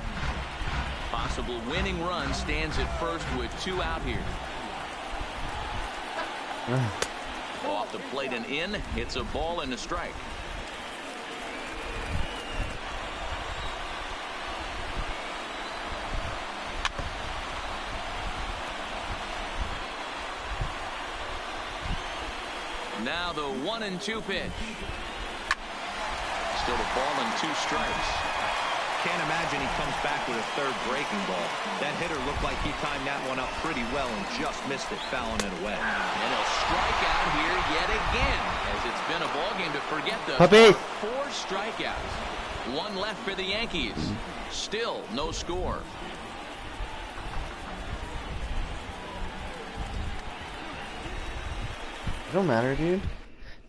Possible winning run stands at first with 2 out here. Off the plate and in. It's a ball and a strike. Now the 1-2 pitch. Still a ball and 2 strikes. Can't imagine he comes back with a 3rd breaking ball. That hitter looked like he timed that one up pretty well and just missed it, fouling it away. And he'll strike out here yet again, as it's been a ball game to forget the Puppy. 4 strikeouts. 1 left for the Yankees. Still no score. It don't matter, dude.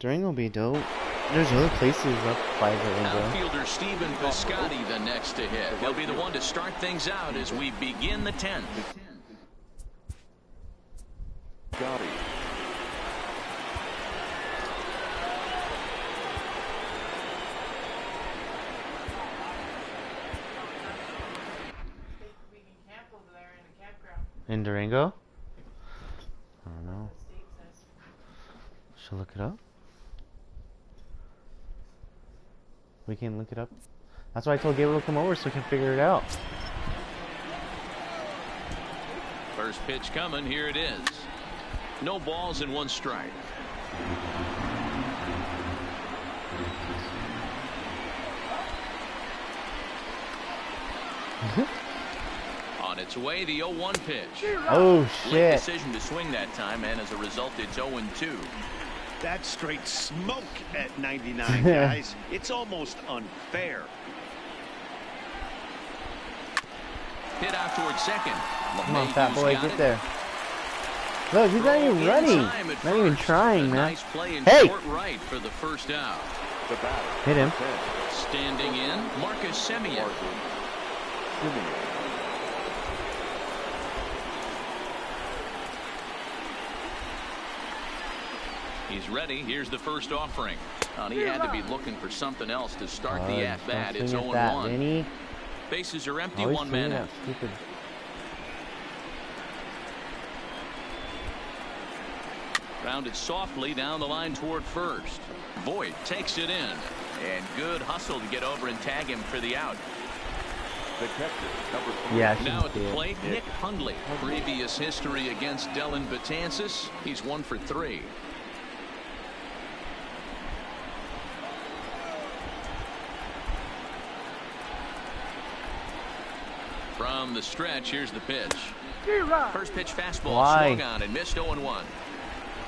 Durango will be dope. There's other places up by Durango. Outfielder Steven Piscotty the next to hit. He'll be the one to start things out as we begin the 10th. Gotti. In Durango? I don't know. Should look it up. We can look it up. That's why I told Gabriel to come over so we can figure it out. First pitch coming. Here it is. No balls and 1 strike. On its way, the 0-1 pitch. Oh Late shit. decision to swing that time, and as a result, it's 0-2. That's straight smoke at 99, guys. It's almost unfair. Hit out towards second. Come on, fat boy, get there. Look, he's not even running. Not even trying, man. Nice play in Hey! short right for the first out. The batter. Hit him. Standing in, Marcus Semien. He's ready. Here's the first offering. He had to be looking for something else to start the at-bat. It's 0-1. Bases are empty, one man out. Rounded softly down the line toward first. Voit takes it in. And good hustle to get over and tag him for the out. The catcher, number 3. Yeah, now at the plate, Nick Hundley. Previous history against Dylan Betances. He's 1 for 3. From the stretch, here's the pitch. First pitch fastball swung on and missed 0-1.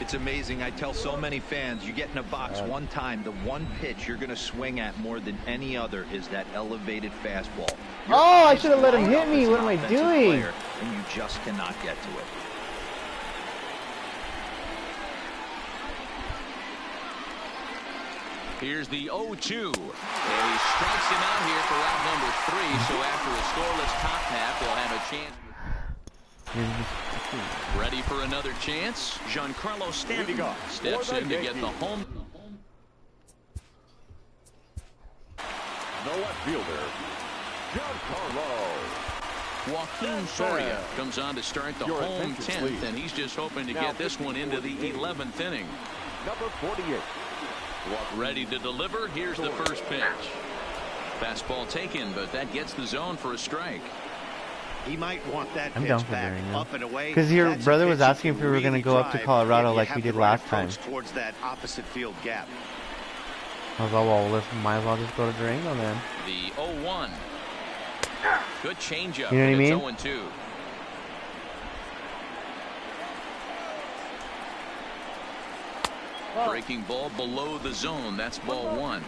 It's amazing. I tell so many fans, you get in a box one time, the one pitch you're going to swing at more than any other is that elevated fastball. I should have let him hit me. What am I doing? And you just cannot get to it. Here's the 0-2. And he strikes him out here for out number 3. So after a scoreless top half, they'll have a chance. Ready for another chance. Giancarlo Stanton steps in to get the home. The left fielder, Giancarlo. Joaquin Soria comes on to start the home 10th, and he's just hoping to get this one into the 11th inning. Number 48. Ready to deliver. Here's the first pitch. Fastball taken, but that gets the zone for a strike. He might want that I'm pitch down for back Barry, up and away. Because your That's brother a was pitch asking you if we were going to really go up to drive Colorado if you like have we the did right last time. approach towards that opposite field gap. I was all, well, might as well just go to Durango then. The 0-1. Good changeup. You know what I mean? It's 0-2. Breaking ball below the zone. That's ball 1.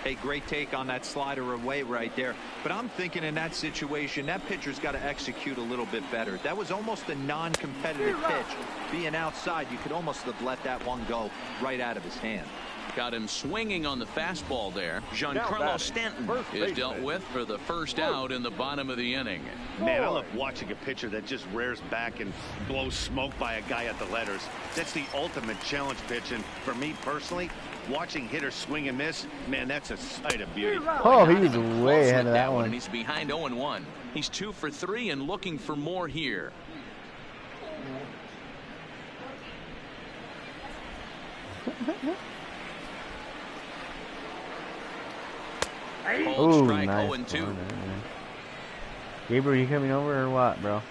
Hey, great take on that slider away right there. But I'm thinking in that situation, that pitcher's got to execute a little bit better. That was almost a non-competitive pitch. Being outside, you could almost have let that one go right out of his hand. Got him swinging on the fastball there. Giancarlo Stanton is dealt with for the first out in the bottom of the inning. Man, I love watching a pitcher that just rears back and blows smoke by a guy at the letters. That's the ultimate challenge pitch. And for me personally, watching hitters swing and miss, man, that's a sight of beauty. Oh, he was way ahead of that one. And he's behind 0-1. He's 2 for 3 and looking for more here. Ooh, strike, nice 0-2. Gabriel, you coming over or what, bro?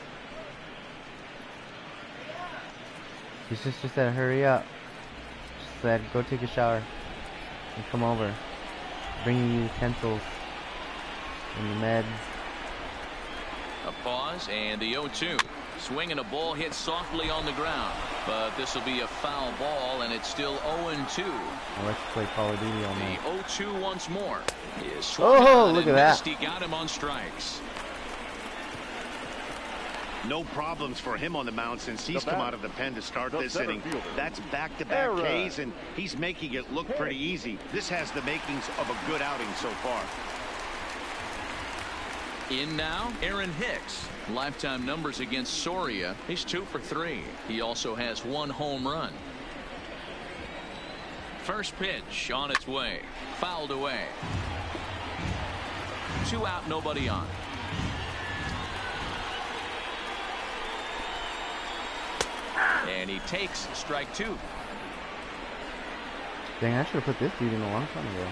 His sister said, hurry up. She said, go take a shower and come over. Bringing you utensils and the meds. A pause and the 0-2. Swinging a ball hit softly on the ground, but this will be a foul ball, and it's still 0-2. Let's play Call of Duty all night. The 0-2 once more. Oh, look at that. He got him on strikes. No problems for him on the mound since he's come out of the pen to start this inning. That's back-to-back Ks, and he's making it look pretty easy. This has the makings of a good outing so far. In now, Aaron Hicks. Lifetime numbers against Soria. He's 2 for 3. He also has 1 home run. First pitch on its way. Fouled away. 2 out, nobody on. And he takes strike 2. Dang, I should have put this dude in a long time ago.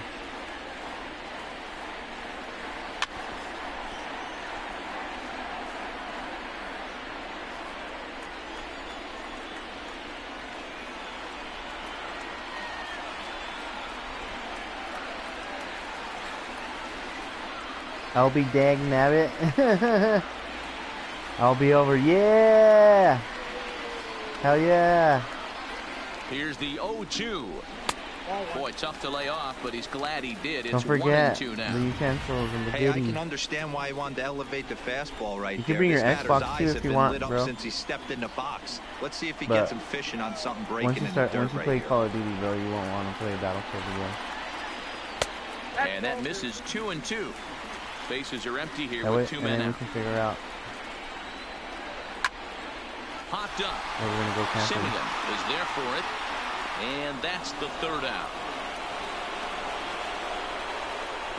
I'll be dag nabbit. I'll be over. Yeah. Hell yeah. Here's the 0-2. Boy, tough to lay off, but he's glad he did. It's Don't forget 1-2 now. the utensils and the Hey, I goodies. can understand why he wanted to elevate the fastball right there. You can bring your This batter's Xbox eyes too if have you been want, lit up bro. since he stepped in the box. Let's see if he But gets him fishing on something breaking once in you the dirt once you right play here. Call of Duty, bro, you won't want to play Battlefield again. And that misses 2-2. Bases are empty here That with way, 2 and men then we out. can figure out Popped up. where we're gonna go camping. Simeon is there for it. And that's the third out.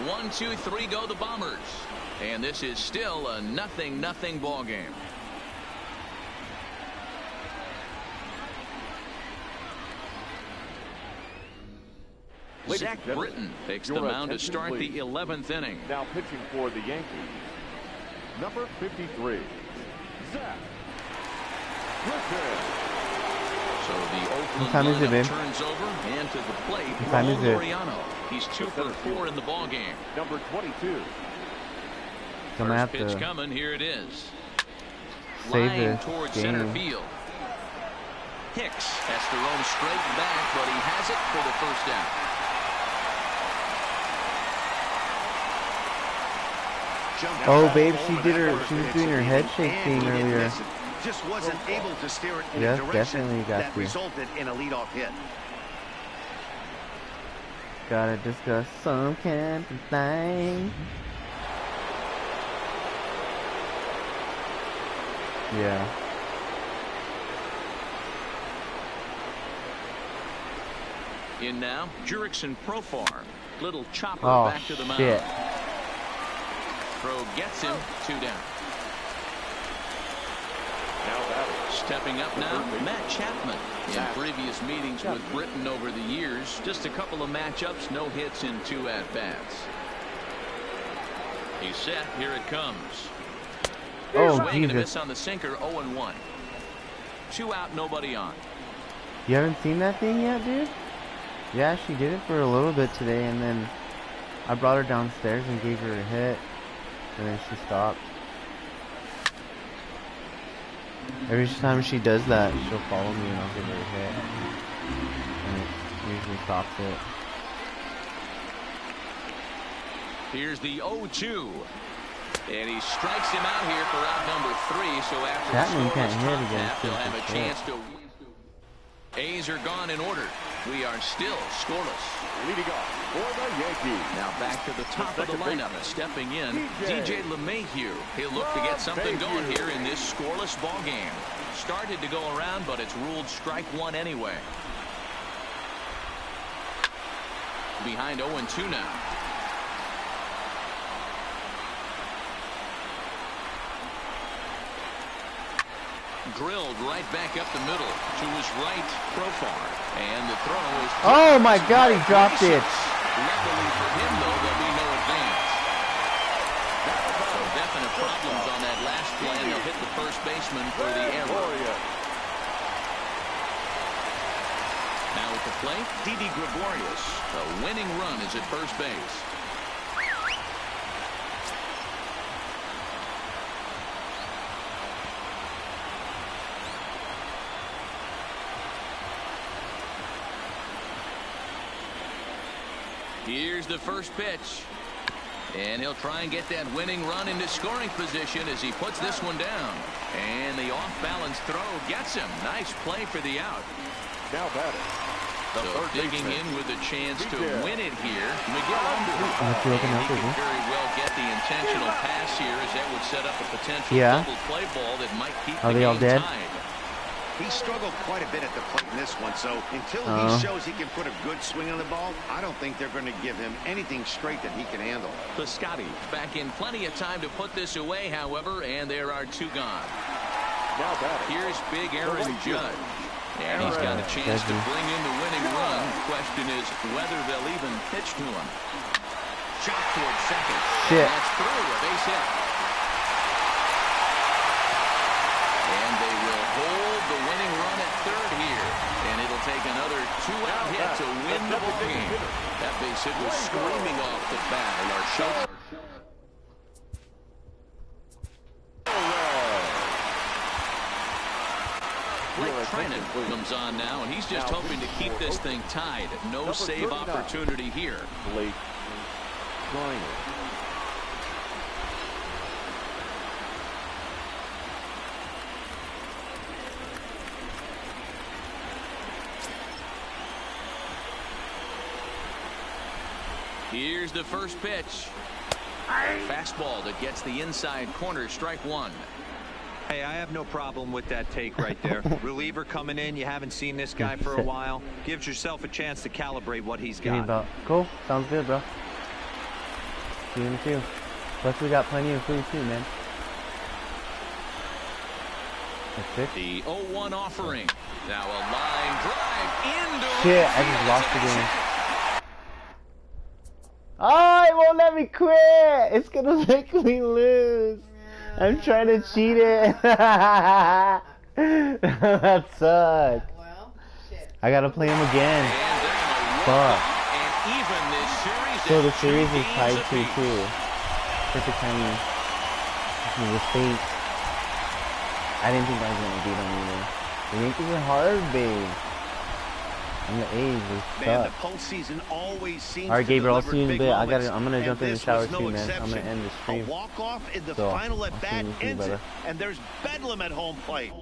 1, 2, 3 go the Bombers. And this is still a 0-0 ball game. Zach Britton takes the mound to start the 11th inning. Now pitching for the Yankees, number 53, Zach Britton. So the Oakland lineup turns over and to the plate. Raul Laureano. He's 2 for 4 in the ball game. Number 22. First pitch coming. Here it is. Save Line towards center field. Hicks has to roam straight back, but he has it for the first down. Oh, babe, she was doing her head shake thing earlier. Just wasn't able to steer it in Yeah, a direction definitely got that to. resulted in a leadoff hit. Gotta discuss some kind of thing. Yeah. In now, Jurickson Profar. Little chopper back to the mound. Shit. Throw gets him, 2 down. Stepping up now, Matt Chapman. In previous meetings with Britton over the years, just a couple of matchups, no hits in 2 at-bats. He's set, here it comes. Oh, Swing and a miss Jesus. on the sinker, 0-1. 2 out, nobody on. You haven't seen that thing yet, dude? Yeah, she did it for a little bit today, and then I brought her downstairs and gave her a hit, and then she stopped. Every time she does that, she'll follow me and I'll give her a hit. And it usually stops it. Here's the 0-2. And he strikes him out here for out number 3. So after Chapman the can't hit top against half, he'll him have for a chance to win. A's are gone in order. We are still scoreless. Leading off for the Yankees. Now back to the top of the lineup. Stepping in, DJ LeMahieu. He'll look to get something going here in this scoreless ball game. Started to go around, but it's ruled strike 1 anyway. Behind 0-2 now. Drilled right back up the middle to his right, Profar. And the throw is... Oh my God, he dropped it. Luckily for him, though, there'll be no advance. So definite problems on that last play, and they'll hit the first baseman for the error. Now at the plate, Didi Gregorius. The winning run is at first base. Here's the first pitch. And he'll try and get that winning run into scoring position as he puts this one down. And the off-balance throw gets him. Nice play for the out. Now batting. So digging in with a chance to win it here, Miguel Underwood. And he could very well get the intentional pass here, as that would set up a potential double play ball that might keep the game tied. He struggled quite a bit at the plate in this one, so until he shows he can put a good swing on the ball, I don't think they're going to give him anything straight that he can handle. Piscotty back in plenty of time to put this away, however, and there are 2 gone. Now batting. Here's big Aaron Judge. And he's got a chance to bring in the winning run. Question is whether they'll even pitch to him. Shot towards second. Shit. That's through, a base hit. And they will hold the winning run at third here. And it'll take another 2-out hit to win the ball game. That base hit was screaming off the bat. And our show. Blake Trinan comes on now, and he's just hoping to keep this thing tied. No save opportunity here. Blake Trinan. Here's the first pitch. Fastball that gets the inside corner, strike 1. Hey, I have no problem with that take right there. Reliever coming in, you haven't seen this guy for a while. Gives yourself a chance to calibrate what he's got. Cool, sounds good, bro. See you in two. Plus we got plenty of food too, man. That's it. The 0-1 offering. Now a line drive into shit, I just lost the game. Oh, it won't let me quit. It's gonna make me lose. I'm trying to cheat it. That sucks. Well, shit. I gotta play him again. Fuck. And even this series So the series is tied 2-2. Perfect timing. The Saints. I didn't think I was gonna beat them either. The Yankees are hard, babe. And the A's are Man, the stuck. postseason always seems Alright, Gabriel, I'll to see you in a deliver bit. big moments, I'm gonna jump in the and shower this was too, no man. I'm gonna exception. end the stream. A walk-off in the So, final I'll at see bat you soon, ends it, brother. and there's bedlam at home plate.